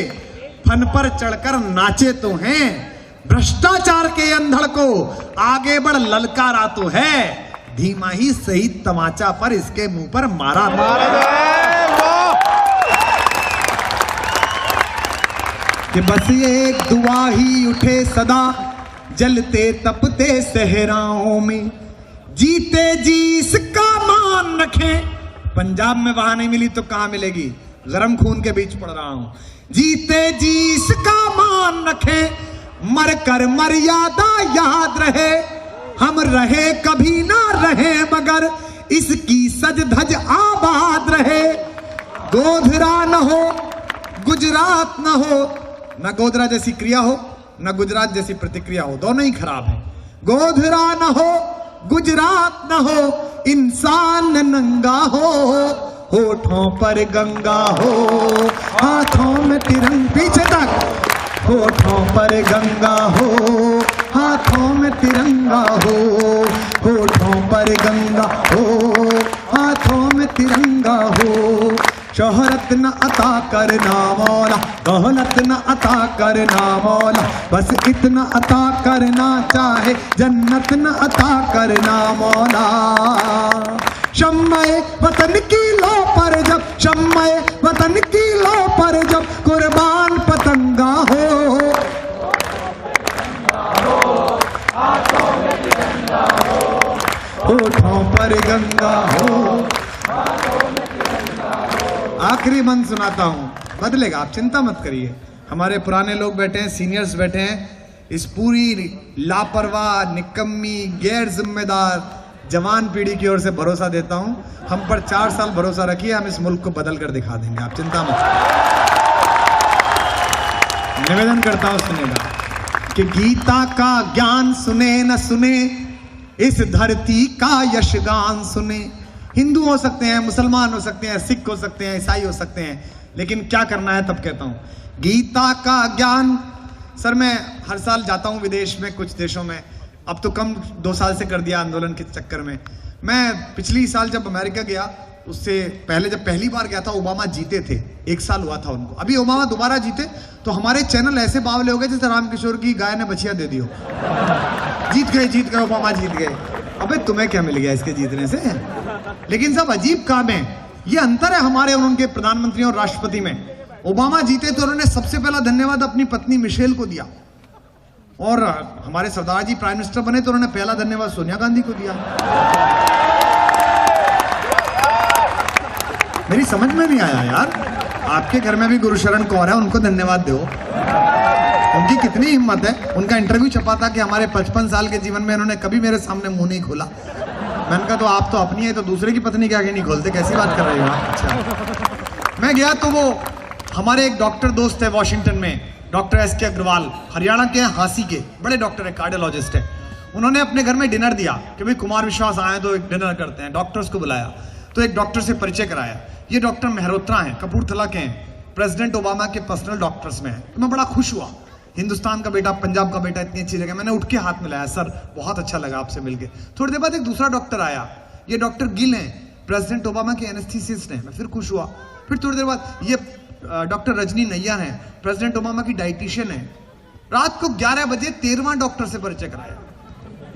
फन पर चढ़कर नाचे तो हैं, भ्रष्टाचार के अंधड़ को आगे बढ़ ललकारा तो है, धीमा ही सही तमाचा पर इसके मुंह पर मारा कि बस ये एक दुआ ही उठे सदा जलते तपते सहराओं में, जीते जी इसका मान रखें। पंजाब में वहां नहीं मिली तो कहां मिलेगी? गरम खून के बीच पड़ रहा हूं। जीते जी इसका मान रखें, मर कर मर्यादा याद रहे, हम रहे कभी ना रहे मगर इसकी सज धज आबाद रहे। गोधरा न हो गुजरात न हो, न गोधरा जैसी क्रिया हो न गुजरात जैसी प्रतिक्रिया हो, दोनों ही खराब है। गोधरा न हो गुजरात न हो, इंसान नंगा हो, होठों पर गंगा हो, हाथों में तिरंगा, पीछे तक, होठों पर गंगा हो, हाथों में तिरंगा हो, होठों पर गंगा हो, हाथों में तिरंगा हो। शोहरत न अता करना मौला, दौलत न अता करना मौला, बस इतना अता करना चाहे, जन्नत न अता करना मौला। शम्मे वतन की लो पर जब, शम्मे वतन की लो पर जब कुर्बान पतंगा हो, होठों पर गंगा हो। आखिरी मन सुनाता हूं, बदलेगा, आप चिंता मत करिए। हमारे पुराने लोग बैठे हैं, सीनियर्स बैठे हैं, इस पूरी लापरवाह निकम्मी गैर जिम्मेदार जवान पीढ़ी की ओर से भरोसा देता हूं, हम पर 4 साल भरोसा रखिए, हम इस मुल्क को बदल कर दिखा देंगे, आप चिंता मत करिए। निवेदन करता हूं सुनेगा कि गीता का ज्ञान सुने न सुने, इस धरती का यशगान सुने। हिंदू हो सकते हैं, मुसलमान हो सकते हैं, सिख हो सकते हैं, ईसाई हो सकते हैं, लेकिन क्या करना है तब कहता हूं गीता का ज्ञान। सर मैं हर साल जाता हूं विदेश में, कुछ देशों में, अब तो कम 2 साल से कर दिया आंदोलन के चक्कर में। मैं पिछली साल जब अमेरिका गया, उससे पहले जब पहली बार गया था, ओबामा जीते थे, 1 साल हुआ था उनको। अभी ओबामा दोबारा जीते तो हमारे चैनल ऐसे बावले हो गए जैसे रामकिशोर की गाय ने बछिया दे दी हो। जीत गए ओबामा जीत गए। अबे तुम्हें क्या मिल गया इसके जीतने से? लेकिन सब अजीब काम है, ये अंतर है हमारे और उनके प्रधानमंत्री और राष्ट्रपति में। ओबामा जीते तो उन्होंने सबसे पहला धन्यवाद अपनी पत्नी मिशेल को दिया, और हमारे सरदार जी प्राइम मिनिस्टर बने तो उन्होंने पहला धन्यवाद सोनिया गांधी को दिया। मेरी समझ में नहीं आया यार, आपके घर में भी गुरुशरण कौर है, उनको धन्यवाद दो, उनकी कितनी हिम्मत है। उनका इंटरव्यू छपा था कि हमारे 55 साल के जीवन में इन्होंने कभी मेरे सामने मुंह नहीं खोला। मैंने कहा तो आप तो अपनी है तो दूसरे की पत्नी के आगे नहीं खोलते, कैसी बात कर रहे हो आप? अच्छा, मैं गया तो वो हमारे एक डॉक्टर दोस्त है वॉशिंगटन में, डॉक्टर एस के अग्रवाल, हरियाणा के हैं, हाँसी के बड़े डॉक्टर है, कार्डियोलॉजिस्ट है। उन्होंने अपने घर में डिनर दिया कि भाई कुमार विश्वास आए तो एक डिनर करते हैं। डॉक्टर्स को बुलाया तो एक डॉक्टर से परिचय कराया। ये डॉक्टर मेहरोत्रा हैं, कपूरथला के हैं, प्रेसिडेंट ओबामा के पर्सनल डॉक्टर्स में हैं। तो मैं बड़ा खुश हुआ, हिंदुस्तान का बेटा, पंजाब का बेटा, इतनी अच्छी जगह। मैंने उठ के हाथ मिलाया, सर बहुत अच्छा लगा आपसे मिलके। थोड़ी देर बाद एक दूसरा डॉक्टर आया, ये डॉक्टर गिल हैं, प्रेसिडेंट ओबामा के एनेस्थीसिस्ट हैं। मैं फिर खुश हुआ। फिर थोड़ी देर बाद ये डॉक्टर रजनी नैयर हैं, प्रेसिडेंट ओबामा की डाइटिशियन है। रात को 11 बजे 13वां डॉक्टर से परिचय कराया।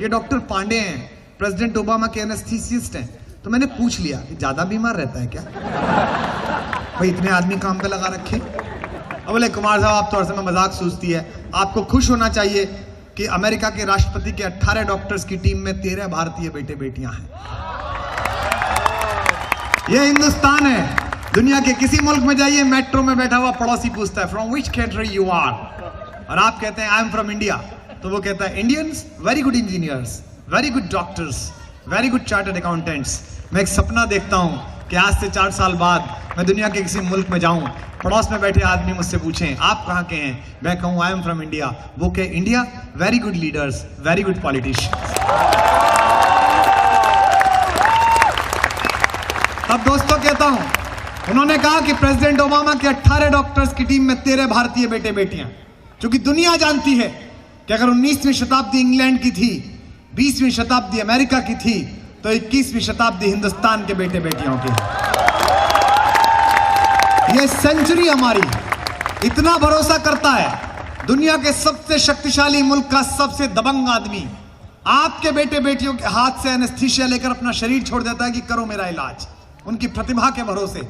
ये डॉक्टर पांडे हैं, प्रेसिडेंट ओबामा के एनेस्थीसिस्ट हैं। तो मैंने पूछ लिया कि ज्यादा बीमार रहता है क्या भाई, इतने आदमी काम पे लगा रखे। अब बोले कुमार साहब आप थोड़ा सा मजाक सूझती है, आपको खुश होना चाहिए कि अमेरिका के राष्ट्रपति के 18 डॉक्टर्स की टीम में 13 भारतीय बेटे बेटियां हैं। ये हिंदुस्तान है। दुनिया के किसी मुल्क में जाइए, मेट्रो में बैठा हुआ पड़ोसी पूछता है from which country you are, और आप कहते हैं आई एम फ्रॉम इंडिया, तो वो कहता है Indians very good engineers, very good doctors, very good chartered accountants. मैं एक सपना देखता हूं कि आज से 4 साल बाद मैं दुनिया के किसी मुल्क में जाऊं, पड़ोस में बैठे आदमी मुझसे पूछें आप कहां के हैं, मैं कहूं आई एम फ्रॉम इंडिया, वो कहे India, very good leaders, very good politicians. अब दोस्तों कहता हूं, उन्होंने कहा कि प्रेसिडेंट ओबामा के 18 डॉक्टर्स की टीम में 13 भारतीय बेटे बेटियां, क्योंकि दुनिया जानती है कि अगर 19वीं शताब्दी इंग्लैंड की थी, 20वीं शताब्दी अमेरिका की थी, तो 21वीं शताब्दी हिंदुस्तान के बेटे बेटियों की है। ये सेंचुरी हमारी इतना भरोसा करता है। दुनिया के सबसे शक्तिशाली मुल्क का सबसे दबंग आदमी आपके बेटे बेटियों के हाथ से एनेस्थीसिया लेकर अपना शरीर छोड़ देता है कि करो मेरा इलाज। उनकी प्रतिभा के भरोसे,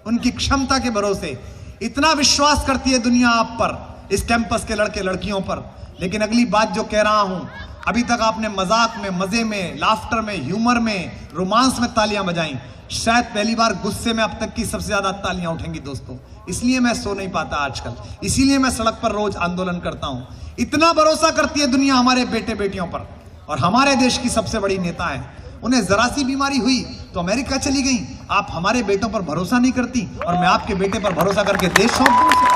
उनकी क्षमता के भरोसे इतना विश्वास करती है दुनिया आप पर, इस कैंपस के लड़के लड़कियों पर। लेकिन अगली बात जो कह रहा हूं, अभी तक आपने मजाक में, मजे में, लाफ्टर में, ह्यूमर में, रोमांस में तालियां बजाई, शायद पहली बार गुस्से में अब तक की सबसे ज्यादा तालियां उठेंगी दोस्तों। इसलिए मैं सो नहीं पाता आजकल, इसीलिए मैं सड़क पर रोज आंदोलन करता हूं। इतना भरोसा करती है दुनिया हमारे बेटे बेटियों पर, और हमारे देश की सबसे बड़ी नेता है, उन्हें जरा सी बीमारी हुई तो अमेरिका चली गई। आप हमारे बेटों पर भरोसा नहीं करती, और मैं आपके बेटे पर भरोसा करके देश सौंप दूं।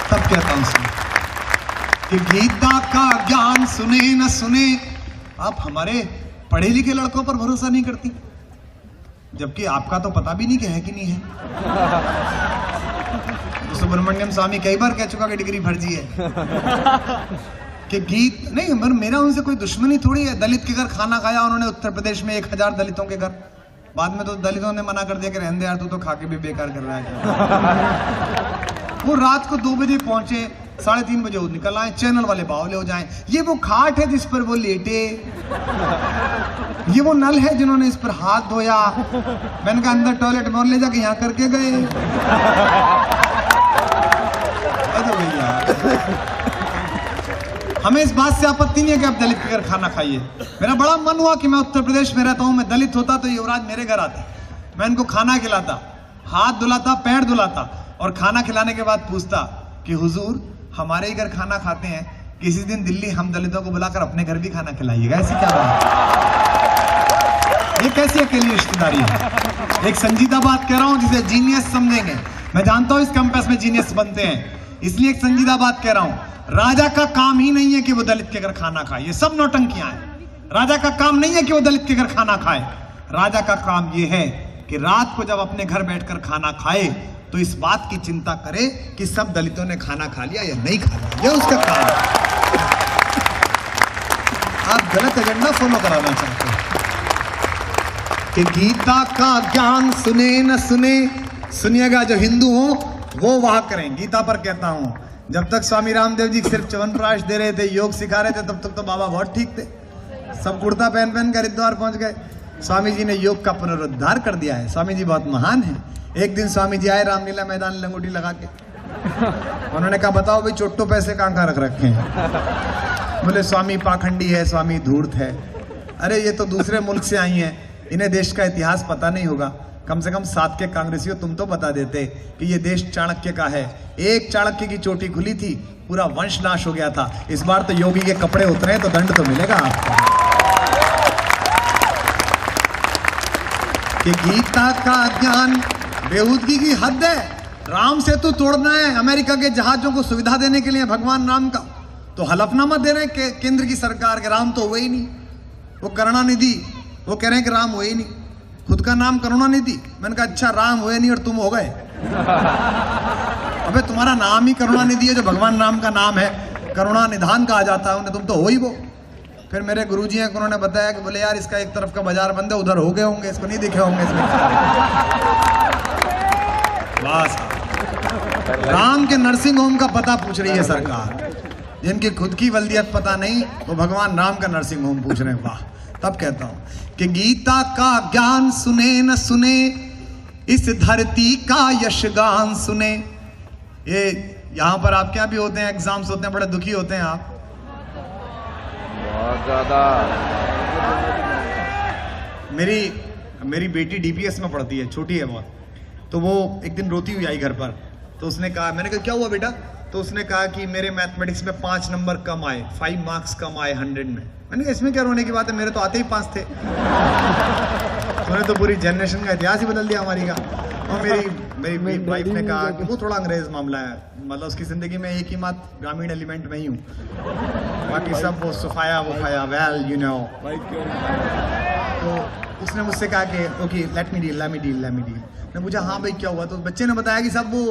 तब कहता हूं कि गीता का ज्ञान सुने न सुने, आप हमारे पढ़े लिखे लड़कों पर भरोसा नहीं करती, जबकि आपका तो पता भी नहीं कि है कि नहीं है। तो सुब्रमण्यम स्वामी कई बार कह चुका कि डिग्री फर्जी है। कि गीत नहीं, मेरा उनसे कोई दुश्मनी थोड़ी है। दलित के घर खाना खाया उन्होंने उत्तर प्रदेश में, 1000 दलितों के घर। बाद में तो दलितों ने मना कर दिया कि रहने दे यार, तू तो खा के भी बेकार कर रहा है। वो रात को 2 बजे पहुंचे, 3:30 बजे वो निकल आए, चैनल वाले बावले हो जाएं, ये वो खाट है जिस पर वो लेटे, ये वो नल है जिन्होंने इस पर हाथ धोया। मैंने कहा अंदर टॉयलेट में, और ले जाके यहाँ करके गए। अरे भैया, हमें इस बात से आपत्ति नहीं है कि आप दलित के घर खाना खाइए। मेरा बड़ा मन हुआ कि मैं उत्तर प्रदेश में रहता हूं, मैं दलित होता तो युवराज मेरे घर आता, मैं इनको खाना खिलाता, हाथ धुलाता, पैर धुलाता, और खाना खिलाने के बाद पूछता कि हुजूर हमारे ही घर खाना खाते हैं, किसी दिन दिल्ली हम दलितों को बुलाकर अपने घर भी खाना खिलाइएगा। ऐसी क्या बात है? ये कैसी अकेली रिश्तेदारी है? एक संजीदा बात कह रहा हूं जिसे जीनियस समझेंगे। मैं जानता हूं इस कैंपस में जीनियस बनते हैं, इसलिए एक संजीदा बात कह रहा हूं। राजा का काम ही नहीं है कि वो दलित के घर खाना खाए, ये सब नौटंकियां हैं। राजा का काम नहीं है कि वो दलित के घर खाना खाए। राजा का काम ये है कि रात को जब अपने घर बैठकर खाना खाए तो इस बात की चिंता करे कि सब दलितों ने खाना खा लिया या नहीं खा लिया, ये उसका काम है। आप गलत एजेंडा फॉलो कराना चाहते हैं कि गीता का ज्ञान सुने न सुने। सुनिएगा, जो हिंदू हो वो वाह करें। गीता पर कहता हूं, जब तक स्वामी रामदेव जी सिर्फ च्यवनप्राश दे रहे थे, योग सिखा रहे थे, तब तक तो बाबा बहुत ठीक थे। सब कुर्ता पहन पहन कर हरिद्वार पहुंच गए। स्वामी जी ने योग का पुनरुद्धार कर दिया है। स्वामी जी बहुत महान है। एक दिन स्वामी जी आए रामलीला मैदान लंगोटी लगा के, उन्होंने कहा बताओ भाई चोट्टो पैसे कहाँ रख रखे हैं? बोले स्वामी पाखंडी है, स्वामी धूर्त है। अरे ये तो दूसरे मुल्क से आई हैं, इन्हें देश का इतिहास पता नहीं होगा। कम से कम 7 के कांग्रेसियों तुम तो बता देते कि ये देश चाणक्य का है। एक चाणक्य की चोटी खुली थी, पूरा वंश नाश हो गया था। इस बार तो योगी के कपड़े उतरे तो दंड तो मिलेगा आपको। कि गीता का ज्ञान बेहूदगी की हद है। राम सेतु तोड़ना है अमेरिका के जहाजों को सुविधा देने के लिए भगवान राम का, तो हलफनामा दे रहे हैं केंद्र की सरकार के। राम तो हुए ही नहीं। वो करुणानिधि वो कह रहे हैं कि राम हुए ही नहीं, खुद का नाम करुणानिधि। मैंने कहा अच्छा राम हुए नहीं और तुम हो गए। अबे तुम्हारा नाम ही करुणानिधि है, जो भगवान राम का नाम है, करुणा निधान कहा जाता है उन्हें, तुम तो हो ही वो। फिर मेरे गुरुजी हैं, उन्होंने बताया कि बोले यार इसका एक तरफ का बाजार बंद है, उधर हो गए होंगे, इसको नहीं दिखे होंगे इसमें। बस राम के नर्सिंग होम का पता पूछ रही है सरकार, जिनकी खुद की वल्दियत पता नहीं वो भगवान राम का नर्सिंग होम पूछ रहे हैं। वाह। तब कहता हूं कि गीता का ज्ञान सुने न सुने, इस धरती का यशगान सुने। ये यहां पर आपके यहाँ भी होते हैं एग्जाम्स होते हैं, बड़े दुखी होते हैं आप। बहुत ज्यादा। मेरी बेटी डीपीएस में पढ़ती है, छोटी है बहुत, तो वो एक दिन रोती हुई आई घर पर। तो उसने कहा, मैंने कहा क्या हुआ बेटा? तो उसने कहा कि मेरे मैथमेटिक्स में 5 नंबर कम आए, 5 मार्क्स कम आए 100 में। मैंने कहा इसमें क्या रोने की बात है, मेरे तो आते ही 5 थे। उन्होंने तो पूरी जनरेशन का इतिहास ही बदल दिया हमारी का। और मेरी वाइफ ने कहा कि वो थोड़ा अंग्रेज मामला है, मतलब उसकी जिंदगी में एक ही मात ग्रामीण एलिमेंट में ही हूँ, बाकी सब वो सुफाया वफाया वेल यू नो। तो उसने मुझसे कहा कि ओके लेट मी डील। मैं पूछा हाँ भाई क्या हुआ? तो बच्चे ने बताया कि साहब वो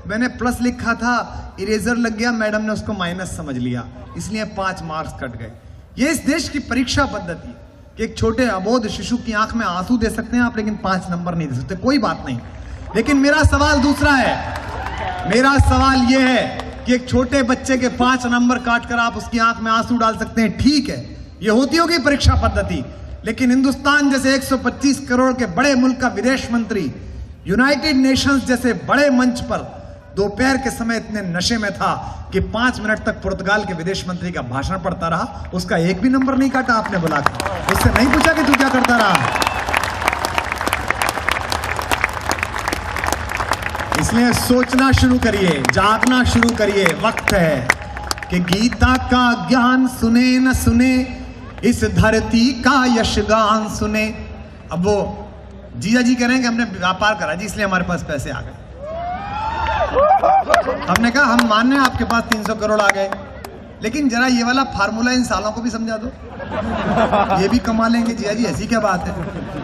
मैंने प्लस लिखा था, इरेजर लग गया, मैडम ने उसको माइनस समझ लिया, इसलिए 5 मार्क्स कट गए। ये इस देश की परीक्षा पद्धति है कि एक छोटे अबोध शिशु की आंख में आंसू दे सकते हैं आप, लेकिन 5 नंबर नहीं दे सकते। कोई बात नहीं, लेकिन मेरा सवाल दूसरा है। मेरा सवाल यह है कि एक छोटे बच्चे के 5 नंबर काट कर आप उसकी आंख में आंसू डाल सकते हैं, ठीक है, ये होती होगी परीक्षा पद्धति, लेकिन हिंदुस्तान जैसे 125 करोड़ के बड़े मुल्क का विदेश मंत्री यूनाइटेड नेशंस जैसे बड़े मंच पर दोपहर के समय इतने नशे में था कि 5 मिनट तक पुर्तगाल के विदेश मंत्री का भाषण पढ़ता रहा, उसका एक भी नंबर नहीं काटा आपने बुलाकर, उससे नहीं पूछा कि तू क्या करता रहा। इसलिए सोचना शुरू करिए, जागना शुरू करिए, वक्त है कि गीता का ज्ञान सुने न सुने, इस धरती का यशगान सुने। अब वो जीजा जी कह रहे हैं कि हमने व्यापार करा जी, इसलिए हमारे पास पैसे आ गए। हमने कहा हम मानने आपके पास 300 करोड़ आ गए, लेकिन जरा ये वाला फार्मूला इन सालों को भी समझा दो, ये भी कमा लेंगे। जीजा जी ऐसी क्या बात है?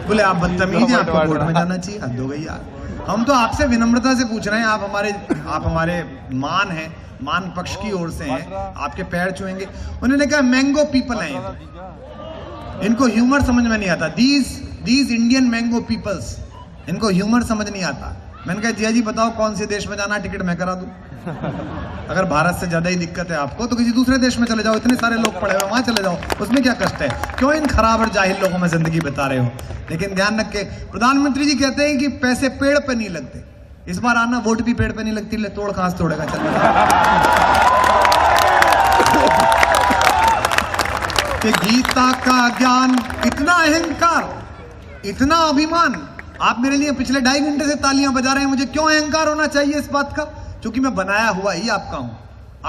बोले आप बदतमीज हैं, आपको कोर्ट में जाना चाहिए। हद हो गई यार, हम तो आपसे विनम्रता से पूछ रहे हैं, आप हमारे मान हैं, मान पक्ष की ओर से हैं, आपके पैर छुएंगे। उन्होंने कहा मैंगो पीपल हैं, इनको ह्यूमर समझ में नहीं आता। दीज इंडियन मैंगो पीपल्स, इनको ह्यूमर समझ नहीं आता। मैंने कहा जिया जी बताओ कौन से देश में जाना, टिकट मैं करा दूं। अगर भारत से ज्यादा ही दिक्कत है आपको तो किसी दूसरे देश में चले जाओ, इतने सारे लोग पड़े हुए वहां चले जाओ, उसमें क्या कष्ट है? क्यों इन खराब और जाहिल लोगों में जिंदगी बिता रहे हो? लेकिन ध्यान रख के प्रधानमंत्री जी कहते हैं कि पैसे पेड़ पे नहीं लगते। इस बार आना, वोट भी पेड़ पे नहीं लगती, ले तोड़ खास तोड़ेगा। चल कि गीता का ज्ञान, इतना अहंकार, इतना अभिमान। आप मेरे लिए पिछले 2.5 घंटे से तालियां बजा रहे हैं, मुझे क्यों अहंकार होना चाहिए इस बात का? क्योंकि मैं बनाया हुआ ही आपका हूं।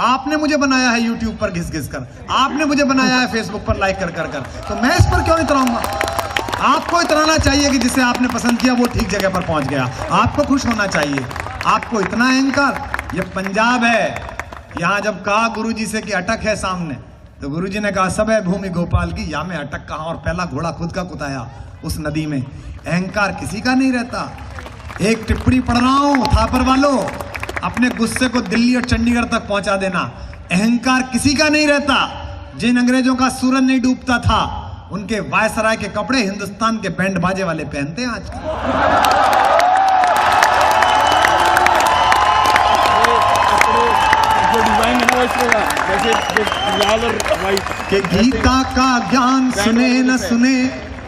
आपने मुझे बनाया है यूट्यूब पर घिस घिस कर, आपने मुझे बनाया है फेसबुक पर लाइक कर कर कर, तो मैं इस पर क्यों इतराऊंगा? आपको इतराना चाहिए कि जिसे आपने पसंद किया वो ठीक जगह पर पहुंच गया, आपको खुश होना चाहिए। आपको इतना अहंकार। ये पंजाब है, यहां जब कहा गुरुजी से कि अटक है सामने, तो गुरुजी ने कहा सब है भूमि गोपाल की, या में अटक कहा, और पहला घोड़ा खुद का कुताया उस नदी में। अहंकार किसी का नहीं रहता। एक टिप्पणी पढ़ रहा हूं, थापर वालों, अपने गुस्से को दिल्ली और चंडीगढ़ तक पहुंचा देना। अहंकार किसी का नहीं रहता। जिन अंग्रेजों का सूरज नहीं डूबता था, उनके वायसराय के कपड़े हिंदुस्तान के बैंड बाजे वाले पहनते हैं आज के गीता का ज्ञान सुने न सुने।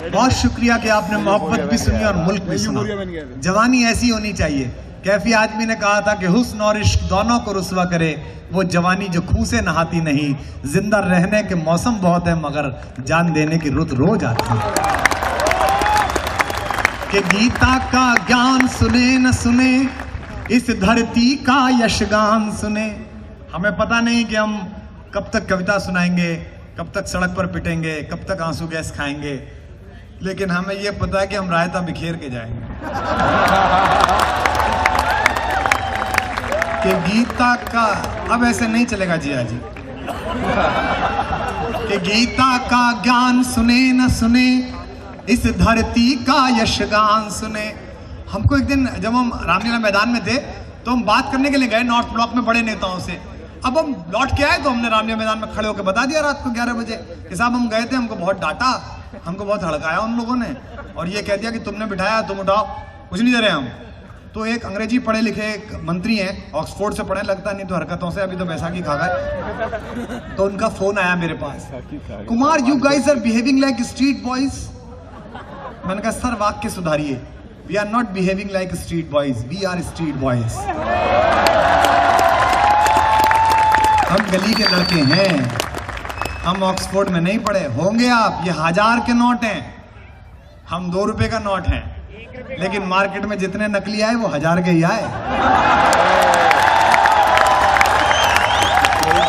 बहुत शुक्रिया कि आपने मोहब्बत भी सुनी और मुल्क भी सुना। जवानी ऐसी होनी चाहिए। कैफी आदमी ने कहा था कि हुस्न और इश्क दोनों को रुस्वा करे वो जवानी जो खून से नहाती नहीं। जिंदा रहने के मौसम बहुत है मगर जान देने की रुत रोज आती है। कि गीता का ज्ञान सुने न सुने, इस धरती का यशगान सुने। हमें पता नहीं कि हम कब तक कविता सुनाएंगे, कब तक सड़क पर पिटेंगे, कब तक आंसू गैस खाएंगे, लेकिन हमें यह पता है कि हम रायता बिखेर के जाएंगे। कि गीता का, अब ऐसे नहीं चलेगा जिया जी। कि गीता का ज्ञान सुने न सुने, इस धरती का यशगान सुने। हमको एक दिन जब हम रामलीला मैदान में थे तो हम बात करने के लिए गए नॉर्थ ब्लॉक में बड़े नेताओं से। अब हम लौट के आए तो हमने रामलीला मैदान में खड़े होकर बता दिया रात को 11 बजे कि साहब हम गए थे, हमको बहुत डांटा, हमको बहुत हड़काया उन लोगों ने, और ये कह दिया कि तुमने बिठाया तुम उठाओ, कुछ नहीं दे रहे हम। तो एक अंग्रेजी पढ़े लिखे एक मंत्री हैं, ऑक्सफोर्ड से पढ़े लगता नहीं तो हरकतों से, अभी तो बैसाखी खा गए। तो उनका फोन आया मेरे पास, Kumar you guys are behaving like street boys. मैंने कहा सर वाक्य सुधारिए, we are not behaving like street boys, we are street boys. हम गली के लड़के हैं, हम ऑक्सफोर्ड में नहीं पढ़े होंगे आप। ये 1000 के नोट हैं, हम 2 रुपए का नोट हैं, लेकिन मार्केट में जितने नकली आए वो 1000 के ही आए।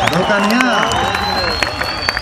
धोखा नहीं आया।